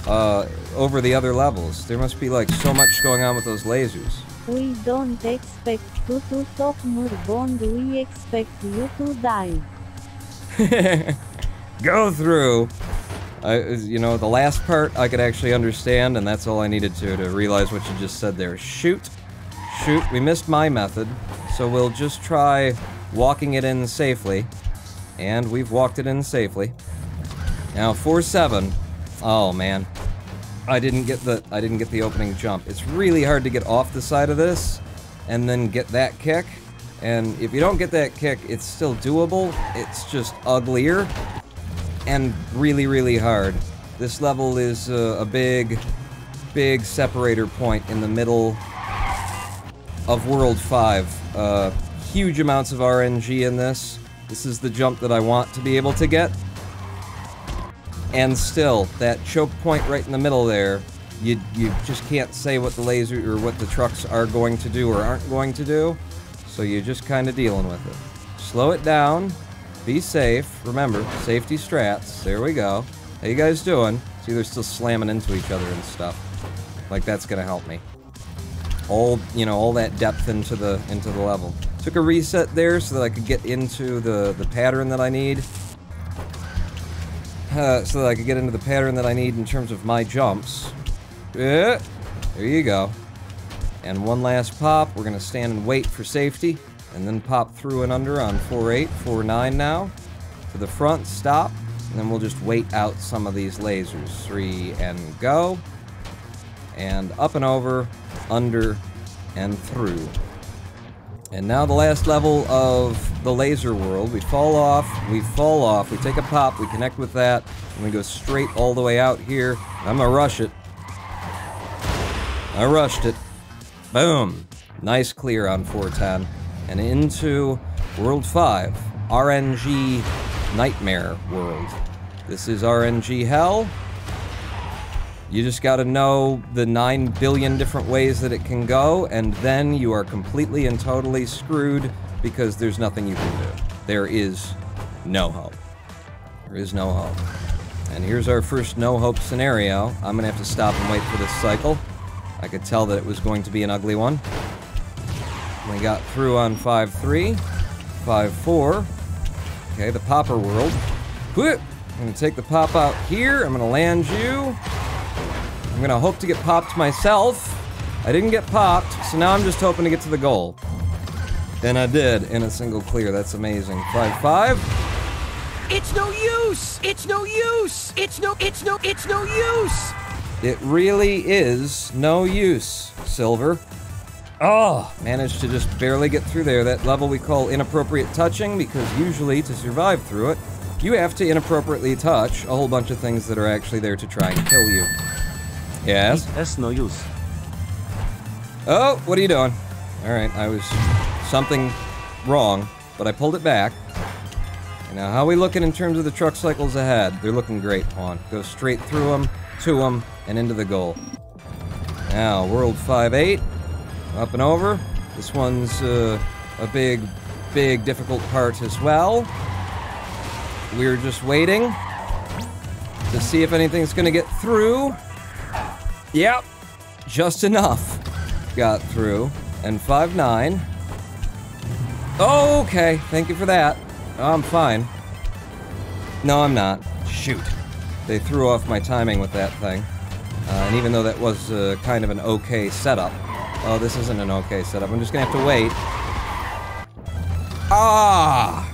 S2: Over the other levels. There must be, like, so much going on with those lasers.
S9: We don't expect you to talk Murbond, we expect you to die.
S2: Go through! You know, the last part I could actually understand, and that's all I needed to realize what you just said there. Shoot. Shoot. We missed my method, so we'll just try walking it in safely. And we've walked it in safely. Now, 4-7. Oh, man. I didn't get the opening jump. It's really hard to get off the side of this, and then get that kick. And if you don't get that kick, it's still doable. It's just uglier. And really, really hard. This level is a big, big separator point in the middle of World 5. Huge amounts of RNG in this. This is the jump that I want to be able to get. And still, that choke point right in the middle there, you just can't say what the laser or what the trucks are going to do or aren't going to do. So you're just kind of dealing with it. Slow it down. Be safe. Remember, safety strats. There we go. How you guys doing? See, they're still slamming into each other and stuff. Like, that's gonna help me. All, you know, all that depth into the level. Took a reset there so that I could get into the pattern that I need. So that I could get into the pattern that I need in terms of my jumps. There you go. And one last pop. We're gonna stand and wait for safety. And then pop through and under on 4-8, 4-9 now. To the front, stop. And then we'll just wait out some of these lasers. 3 and go. And up and over, under, and through. And now the last level of the laser world. We fall off, we take a pop, we connect with that, and we go straight all the way out here. I'm gonna rush it. I rushed it. Boom. Nice clear on 410. And into World 5, RNG Nightmare World. This is RNG Hell. You just gotta know the 9 billion different ways that it can go, and then you are completely and totally screwed because there's nothing you can do. There is no hope. There is no hope. And here's our first no hope scenario. I'm gonna have to stop and wait for this cycle. I could tell that it was going to be an ugly one. We got through on 5-3, 5-4. Okay, the popper world. Whoop! I'm gonna take the pop out here. I'm gonna land you. I'm gonna hope to get popped myself. I didn't get popped, so now I'm just hoping to get to the goal. And I did in a single clear. That's amazing. 5-5.
S5: It's no use! It's no use! It's no use!
S2: It really is no use, Silver. Oh, managed to just barely get through there. That level we call inappropriate touching, because usually to survive through it, you have to inappropriately touch a whole bunch of things that are actually there to try and kill you. Yes?
S3: It's no use.
S2: Oh, what are you doing? Alright, I was something wrong, but I pulled it back. Now, how are we looking in terms of the truck cycles ahead? They're looking great, Juan. Go straight through them, to them, and into the goal. Now, World 5-8. Up and over. This one's a big, difficult part as well. We're just waiting to see if anything's gonna get through. Yep, just enough got through. And 5-9. Okay, thank you for that. I'm fine. No, I'm not. Shoot. They threw off my timing with that thing. And even though that was kind of an okay setup. Oh, this isn't an okay setup. I'm just gonna have to wait. Ah!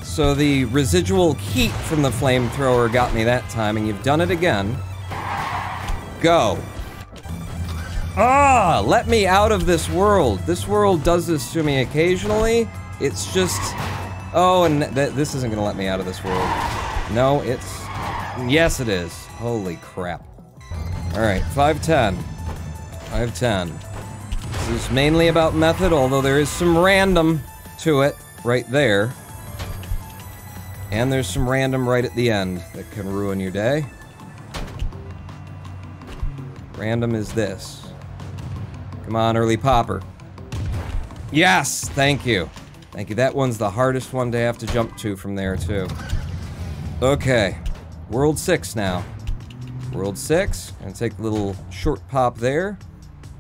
S2: So the residual heat from the flamethrower got me that time, and you've done it again. Go. Ah! Let me out of this world. This world does this to me occasionally. It's just... Oh, and this isn't gonna let me out of this world. No, it's... Yes, it is. Holy crap. Alright, 5-10. 5-10. This is mainly about method, although there is some random to it right there. And there's some random right at the end that can ruin your day. Random is this. Come on, early popper. Yes! Thank you. Thank you. That one's the hardest one to have to jump to from there, too. Okay. World 6 now. World 6. Gonna take a little short pop there.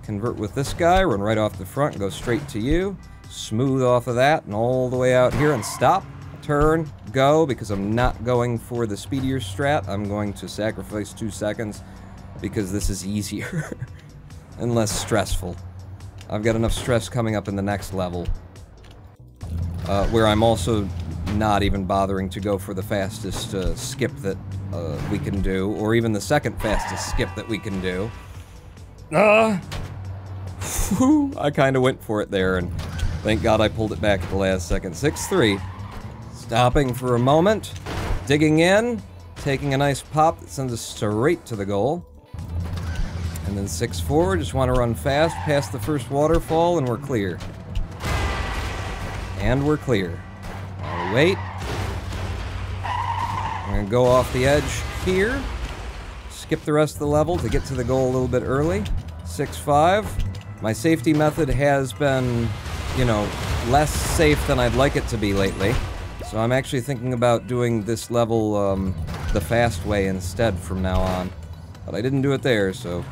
S2: Convert with this guy, run right off the front, and go straight to you. Smooth off of that, and all the way out here, and stop, turn, go, because I'm not going for the speedier strat. I'm going to sacrifice 2 seconds, because this is easier, and less stressful. I've got enough stress coming up in the next level, where I'm also not even bothering to go for the fastest skip that we can do, or even the second fastest skip that we can do. I kind of went for it there, and thank God I pulled it back at the last second. 6-3. Stopping for a moment, digging in, taking a nice pop that sends us straight to the goal. And then 6-4, just want to run fast, past the first waterfall, and we're clear. And we're clear. While we wait, I'm going to go off the edge here, skip the rest of the level to get to the goal a little bit early. 6-5. My safety method has been, you know, less safe than I'd like it to be lately. So I'm actually thinking about doing this level the fast way instead from now on. But I didn't do it there, so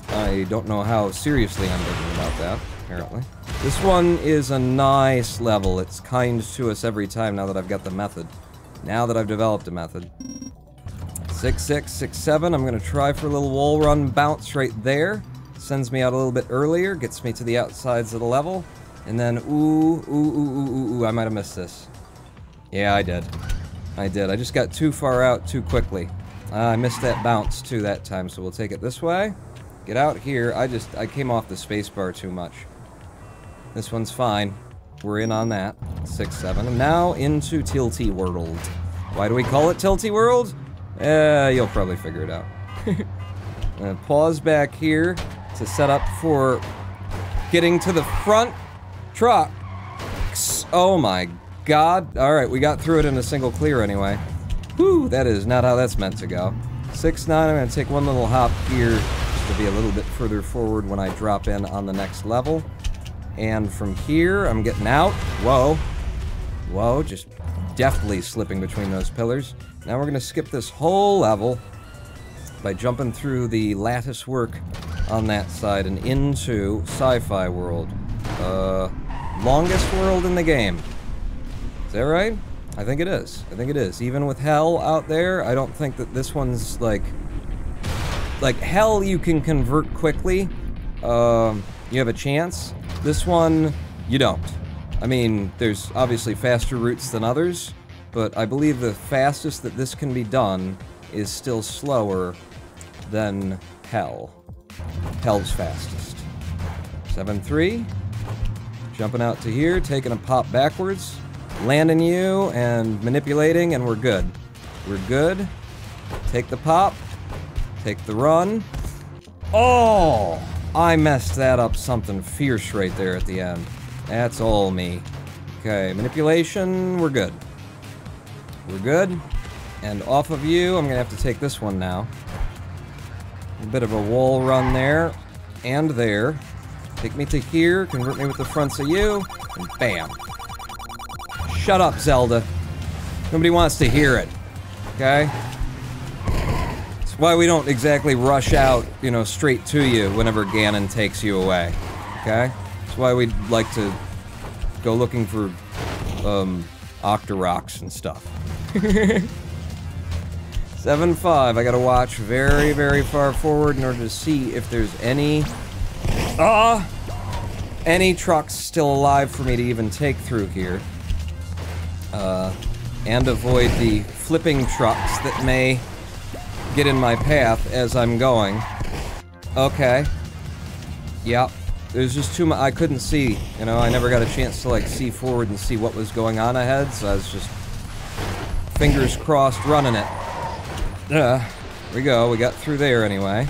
S2: I don't know how seriously I'm thinking about that, apparently. This one is a nice level. It's kind to us every time now that I've got the method. Now that I've developed a method. 6-6, 6-7. I'm going to try for a little wall run bounce right there. Sends me out a little bit earlier, gets me to the outsides of the level. And then, ooh, I might have missed this. Yeah, I did. I just got too far out too quickly. I missed that bounce too that time, so we'll take it this way. Get out here. I came off the spacebar too much. This one's fine. We're in on that. 6-7. And now into Tilty World. Why do we call it Tilty World? You'll probably figure it out. I'm gonna pause back here to set up for getting to the front truck. Oh my god. Alright, we got through it in a single clear anyway. Whew, that is not how that's meant to go. 6-9, I'm gonna take one little hop here just to be a little bit further forward when I drop in on the next level. And from here, I'm getting out. Whoa. Whoa, just deftly slipping between those pillars. Now we're gonna skip this whole level by jumping through the lattice work on that side and into Sci-Fi World. Longest world in the game. Is that right? I think it is. I think it is. Even with Hell out there, I don't think that this one's like Hell you can convert quickly. You have a chance. This one, you don't. I mean, there's obviously faster routes than others, but I believe the fastest that this can be done is still slower than Hell. Hell's fastest. 7-3. Jumping out to here, taking a pop backwards, landing you, and manipulating, and we're good. We're good. Take the pop. Take the run. Oh! I messed that up something fierce right there at the end. That's all me. Okay, manipulation, we're good. We're good. And off of you, I'm gonna have to take this one now. A bit of a wall run there. And there. Take me to here, convert me with the fronts of you, and bam. Shut up, Zelda. Nobody wants to hear it. Okay? That's why we don't exactly rush out, you know, straight to you whenever Ganon takes you away. Okay? That's why we like to go looking for, Octoroks and stuff. 7-5. I gotta watch very, very far forward in order to see if there's any trucks still alive for me to even take through here. And avoid the flipping trucks that may get in my path as I'm going. Okay. Yep. There's just too much. I couldn't see, you know, I never got a chance to, like, see forward and see what was going on ahead, so I was just fingers crossed running it. Here we go. We got through there anyway.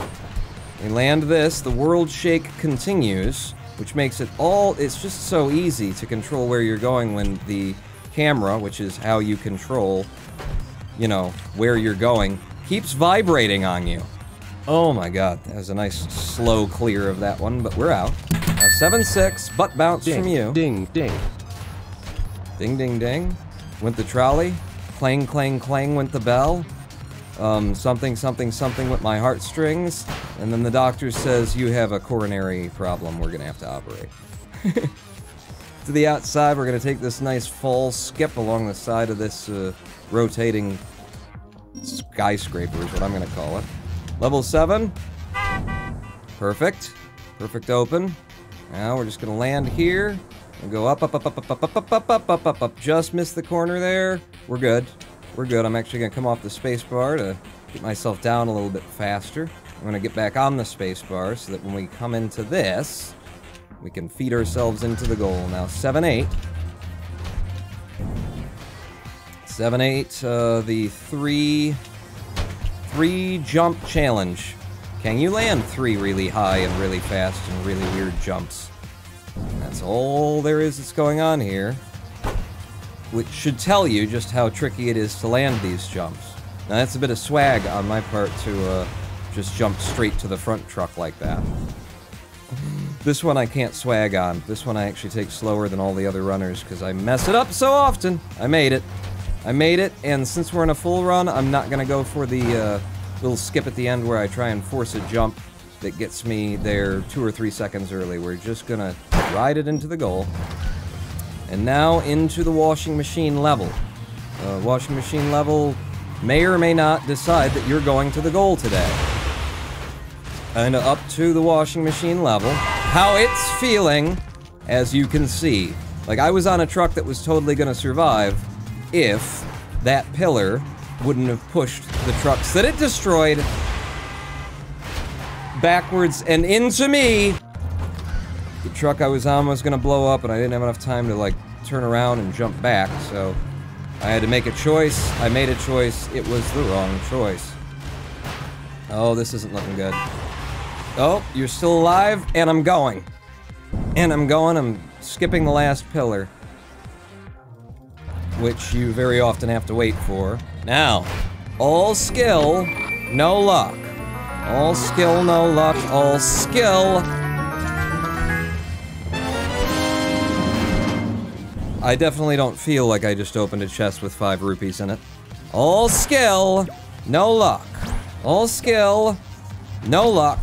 S2: We land this. The world shake continues, which makes it all... It's just so easy to control where you're going when the camera, which is how you control, you know, where you're going, keeps vibrating on you. Oh my god, that was a nice slow clear of that one, but we're out. 7-6, butt bounce
S3: Ding,
S2: from you.
S3: Ding, ding.
S2: Ding, ding, ding. Went the trolley. Clang, clang, clang went the bell. Something, something, something with my heartstrings. And then the doctor says, you have a coronary problem, we're gonna have to operate. To the outside, we're gonna take this nice fall skip along the side of this, rotating skyscraper is what I'm gonna call it. Level 7. Perfect. Perfect open. Now we're just gonna land here and go up, up, up, up, up, up, up, up, up, up, up, up, up. Just missed the corner there. We're good. We're good. I'm actually gonna come off the spacebar to get myself down a little bit faster. I'm gonna get back on the spacebar so that when we come into this, we can feed ourselves into the goal. Now 7-8. 7-8, the three jump challenge. Can you land 3 really high and really fast and really weird jumps? That's all there is that's going on here. Which should tell you just how tricky it is to land these jumps. Now that's a bit of swag on my part to just jump straight to the front truck like that. This one I can't swag on. This one I actually take slower than all the other runners because I mess it up so often. I made it. I made it, and since we're in a full run, I'm not gonna go for the little skip at the end where I try and force a jump that gets me there 2 or 3 seconds early. We're just gonna ride it into the goal. And now into the washing machine level. Washing machine level may or may not decide that you're going to the goal today. And up to the washing machine level. How it's feeling, as you can see. Like, I was on a truck that was totally gonna survive if that pillar wouldn't have pushed the trucks that it destroyed backwards and into me. The truck I was on was gonna blow up and I didn't have enough time to, like, turn around and jump back, so I had to make a choice. I made a choice. It was the wrong choice. Oh, this isn't looking good. Oh, you're still alive, and I'm going. And I'm going, I'm skipping the last pillar, which you very often have to wait for. Now, all skill, no luck. All skill, no luck. All skill. I definitely don't feel like I just opened a chest with 5 rupees in it. All skill, no luck. All skill, no luck.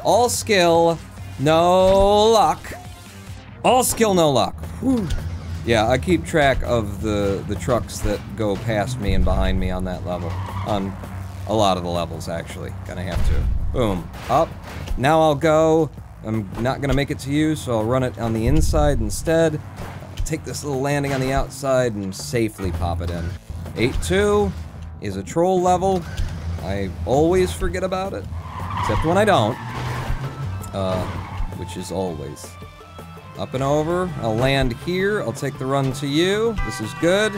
S2: All skill, no luck. All skill, no luck. Whew. Yeah, I keep track of the trucks that go past me and behind me on that level. On a lot of the levels, actually. Gonna have to. Boom. Up. Now I'll go. I'm not gonna make it to you, so I'll run it on the inside instead. I'll take this little landing on the outside and safely pop it in. 8-2 is a troll level. I always forget about it. Except when I don't. Which is always. Up and over. I'll land here. I'll take the run to you. This is good.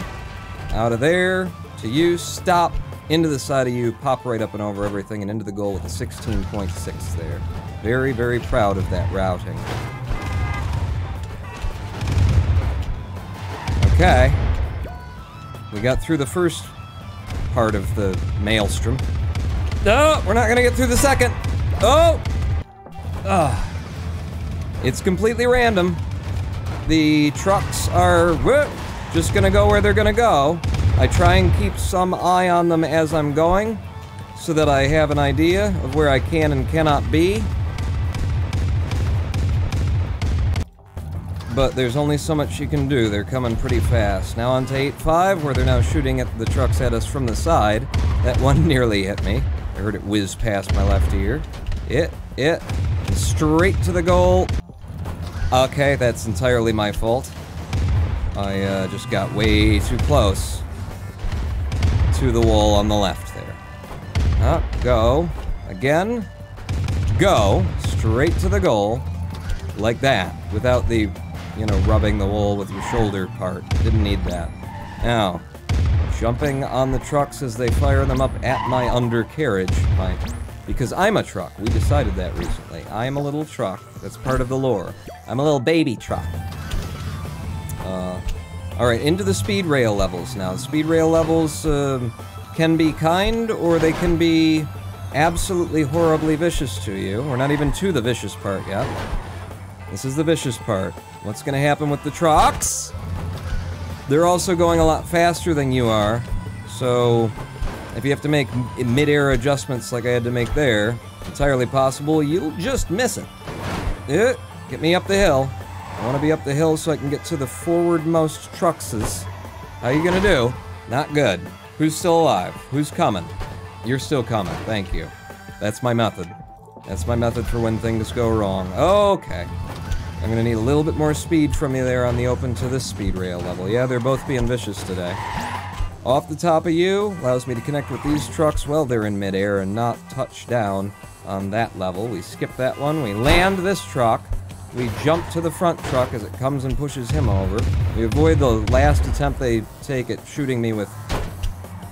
S2: Out of there. To you. Stop. Into the side of you. Pop right up and over everything and into the goal with a 16.6 there. Very, very proud of that routing. Okay. We got through the first part of the maelstrom. No, we're not gonna get through the second. Oh! It's completely random. The trucks are just gonna go where they're gonna go. I try and keep some eye on them as I'm going, so that I have an idea of where I can and cannot be. But there's only so much you can do. They're coming pretty fast. Now on to 8-5, where they're now shooting at the trucks at us from the side. That one nearly hit me. I heard it whiz past my left ear. And straight to the goal. Okay, that's entirely my fault. I just got way too close to the wall on the left there. Up, go. Again. Go. Straight to the goal. Like that. Without the, you know, rubbing the wall with your shoulder part. Didn't need that. Now, jumping on the trucks as they fire them up at my undercarriage. Because I'm a truck. We decided that recently. I'm a little truck. That's part of the lore. I'm a little baby truck. Alright, into the speed rail levels now. Speed rail levels can be kind, or they can be absolutely horribly vicious to you. We're not even to the vicious part yet. This is the vicious part. What's gonna happen with the trucks? They're also going a lot faster than you are, so if you have to make mid-air adjustments like I had to make there, entirely possible you'll just miss it. Get me up the hill. I want to be up the hill so I can get to the forwardmost truckses. How you gonna do? Not good. Who's still alive? Who's coming? You're still coming. Thank you. That's my method. That's my method for when things go wrong. Okay. I'm gonna need a little bit more speed from you there on the open to this speed rail level. Yeah, they're both being vicious today. Off the top of you, allows me to connect with these trucks while they're in midair and not touch down on that level. We skip that one, we land this truck, we jump to the front truck as it comes and pushes him over. We avoid the last attempt they take at shooting me with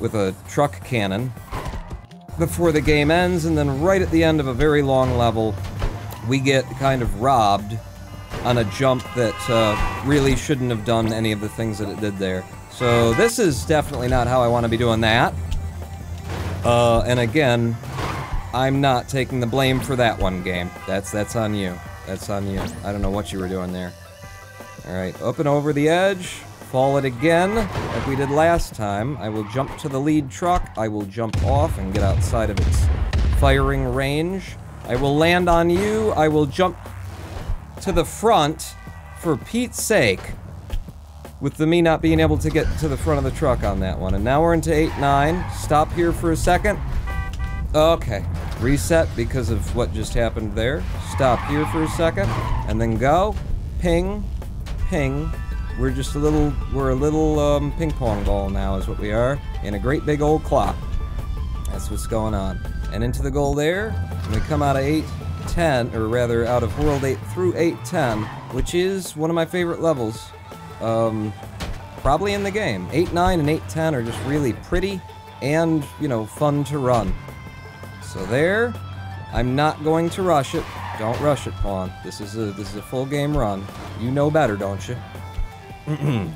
S2: a truck cannon before the game ends, and then right at the end of a very long level, we get kind of robbed on a jump that really shouldn't have done any of the things that it did there. So this is definitely not how I want to be doing that. And again, I'm not taking the blame for that one game. That's on you. That's on you. I don't know what you were doing there. Alright, up and over the edge. Fall it again, like we did last time. I will jump to the lead truck. I will jump off and get outside of its firing range. I will land on you. I will jump to the front, for Pete's sake, with the me not being able to get to the front of the truck on that one. And now we're into 8-9. Stop here for a second. Okay. Reset because of what just happened there. Stop here for a second, and then go. Ping. Ping. We're just a little ping pong ball now is what we are, in a great big old clock. That's what's going on. And into the goal there, and we come out of 8-10, or rather out of World 8 through 8-10, which is one of my favorite levels. Probably in the game. 8-9 and 8-10 are just really pretty and, you know, fun to run. So there, I'm not going to rush it. Don't rush it, Pawn. This is a full game run. You know better, don't you?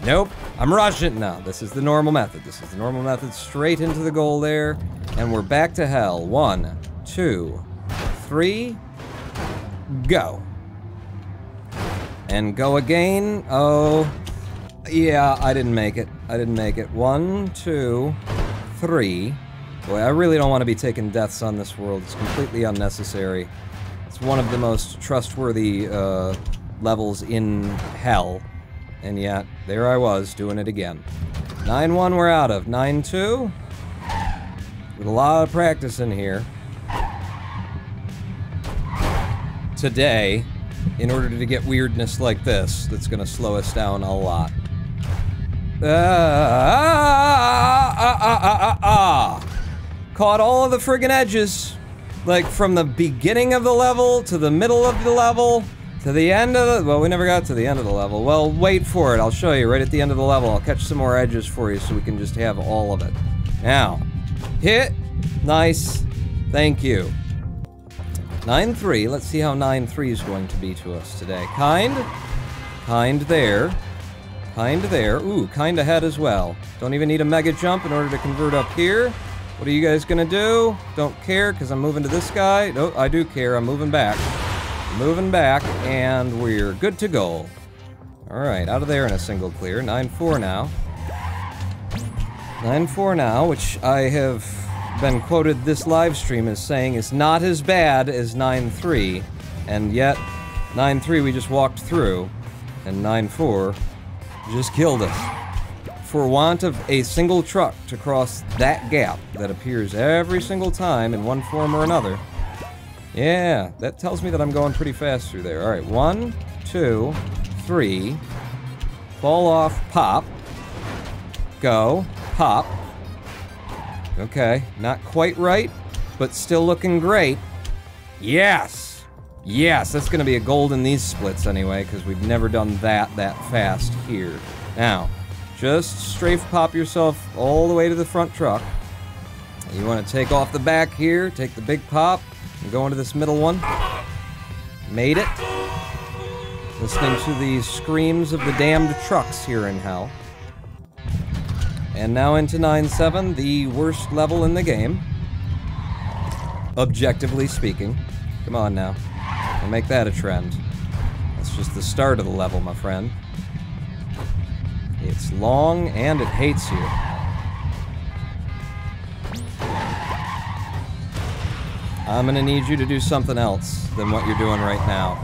S2: Nope, I'm rushing now. This is the normal method. This is the normal method. Straight into the goal there, and we're back to hell. 1, 2, 3, go. And go again. Oh, yeah, I didn't make it. I didn't make it. 1, 2, 3. Boy, I really don't want to be taking deaths on this world. It's completely unnecessary. It's one of the most trustworthy levels in hell. And yet, there I was, doing it again. 9-1 we're out of. 9-2. With a lot of practice in here. Today, in order to get weirdness like this, that's gonna slow us down a lot. Caught all of the friggin' edges. Like, from the beginning of the level, to the middle of the level, to the end of the... Well, we never got to the end of the level. Well, wait for it. I'll show you right at the end of the level. I'll catch some more edges for you so we can just have all of it. Now, hit. Nice. Thank you. 9-3. Let's see how 9-3 is going to be to us today. Kind there. Kind there. Ooh, kind ahead as well. Don't even need a mega jump in order to convert up here. What are you guys gonna do? Don't care, because I'm moving to this guy. No, I do care. I'm moving back. Moving back, and we're good to go. Alright, out of there in a single clear. 9-4 now. 9-4 now, which I have been quoted this live stream as saying is not as bad as 9-3. And yet, 9-3 we just walked through, and 9-4 just killed us. For want of a single truck to cross that gap that appears every single time in one form or another. Yeah, that tells me that I'm going pretty fast through there. Alright, 1, 2, 3. Fall off, pop. Go, pop. Okay, not quite right, but still looking great. Yes! Yes, that's gonna be a gold in these splits anyway, because we've never done that fast here. Now, just strafe pop yourself all the way to the front truck. You want to take off the back here, take the big pop, and go into this middle one. Made it. Listening to the screams of the damned trucks here in hell. And now into 9-7, the worst level in the game. Objectively speaking. Come on now. We'll make that a trend. That's just the start of the level, my friend. It's long, and it hates you. I'm gonna need you to do something else than what you're doing right now.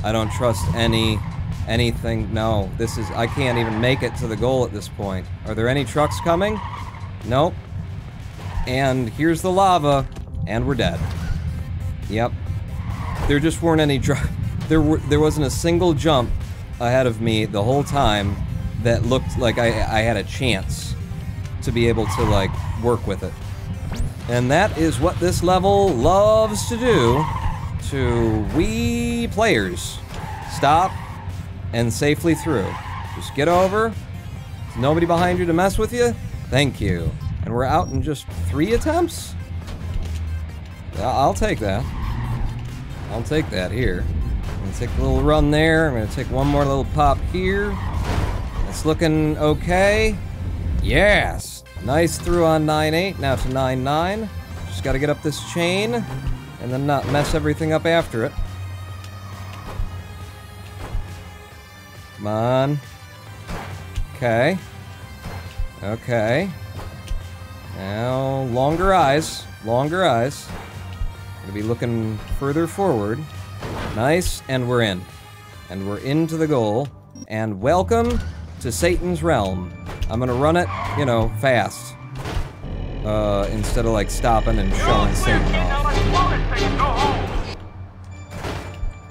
S2: I don't trust anything. No, this is... I can't even make it to the goal at this point. Are there any trucks coming? Nope. And here's the lava, and we're dead. Yep. There just weren't any... There wasn't a single jump ahead of me the whole time that looked like I had a chance to be able to, like, work with it. And that is what this level loves to do to we players. Stop and safely through. Just get over. There's nobody behind you to mess with you. Thank you. And we're out in just 3 attempts? I'll take that. I'll take that here. I'm gonna take a little run there. I'm gonna take one more little pop here. It's looking okay. Yes! Nice through on 9-8, now to 9-9. Just gotta get up this chain, and then not mess everything up after it. Come on. Okay. Okay. Now, longer eyes. Longer eyes. Gonna be looking further forward. Nice, and we're in. And we're into the goal. And welcome to Satan's realm. I'm gonna run it, you know, fast. Instead of like stopping and showing Satan off.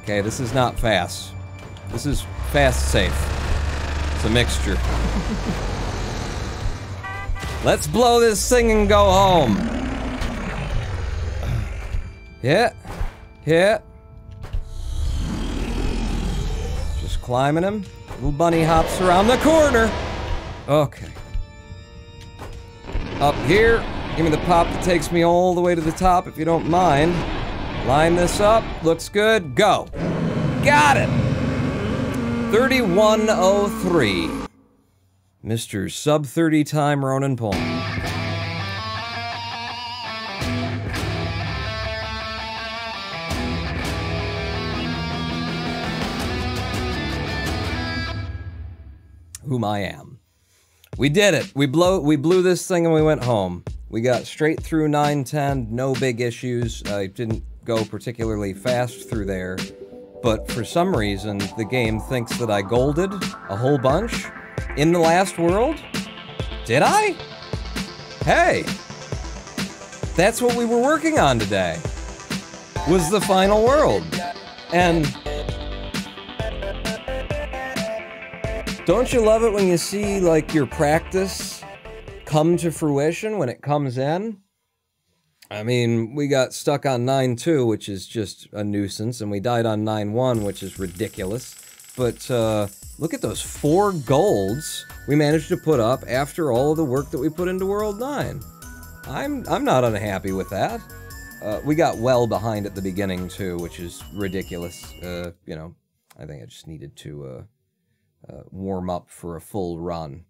S2: Okay, this is not fast. This is fast safe. It's a mixture. Let's blow this thing and go home. Yeah. Yeah. Just climbing him. Little bunny hops around the corner. Okay. Up here. Give me the pop that takes me all the way to the top, if you don't mind. Line this up. Looks good. Go. Got it. 3103. Mr. Sub-30 time Ronan Pullman. Whom I am. We did it. We blew this thing and we went home. We got straight through 9-10, no big issues. I didn't go particularly fast through there. but for some reason, the game thinks that I golded a whole bunch in the last world. Did I? Hey! That's what we were working on today, was the final world. And don't you love it when you see, like, your practice come to fruition when it comes in? I mean, we got stuck on 9-2, which is just a nuisance, and we died on 9-1, which is ridiculous. But, look at those 4 golds we managed to put up after all of the work that we put into World 9. I'm not unhappy with that. We got well behind at the beginning, too, which is ridiculous. You know, I think I just needed to, warm up for a full run.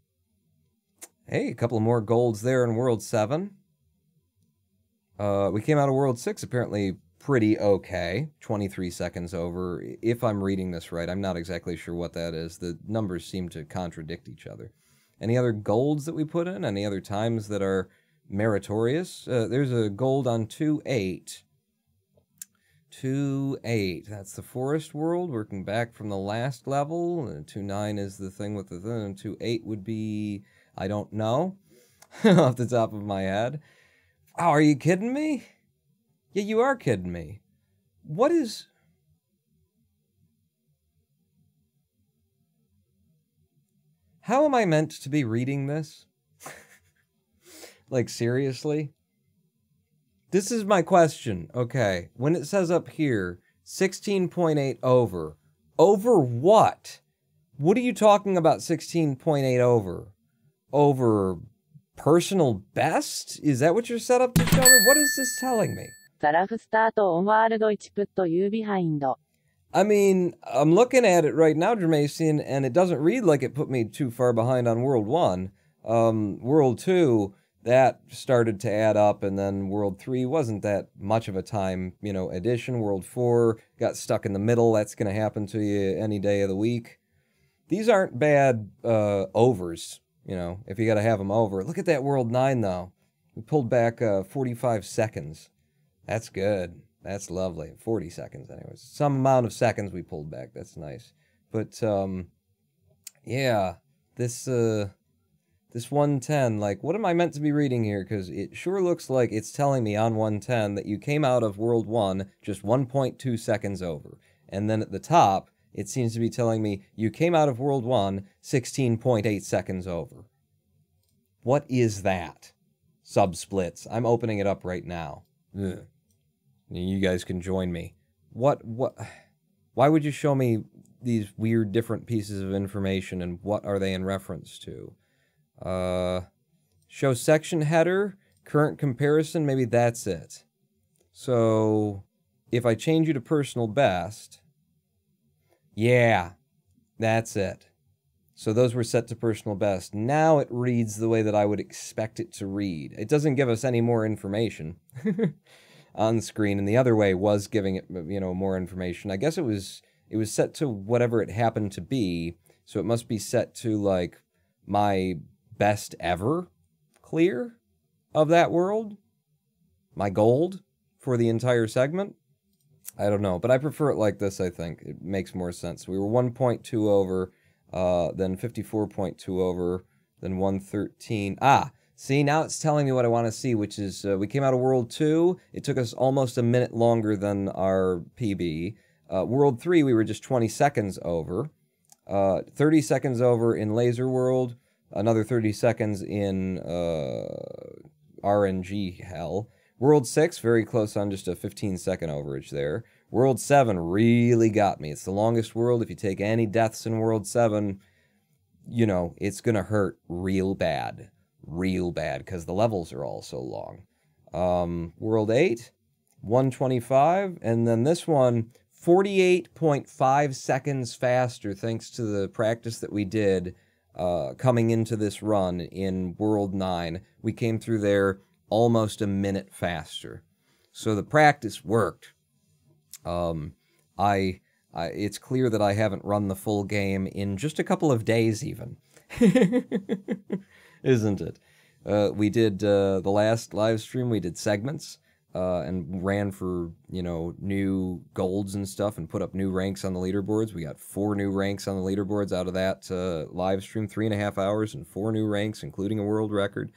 S2: Hey, a couple more golds there in World 7. We came out of World 6 apparently pretty okay. 23 seconds over. If I'm reading this right, I'm not exactly sure what that is. The numbers seem to contradict each other. Any other golds that we put in? Any other times that are meritorious? There's a gold on 2-8. 2-8. That's the forest world, working back from the last level. 2-9 is the thing with the thing. And 2-8 would be, I don't know, off the top of my head. Oh, are you kidding me? Yeah, you are kidding me. What is... How am I meant to be reading this? Like, seriously? This is my question. Okay, when it says up here, 16.8 over. Over what? What are you talking about 16.8 over? Over personal best? Is that what you're set up to show me? What is this telling me? I mean, I'm looking at it right now, Jermacian, and it doesn't read like it put me too far behind on World 1. World 2, that started to add up, and then World 3 wasn't that much of a time, you know, addition. World 4 got stuck in the middle. That's going to happen to you any day of the week. These aren't bad overs, you know, if you got to have them over. Look at that World 9, though. We pulled back 45 seconds. That's good. That's lovely. 40 seconds, anyways. Some amount of seconds we pulled back. That's nice. But, yeah, this 110, like, what am I meant to be reading here? Because it sure looks like it's telling me on 110 that you came out of World 1 just 1.2 seconds over. And then at the top, it seems to be telling me you came out of World 1 16.8 seconds over. What is that? Subsplits. I'm opening it up right now. Ugh. You guys can join me. Why would you show me these weird different pieces of information, and what are they in reference to? Show section header, current comparison, maybe that's it. So, if I change you to personal best, yeah, that's it. So those were set to personal best. Now it reads the way that I would expect it to read. It doesn't give us any more information on screen, and the other way was giving it, you know, more information. I guess it was set to whatever it happened to be, so it must be set to, like, my best ever clear of that world, my gold for the entire segment. I don't know, but I prefer it like this. I think it makes more sense. We were 1.2 over, then 54.2 over, then 113. See, now it's telling me what I want to see, which is we came out of World 2. It took us almost a minute longer than our PB. World 3, we were just 20 seconds over. 30 seconds over in Laser World. Another 30 seconds in RNG hell. World 6, very close on just a 15-second overage there. World 7 really got me. It's the longest world. If you take any deaths in World 7, you know, it's going to hurt real bad. Real bad, because the levels are all so long. World 8, 125, and then this one, 48.5 seconds faster, thanks to the practice that we did coming into this run in World 9. We came through there almost a minute faster. So the practice worked. It's clear that I haven't run the full game in just a couple of days even. Isn't it? We did the last live stream, we did segments. and ran for, you know, new golds and stuff and put up new ranks on the leaderboards. We got 4 new ranks on the leaderboards out of that live stream, 3.5 hours, and 4 new ranks, including a world record.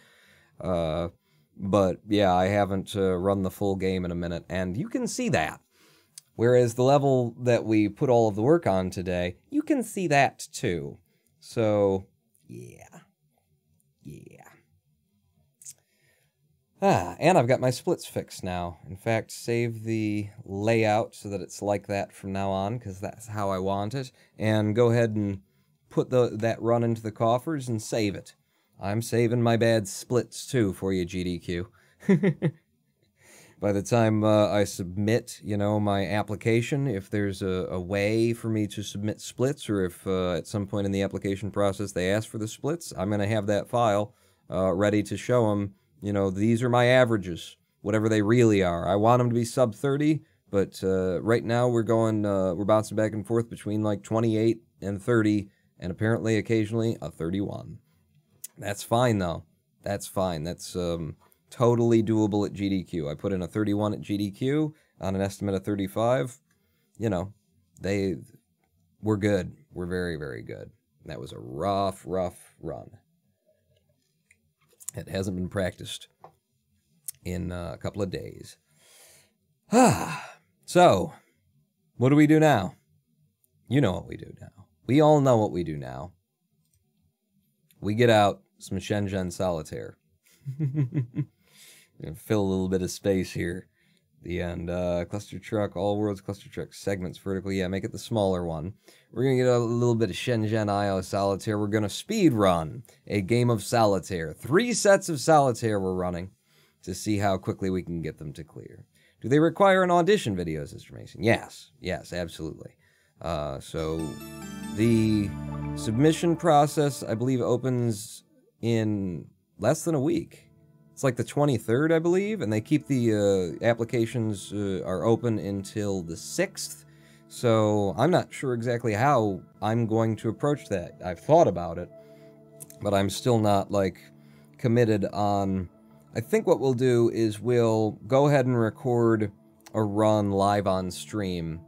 S2: But yeah, I haven't run the full game in a minute, and you can see that. Whereas the level that we put all of the work on today, you can see that too. So, yeah. And I've got my splits fixed now. In fact, save the layout so that it's like that from now on, because that's how I want it. And go ahead and put that run into the coffers and save it. I'm saving my bad splits too for you, GDQ. By the time I submit, you know, my application, if there's a way for me to submit splits, or if at some point in the application process they ask for the splits, I'm going to have that file ready to show them, you know, these are my averages, whatever they really are. I want them to be sub 30, but right now we're bouncing back and forth between like 28 and 30, and apparently occasionally a 31. That's fine, though. That's fine. That's totally doable at GDQ. I put in a 31 at GDQ on an estimate of 35. You know, we're good. We're very, very good. That was a rough run. It hasn't been practiced in a couple of days. So, what do we do now? You know what we do now. We all know what we do now. We get out some Shenzhen Solitaire. Fill a little bit of space here. The end. Clustertruck, all worlds Clustertruck segments vertical. Yeah, make it the smaller one. We're going to get a little bit of Shenzhen IO Solitaire. We're going to speed run a game of Solitaire. 3 sets of Solitaire we're running to see how quickly we can get them to clear. Do they require an audition video, Mr. Mason? Yes. Yes, absolutely. So the submission process, I believe, opens in less than a week. It's like the 23rd, I believe, and they keep the applications are open until the 6th. So I'm not sure exactly how I'm going to approach that. I've thought about it, but I'm still not, like, committed on... I think what we'll do is we'll go ahead and record a run live on stream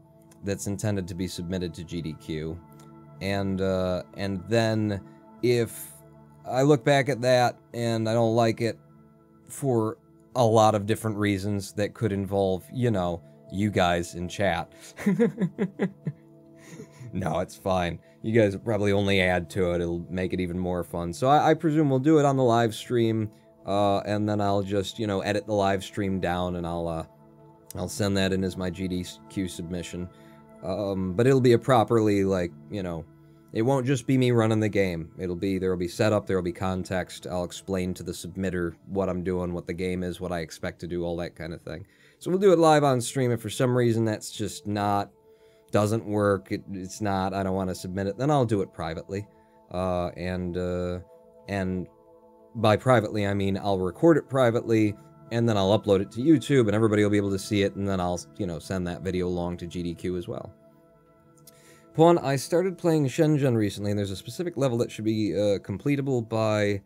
S2: that's intended to be submitted to GDQ. And then if I look back at that and I don't like it, for a lot of different reasons that could involve, you know, you guys in chat. No, it's fine. You guys will probably only add to it. It'll make it even more fun. So I presume we'll do it on the live stream, and then I'll just, you know, edit the live stream down, and I'll send that in as my GDQ submission. But it'll be a properly, like, you know, it won't just be me running the game. There'll be setup, there'll be context. I'll explain to the submitter what I'm doing, what the game is, what I expect to do, all that kind of thing. So we'll do it live on stream. If for some reason that's just doesn't work, it's not, I don't want to submit it, then I'll do it privately. And by privately, I mean I'll record it privately, and then I'll upload it to YouTube, and everybody will be able to see it, and then I'll, you know, send that video along to GDQ as well. Pawn, I started playing Shenzhen recently, and there's a specific level that should be completable by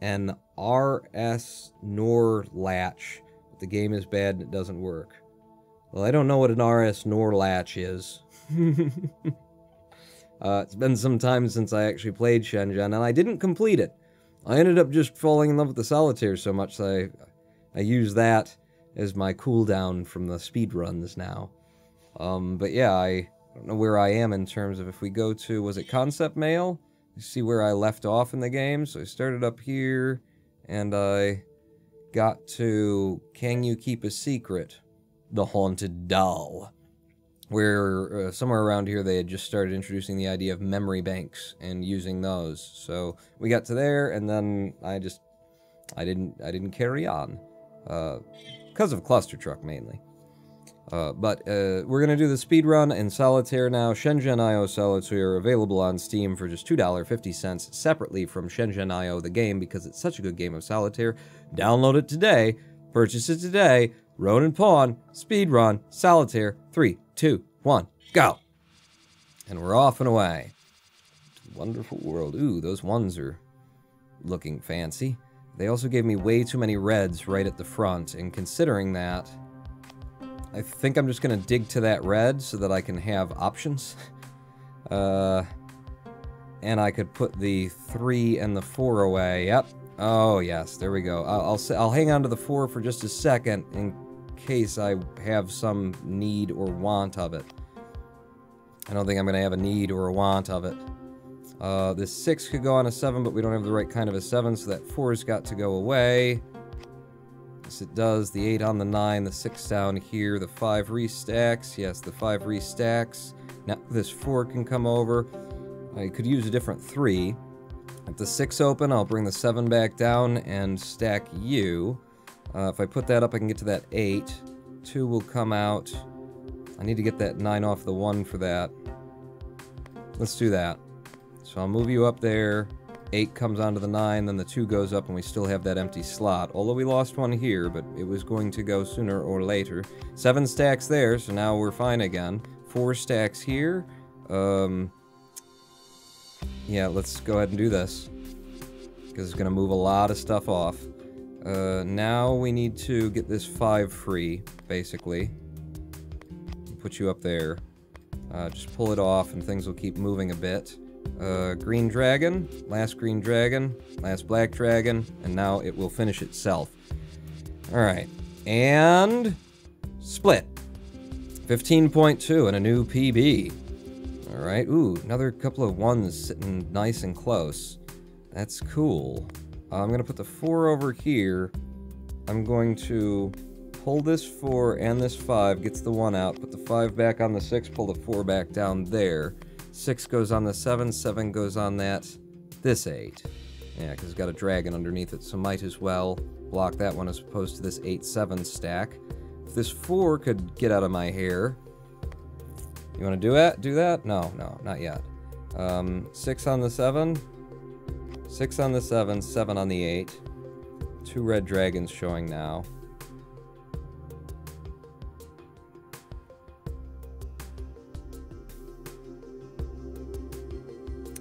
S2: an RS NOR latch. But the game is bad and it doesn't work. Well, I don't know what an RS NOR latch is. It's been some time since I actually played Shenzhen, and I didn't complete it. I ended up just falling in love with the Solitaire so much that I use that as my cooldown from the speedruns now. But yeah, I don't know where I am in terms of if we go to, was it Concept Mail? You see where I left off in the game. So I started up here, and I got to Can You Keep a Secret? The Haunted Doll. Where somewhere around here they had just started introducing the idea of memory banks and using those. So we got to there, and then I didn't carry on. Because of Clustertruck mainly. But we're going to do the speedrun in Solitaire now. Shenzhen IO Solitaire available on Steam for just $2.50 separately from Shenzhen IO the game because it's such a good game of Solitaire. Download it today. Purchase it today. Ronin Pawn, speedrun, Solitaire, 3, 2, 1, go! And we're off and away. Wonderful world. Ooh, those ones are looking fancy. They also gave me way too many reds right at the front, and considering that, I think I'm just gonna dig to that red so that I can have options. And I could put the 3 and the 4 away. Yep. Oh, yes, there we go. I'll hang on to the 4 for just a second in case I have some need or want of it. I don't think I'm going to have a need or a want of it. This 6 could go on a 7, but we don't have the right kind of a 7, so that 4's got to go away. Yes, it does. The 8 on the 9, the 6 down here, the 5 restacks. Yes, the 5 restacks. Now, this 4 can come over. I could use a different 3. If the 6 open, I'll bring the 7 back down and stack you. If I put that up, I can get to that 8. 2 will come out. I need to get that 9 off the 1 for that. Let's do that. So I'll move you up there. 8 comes onto the 9, then the 2 goes up, and we still have that empty slot. Although we lost 1 here, but it was going to go sooner or later. 7 stacks there, so now we're fine again. 4 stacks here. Yeah, let's go ahead and do this. Because it's going to move a lot of stuff off. Now we need to get this 5 free, basically. Put you up there. Just pull it off and things will keep moving a bit. Green dragon, last black dragon, and now it will finish itself. Alright, and split. 15.2 and a new PB. Alright, ooh, another couple of 1s sitting nice and close. That's cool. I'm going to put the 4 over here. I'm going to pull this 4 and this 5, gets the 1 out, put the 5 back on the 6, pull the 4 back down there. 6 goes on the 7, 7 goes on this 8. Yeah, because it's got a dragon underneath it, so might as well block that one as opposed to this 8-7 stack. If this 4 could get out of my hair... You want to do it? Do that? No, not yet. 6 on the 7. 6 on the 7, 7 on the 8. 2 red dragons showing now.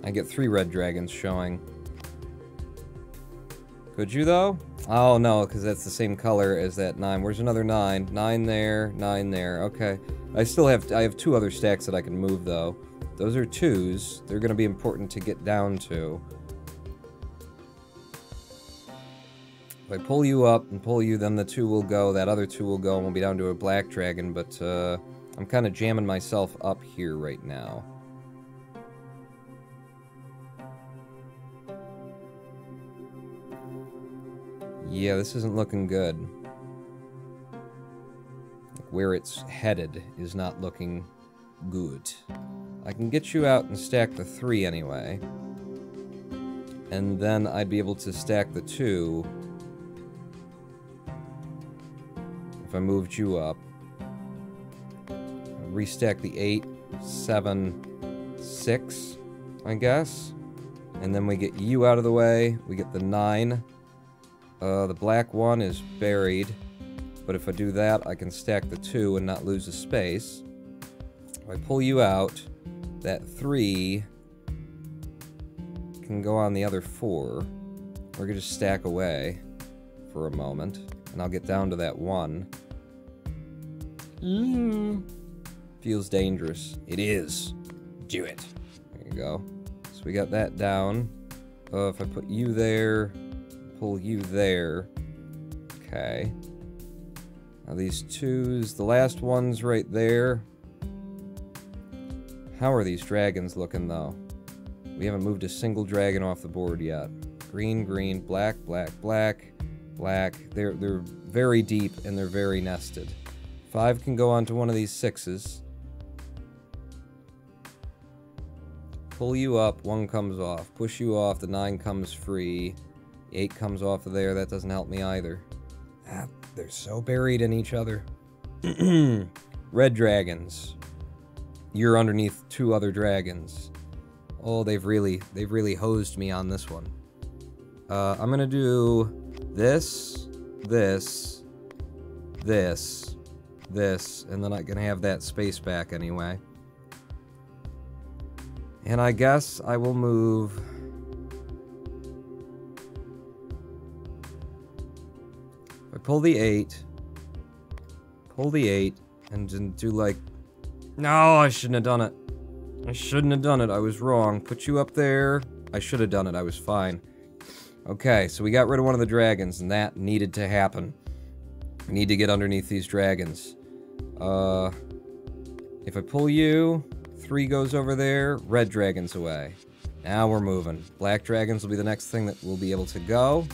S2: I get 3 red dragons showing. Could you, though? Oh, no, because that's the same color as that 9. Where's another 9? 9 there, 9 there. Okay. I have 2 other stacks that I can move, though. Those are 2s. They're going to be important to get down to. If I pull you up and pull you, then the 2 will go. That other 2 will go, and we'll be down to a black dragon, but I'm kind of jamming myself up here right now. Yeah, this isn't looking good. Where it's headed is not looking good. I can get you out and stack the 3 anyway. And then I'd be able to stack the 2 if I moved you up. Restack the 8, 7, 6, I guess. And then we get you out of the way. We get the 9. The black 1 is buried. But if I do that, I can stack the 2 and not lose a space. If I pull you out, that 3 can go on the other 4. Or I could just stack away for a moment. And I'll get down to that 1. Feels dangerous. It is. Do it. There you go. So we got that down. If I put you there, pull you there. Okay. Now these 2s, the last one's right there. How are these dragons looking, though? We haven't moved a single dragon off the board yet. Green, green, black, black, black, black. They're very deep and they're very nested. 5 can go onto one of these 6s. Pull you up, 1 comes off. Push you off, the 9 comes free. 8 comes off of there, that doesn't help me either. Ah, they're so buried in each other. Red dragons. You're underneath 2 other dragons. Oh, they've really hosed me on this one. I'm gonna do this, this, this, this, and then I'm gonna have that space back anyway. And I guess I will move... I pull the 8, And didn't do like... No, I shouldn't have done it. I shouldn't have done it. I was wrong. Put you up there. I should have done it. I was fine. Okay, so we got rid of one of the dragons, and that needed to happen. We need to get underneath these dragons. If I pull you, 3 goes over there, red dragon's away. Now we're moving. Black dragons will be the next thing that we'll be able to go.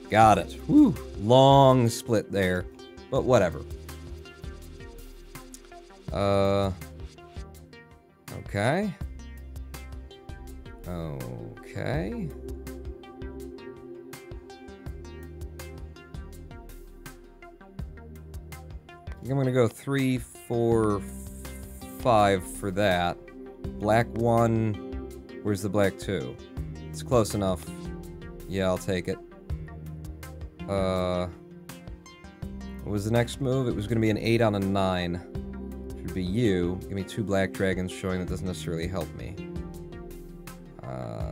S2: Got it. Whew. Long split there, but whatever. Okay. Okay. I'm gonna go 3, 4, 5 for that. Black 1. Where's the black 2? It's close enough. Yeah, I'll take it. What was the next move? It was gonna be an 8 on a 9. Should be you. Give me 2 black dragons showing that doesn't necessarily help me.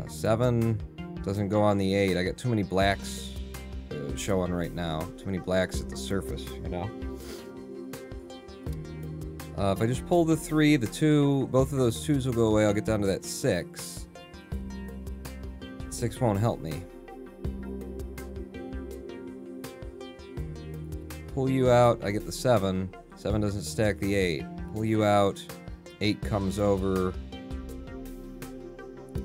S2: 7 doesn't go on the 8. I got too many blacks showing right now. Too many blacks at the surface, you know? If I just pull the 3, the 2, both of those 2s will go away. I'll get down to that 6. 6 won't help me. Pull you out, I get the 7. 7 doesn't stack the 8. Pull you out, 8 comes over.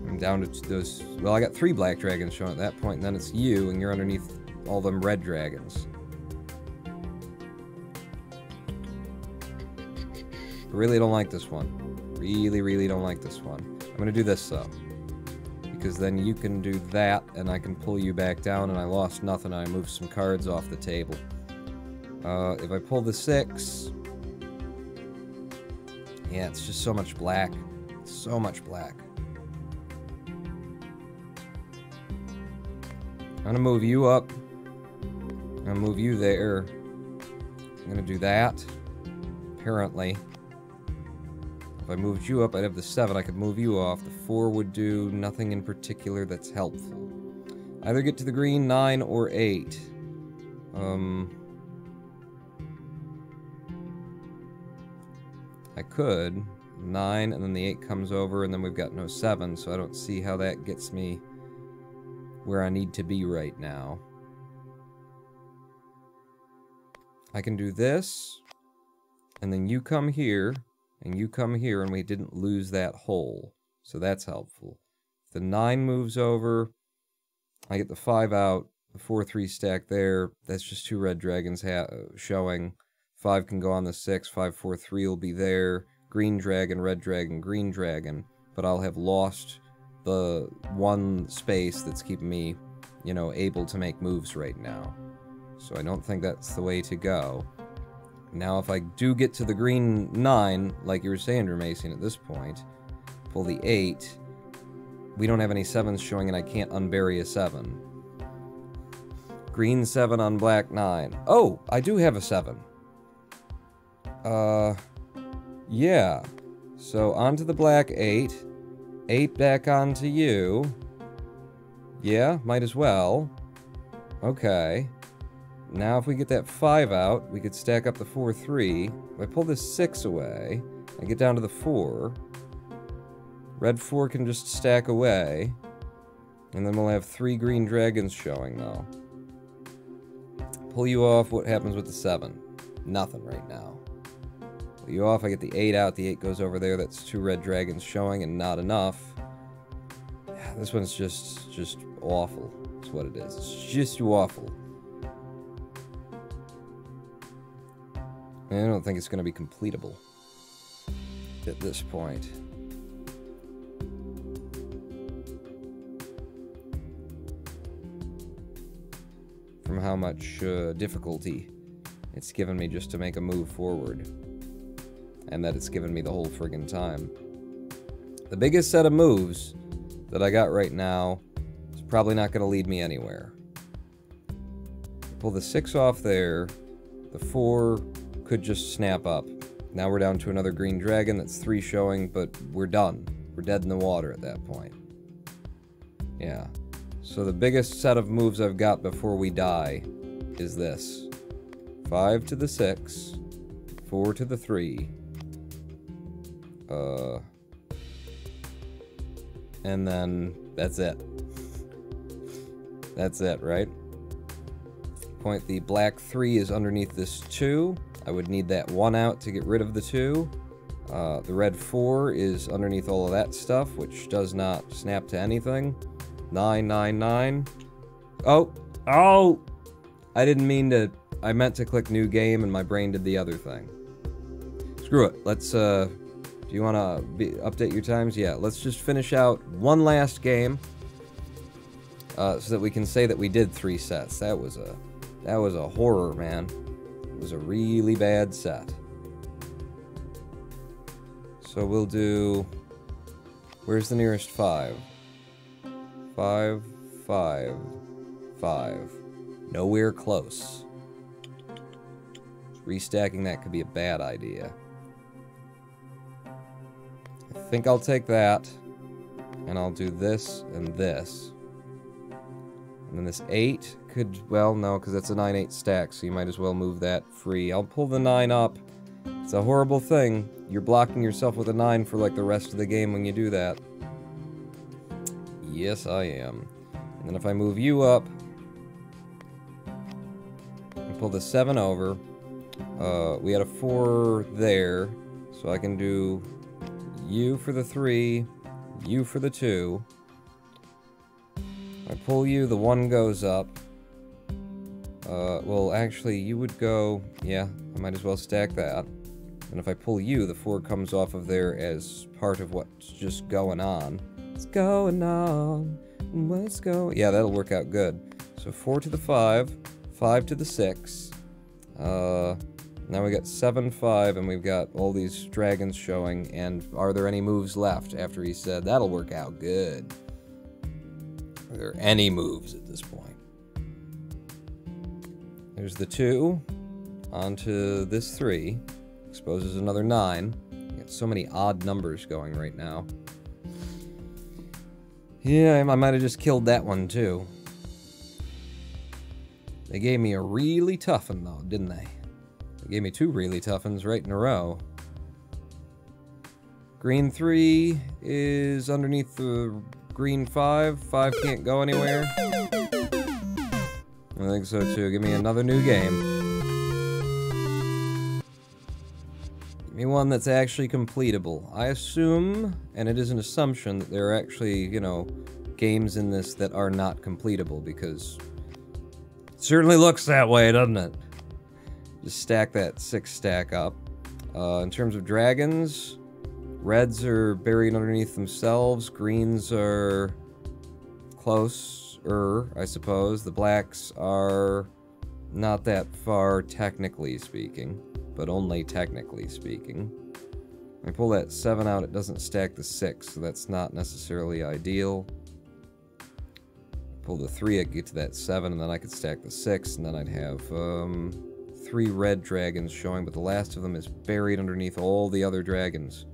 S2: I'm down to those... Well, I got 3 black dragons showing at that point, and then it's you, and you're underneath all them red dragons. I really don't like this one. Really, really don't like this one. I'm gonna do this, though. Because then you can do that, and I can pull you back down, and I lost nothing, and I moved some cards off the table. If I pull the 6... Yeah, it's just so much black. So much black. I'm gonna move you up. I'm gonna move you there. I'm gonna do that. Apparently. If I moved you up, I'd have the 7. I could move you off. The 4 would do nothing in particular that's helpful. Either get to the green, 9, or 8. I could. 9, and then the 8 comes over, and then we've got no 7, so I don't see how that gets me where I need to be right now. I can do this, and then you come here, and you come here, and we didn't lose that hole. So that's helpful. If the 9 moves over, I get the 5 out, the 4-3 stack there. That's just 2 red dragons showing. 5 can go on the 6, 5, 4, 3 will be there. Green dragon, red dragon, green dragon. But I'll have lost the 1 space that's keeping me, you know, able to make moves right now. So I don't think that's the way to go. Now, if I do get to the green 9, like you were saying, Mason, at this point, pull the 8, we don't have any 7s showing, and I can't unbury a 7. Green 7 on black 9. Oh, I do have a 7. Yeah. So, onto the black 8. 8 back onto you. Yeah, might as well. Okay. Now if we get that 5 out, we could stack up the 4-3. If I pull this 6 away, I get down to the 4. Red 4 can just stack away. And then we'll have 3 green dragons showing, though. Pull you off, what happens with the 7? Nothing right now. Pull you off, I get the 8 out, the 8 goes over there, that's 2 red dragons showing, and not enough. This one's just awful, that's what it is. It's just awful. I don't think it's going to be completable at this point. From how much difficulty it's given me just to make a move forward. And that it's given me the whole friggin' time. The biggest set of moves that I got right now is probably not going to lead me anywhere. Pull the 6 off there. The 4 could just snap up. Now we're down to another green dragon. That's 3 showing, but we're done. We're dead in the water at that point. Yeah. So the biggest set of moves I've got before we die is this. 5 to the 6, 4 to the 3. And then that's it. That's it, right? Point the black 3 is underneath this 2. I would need that 1 out to get rid of the 2. The red 4 is underneath all of that stuff, which does not snap to anything. 9, 9, 9. Oh! Oh! I didn't mean to... I meant to click new game and my brain did the other thing. Screw it. Let's, do you want to update your times? Yeah, let's just finish out one last game. So that we can say that we did 3 sets. That was a horror, man. It was a really bad set. So we'll do... Where's the nearest 5? 5, 5, 5. Nowhere close. Restacking that could be a bad idea. I think I'll take that. And I'll do this and this. And then this 8 could... Well, no, because that's a 9-8 stack, so you might as well move that free. I'll pull the 9 up. It's a horrible thing. You're blocking yourself with a 9 for, like, the rest of the game when you do that. Yes, I am. And then if I move you up... and pull the 7 over... we had a 4 there, so I can do you for the 3, you for the 2. I pull you, the 1 goes up. Well, actually, you would go... Yeah, I might as well stack that. And if I pull you, the 4 comes off of there as part of what's just going on. What's going on? What's going... Yeah, that'll work out good. So 4 to the 5, 5 to the 6. Now we got 7, 5, and we've got all these dragons showing, and are there any moves left after he said, that'll work out good. Are there any moves at this point? There's the 2, onto this 3, exposes another 9. You got so many odd numbers going right now. Yeah, I might have just killed that one too. They gave me a really tough one though, didn't they? They gave me 2 really tough ones right in a row. Green 3 is underneath the green 5. 5 can't go anywhere. I think so too. Give me another new game. Give me one that's actually completable. I assume, and it is an assumption, that there are actually, you know, games in this that are not completable, because it certainly looks that way, doesn't it? Just stack that 6 stack up. In terms of dragons, reds are buried underneath themselves. Greens are closer, I suppose. The blacks are not that far, technically speaking, but only technically speaking. When I pull that 7 out, it doesn't stack the 6, so that's not necessarily ideal. Pull the 3, I get to that 7, and then I could stack the 6, and then I'd have 3 red dragons showing, but the last of them is buried underneath all the other dragons.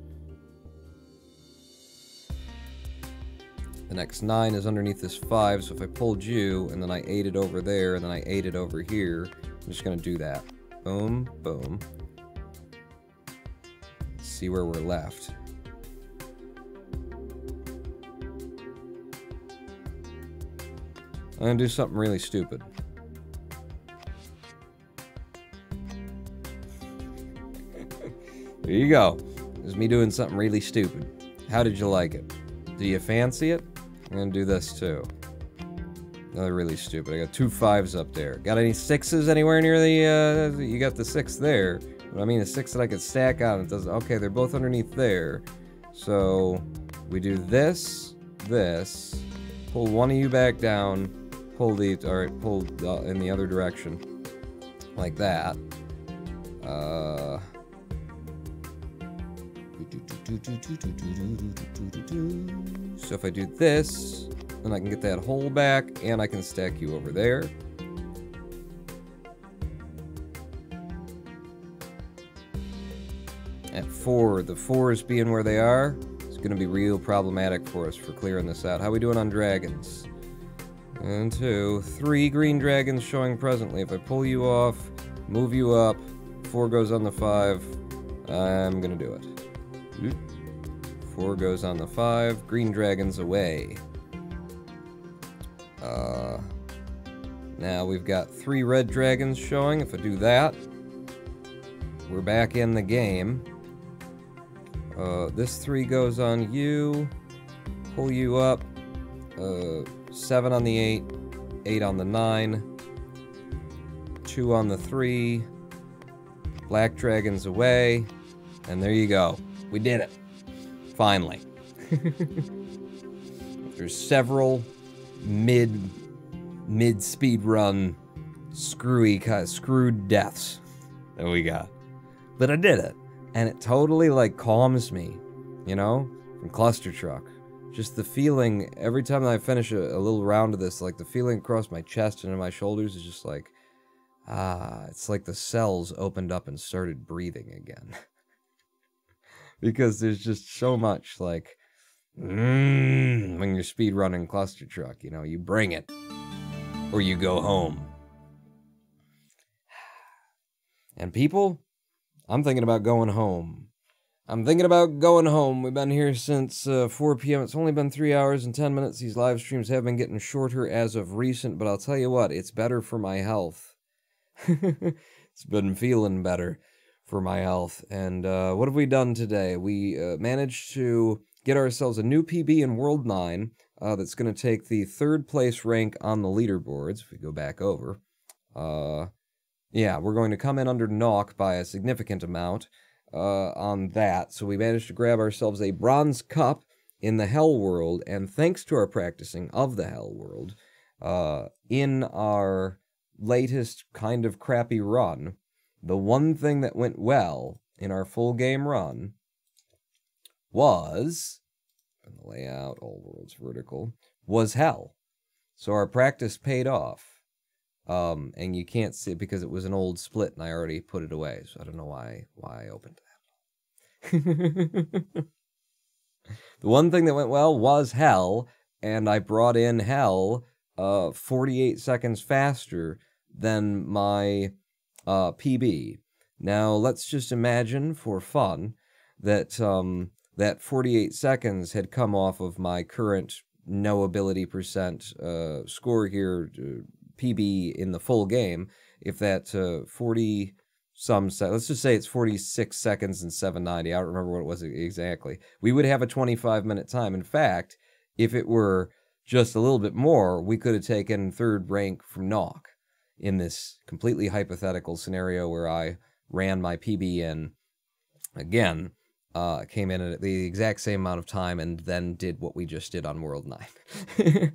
S2: The next 9 is underneath this 5, so if I pulled you, and then I 8 it over there, and then I 8 it over here, I'm just gonna do that. Boom, boom. Let's see where we're left. I'm gonna do something really stupid. There you go. There's me doing something really stupid. How did you like it? Do you fancy it? I'm gonna do this too. Another really stupid. I got 2 5s up there. Got any 6s anywhere near the, you got the 6 there. But I mean the 6 that I could stack on, it doesn't, okay, they're both underneath there. So, we do this, this, pull one of you back down, pull the, alright, pull in the other direction. Like that. So if I do this, then I can get that hole back, and I can stack you over there. At 4, the 4s being where they are, it's going to be real problematic for us for clearing this out. How we doing on dragons? 1, 2, 3 green dragons showing presently. If I pull you off, Move you up. 4 goes on the 5. I'm gonna do it. 4 goes on the 5. Green dragons away. Now we've got 3 red dragons showing. If I do that, we're back in the game. This 3 goes on you. Pull you up. 7 on the 8. 8 on the 9. 2 on the 3. Black dragons away. And there you go. We did it. Finally. There's several mid speedrun screwed deaths that we got. But I did it. And it totally, like, calms me, you know, from Clustertruck. Just the feeling, every time I finish a little round of this, like, the feeling across my chest and in my shoulders is just like, it's like the cells opened up and started breathing again. Because there's just so much, like, when you're speedrunning Clustertruck, you know, you bring it, or you go home. And people, I'm thinking about going home. We've been here since 4 p.m. It's only been 3 hours and 10 minutes. These live streams have been getting shorter as of recent, but I'll tell you what, it's better for my health. It's been feeling better for my health. And what have we done today? We managed to get ourselves a new PB in World 9 that's going to take the 3rd place rank on the leaderboards. If we go back over. Yeah, we're going to come in under Knock by a significant amount on that. So we managed to grab ourselves a bronze cup in the Hell World, and thanks to our practicing of the Hell World, in our latest kind of crappy run, the one thing that went well in our full game run was, in the layout, all worlds vertical, was Hell. So our practice paid off. And you can't see it because it was an old split and I already put it away, so I don't know why I opened that. The one thing that went well was Hell, and I brought in Hell 48 seconds faster than my PB. Now, let's just imagine, for fun, that that 48 seconds had come off of my current noability percent score here, PB in the full game. If that 40-some seconds, let's just say it's 46 seconds and 790, I don't remember what it was exactly, we would have a 25-minute time. In fact, if it were just a little bit more, we could have taken 3rd rank from Knock in this completely hypothetical scenario where I ran my PB in, again, came in at the exact same amount of time and then did what we just did on World 9.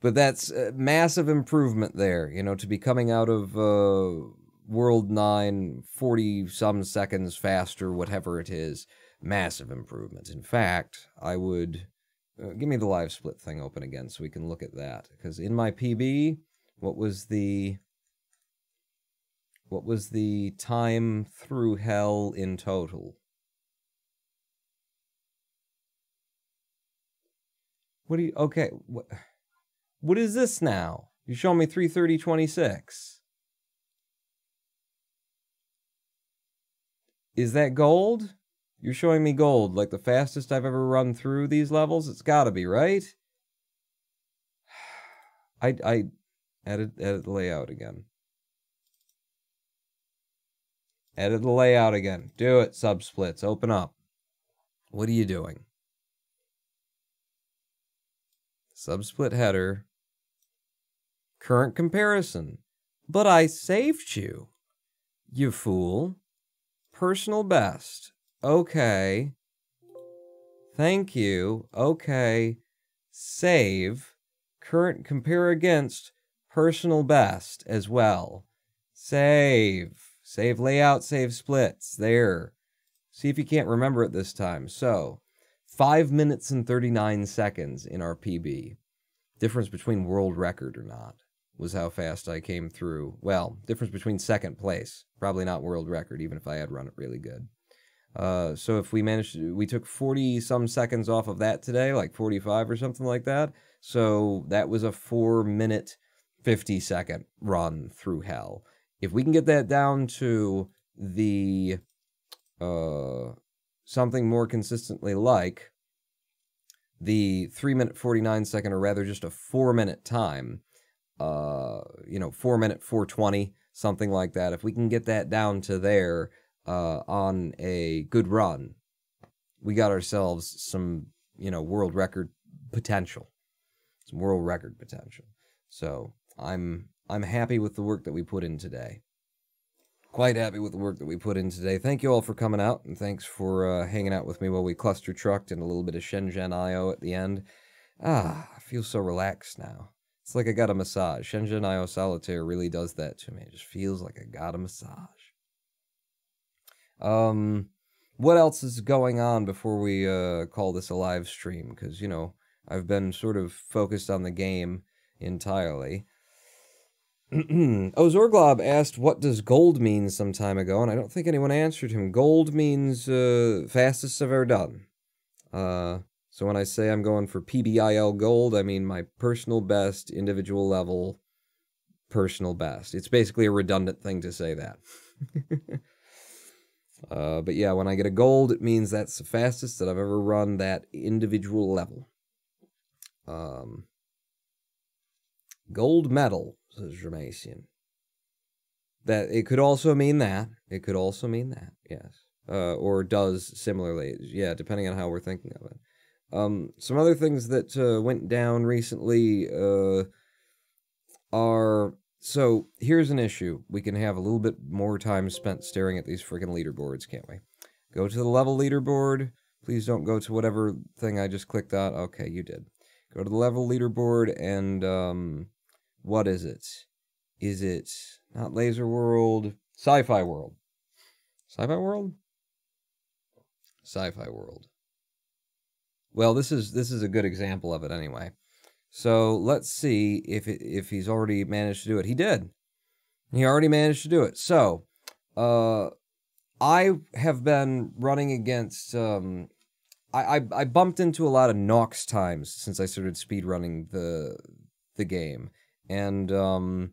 S2: But that's a massive improvement there, you know, to be coming out of World 9 40-some seconds faster, whatever it is. Massive improvements. In fact, I would... give me the live split thing open again so we can look at that. Because in my PB, what was the time through Hell in total? What do you... Okay, what is this now? You're showing me 3:30:26. Is that gold? You're showing me gold, like the fastest I've ever run through these levels? It's gotta be, right? I edit the layout again. Edit the layout again. Do it, subsplits. Open up. What are you doing? Subsplit header. Current comparison. But I saved you. You fool. Personal best. Okay. Thank you. Okay. Save. Current compare against personal best as well. Save. Save layout, save splits. There. See if you can't remember it this time. So, 5 minutes and 39 seconds in our PB. Difference between world record or not was how fast I came through. Well, difference between second place. Probably not world record, even if I had run it really good. So if we managed to, we took 40-some seconds off of that today, like 45 or something like that. So that was a 4-minute 50-second run through hell. If we can get that down to the something more consistently like the 3-minute 49-second, or rather just a 4-minute time, 4-minute 4:20, something like that. If we can get that down to there on a good run, we got ourselves some, world record potential. Some world record potential. So I'm happy with the work that we put in today. Quite happy with the work that we put in today. Thank you all for coming out, and thanks for hanging out with me while we cluster trucked and a little bit of Shenzhen IO at the end. I feel so relaxed now. It's like I got a massage. Shenzhen IO Solitaire really does that to me. It just feels like I got a massage. What else is going on before we call this a live stream? Because, I've been sort of focused on the game entirely. Zorglob asked, what does gold mean some time ago, and I don't think anyone answered him. Gold means fastest I've ever done. So when I say I'm going for PBIL gold, I mean my personal best, individual level, personal best. It's basically a redundant thing to say that. But yeah, when I get a gold, it means that's the fastest that I've ever run that individual level. Gold medal, says Jermasian. That it could also mean that. It could also mean that, yes. Or does similarly, yeah, depending on how we're thinking of it. Some other things that went down recently are... So, here's an issue. We can have a little bit more time spent staring at these freaking leaderboards, can't we? Go to the level leaderboard. Please don't go to whatever thing I just clicked on. Okay, you did. Go to the level leaderboard and, what is it? Is it not Laser World? Sci-Fi World. Sci-Fi World? Sci-Fi World. Well, this is a good example of it anyway. So let's see if he's already managed to do it. He did. He already managed to do it. So, I have been running against... I bumped into a lot of Nox times since I started speedrunning the game. And on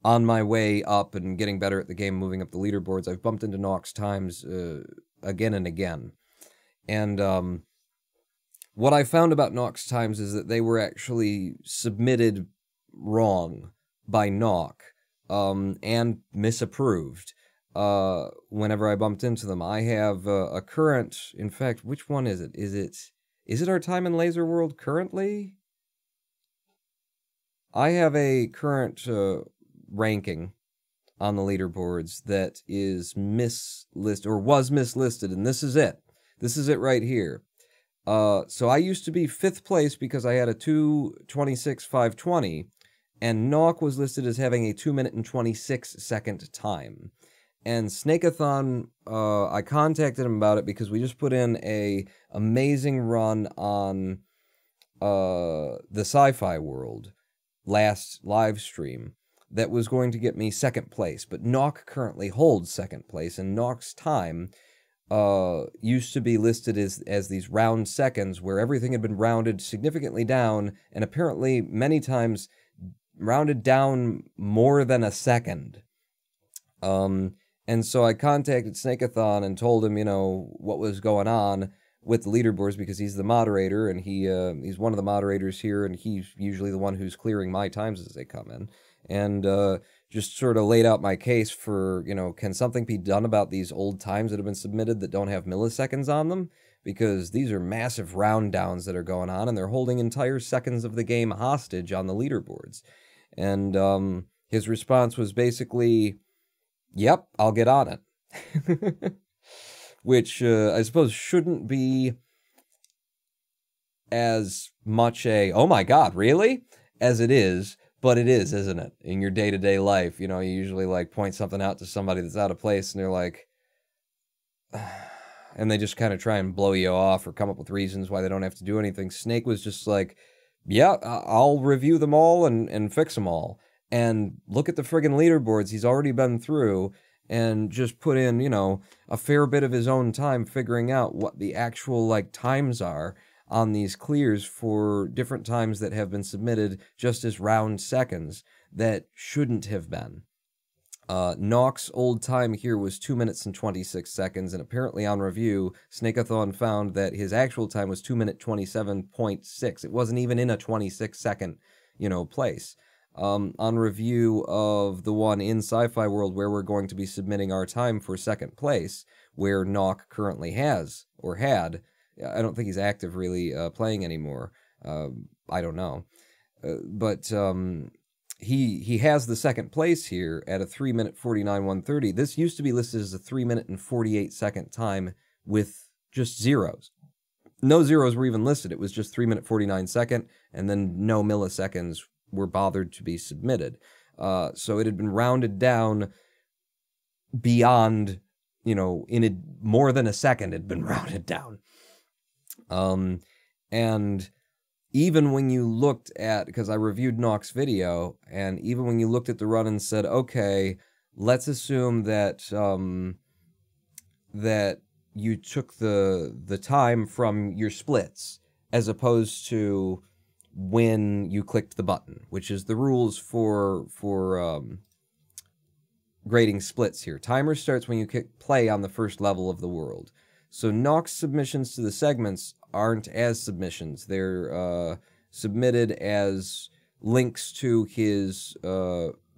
S2: my way up and getting better at the game, moving up the leaderboards, I've bumped into Nox times again and again. And what I found about Nox times is that they were actually submitted wrong by Nox and misapproved. Whenever I bumped into them, I have a current. In fact, which one is it? Is it our time in Laser World currently? I have a current ranking on the leaderboards that is mislisted, or was mislisted, and this is it. This is it right here. So I used to be 5th place because I had a 2:26.520, and Nox was listed as having a 2-minute and 26-second time. And Snakeathon, I contacted him about it because we just put in a amazing run on the Sci-Fi World last live stream that was going to get me 2nd place. But Nox currently holds 2nd place, and Nox's time used to be listed as these round seconds where everything had been rounded significantly down, and apparently many times rounded down more than a second. And so I contacted Snakeathon and told him, what was going on with the leaderboards, because he's the moderator, and he's one of the moderators here, and he's usually the one who's clearing my times as they come in. And just sort of laid out my case for, can something be done about these old times that have been submitted that don't have milliseconds on them? Because these are massive round downs that are going on, and they're holding entire seconds of the game hostage on the leaderboards. And his response was basically... Yep, I'll get on it. Which I suppose shouldn't be as much a, oh my god, really? As it is, but it is, isn't it? In your day-to-day life, you usually point something out to somebody that's out of place, and they're like, and they just kind of try and blow you off or come up with reasons why they don't have to do anything. Snake was just like, yeah, I'll review them all and fix them all. And look at the friggin' leaderboards he's already been through and just put in, a fair bit of his own time figuring out what the actual, times are on these clears for different times that have been submitted just as round seconds that shouldn't have been. Nock's old time here was 2 minutes and 26 seconds, and apparently on review, Snakeathon found that his actual time was 2 minute 27.6. It wasn't even in a 26-second, place. On review of the one in Sci-Fi World where we're going to be submitting our time for second place, where Nock currently has, or had, I don't think he's active really playing anymore. I don't know. But he has the second place here at a 3 minute 49 130. This used to be listed as a 3 minute and 48 second time with just zeros. No zeros were even listed. It was just 3 minute 49 second, and then no milliseconds were bothered to be submitted. So it had been rounded down beyond, in more than a second it had been rounded down. And even when you looked at, because I reviewed Nock's video, and even when you looked at the run and said, okay, let's assume that that you took the time from your splits as opposed to when you clicked the button, which is the rules for grading splits here. Timer starts when you click play on the first level of the world. So Nock's submissions to the segments aren't as submissions. They're submitted as links to his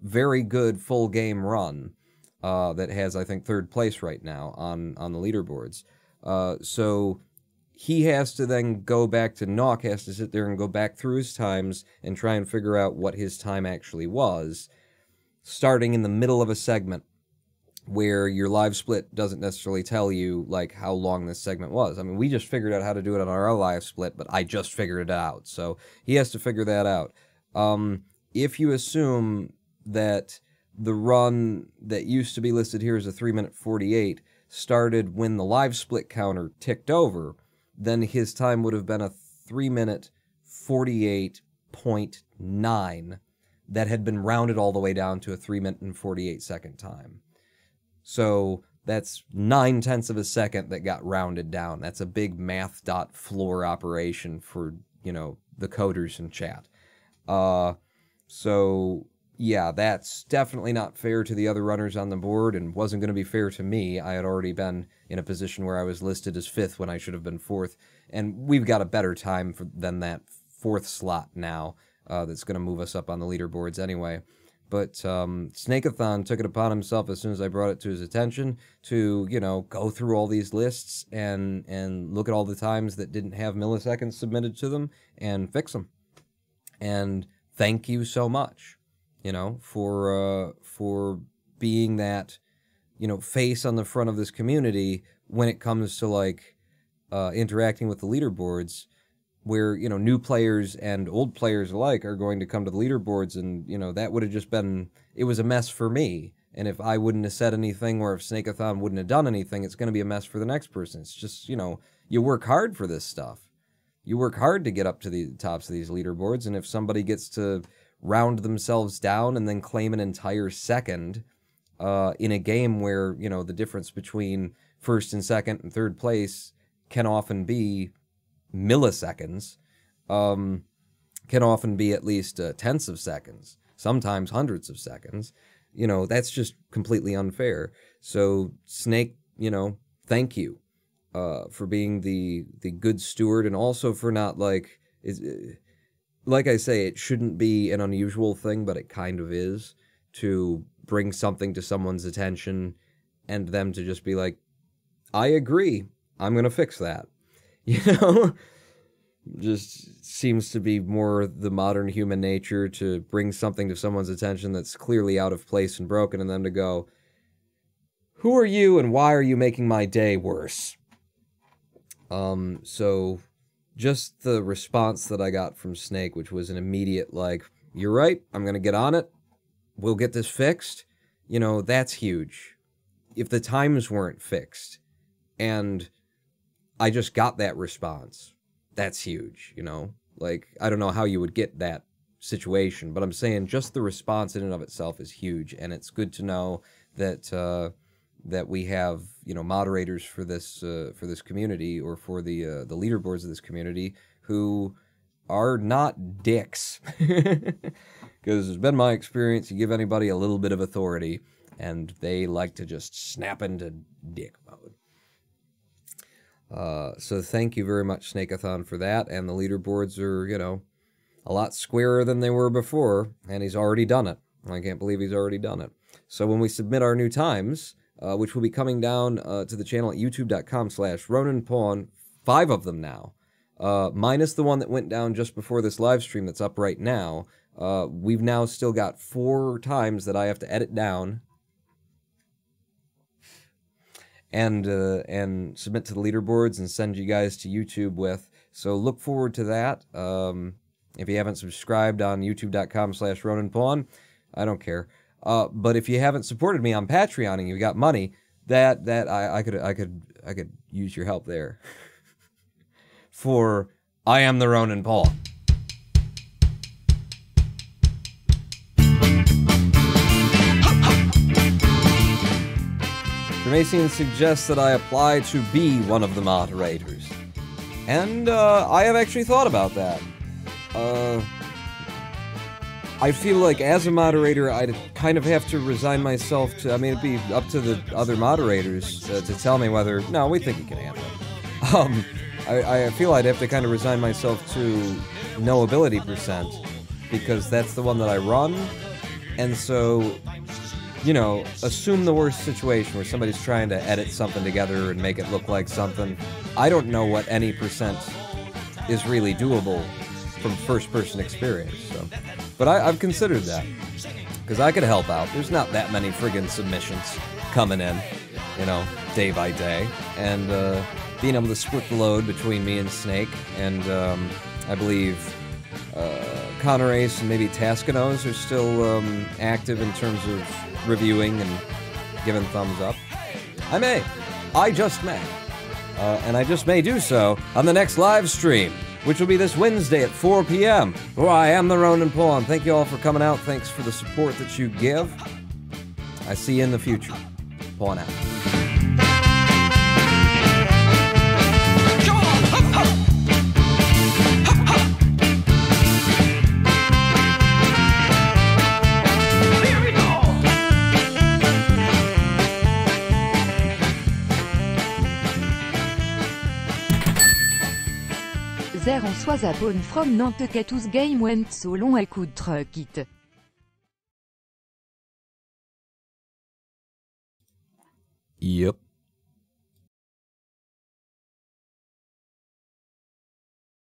S2: very good full game run that has, I think, third place right now on the leaderboards. So he has to then go back to Nock, has to sit there and go back through his times and try and figure out what his time actually was, starting in the middle of a segment where your live split doesn't necessarily tell you, like, how long this segment was. I mean, we just figured out how to do it on our live split, but I just figured it out. So he has to figure that out. If you assume that the run that used to be listed here as a 3 minute 48 started when the live split counter ticked over, then his time would have been a 3 minute 48.9 that had been rounded all the way down to a 3 minute and 48 second time. So that's 9/10 of a second that got rounded down. That's a big math.floor operation for, the coders in chat. So yeah, that's definitely not fair to the other runners on the board, and wasn't going to be fair to me. I had already been in a position where I was listed as 5th when I should have been 4th, and we've got a better time than that 4th slot now that's going to move us up on the leaderboards anyway. But Snakeathon took it upon himself as soon as I brought it to his attention to, go through all these lists and look at all the times that didn't have milliseconds submitted to them and fix them. And thank you so much, for being that, face on the front of this community when it comes to, like, interacting with the leaderboards, where, new players and old players alike are going to come to the leaderboards, and, that would have just been, it was a mess for me. And if I wouldn't have said anything, or if Snakeathon wouldn't have done anything, it's going to be a mess for the next person. It's just, you work hard for this stuff. You work hard to get up to the tops of these leaderboards, and if somebody gets to round themselves down and then claim an entire second in a game where, the difference between first and second and third place can often be milliseconds, can often be at least tenths of seconds, sometimes hundreds of seconds, that's just completely unfair. So Snake, thank you for being the good steward, and also for not, like I say, it shouldn't be an unusual thing, but it kind of is, to bring something to someone's attention and them to just be like, I agree, I'm going to fix that. Just seems to be more the modern human nature to bring something to someone's attention that's clearly out of place and broken, and them to go, who are you and why are you making my day worse? So just the response that I got from Snake, which was an immediate, like, you're right, I'm going to get on it, we'll get this fixed, that's huge. If the times weren't fixed, and I just got that response, that's huge, Like, I don't know how you would get that situation, but I'm saying just the response in and of itself is huge, and it's good to know that that we have, moderators for this community, or for the leaderboards of this community, who are not dicks. Because it's been my experience, you give anybody a little bit of authority, and they like to just snap into dick mode. So thank you very much, Snakeathon, for that, and the leaderboards are, you know, a lot squarer than they were before, and he's already done it. I can't believe he's already done it. So when we submit our new times, which will be coming down to the channel at youtube.com/RonanPawn, 5 of them now, minus the one that went down just before this live stream that's up right now, we've now still got 4 times that I have to edit down and submit to the leaderboards and send you guys to YouTube with. So look forward to that. If you haven't subscribed on youtube.com/RonanPawn, I don't care. But if you haven't supported me on Patreon and you've got money, I could use your help there. For I am the Ronan Paul. Jermacian suggests that I apply to be one of the moderators. And I have actually thought about that. I feel like as a moderator, I'd kind of have to resign myself to, I mean, it'd be up to the other moderators to tell me whether, no, we think you can handle it. I feel I'd have to kind of resign myself to noability %, because that's the one that I run, and so, you know, assume the worst situation where somebody's trying to edit something together and make it look like something. I don't know what any % is really doable from first-person experience, so. But I've considered that, because I could help out. There's not that many friggin' submissions coming in, you know, day by day, and being able to split the load between me and Snake, and I believe Connor Ace and maybe Tascanos are still active in terms of reviewing and giving thumbs up. I just may, and I just may do so on the next live stream, which will be this Wednesday at 4 p.m. Oh, I am the Ronan Pawn. Thank you all for coming out. Thanks for the support that you give. I see you in the future. Pawn out.
S10: Zer en sois à Pawn from Nantes game went so long I could truck it.
S2: Yep.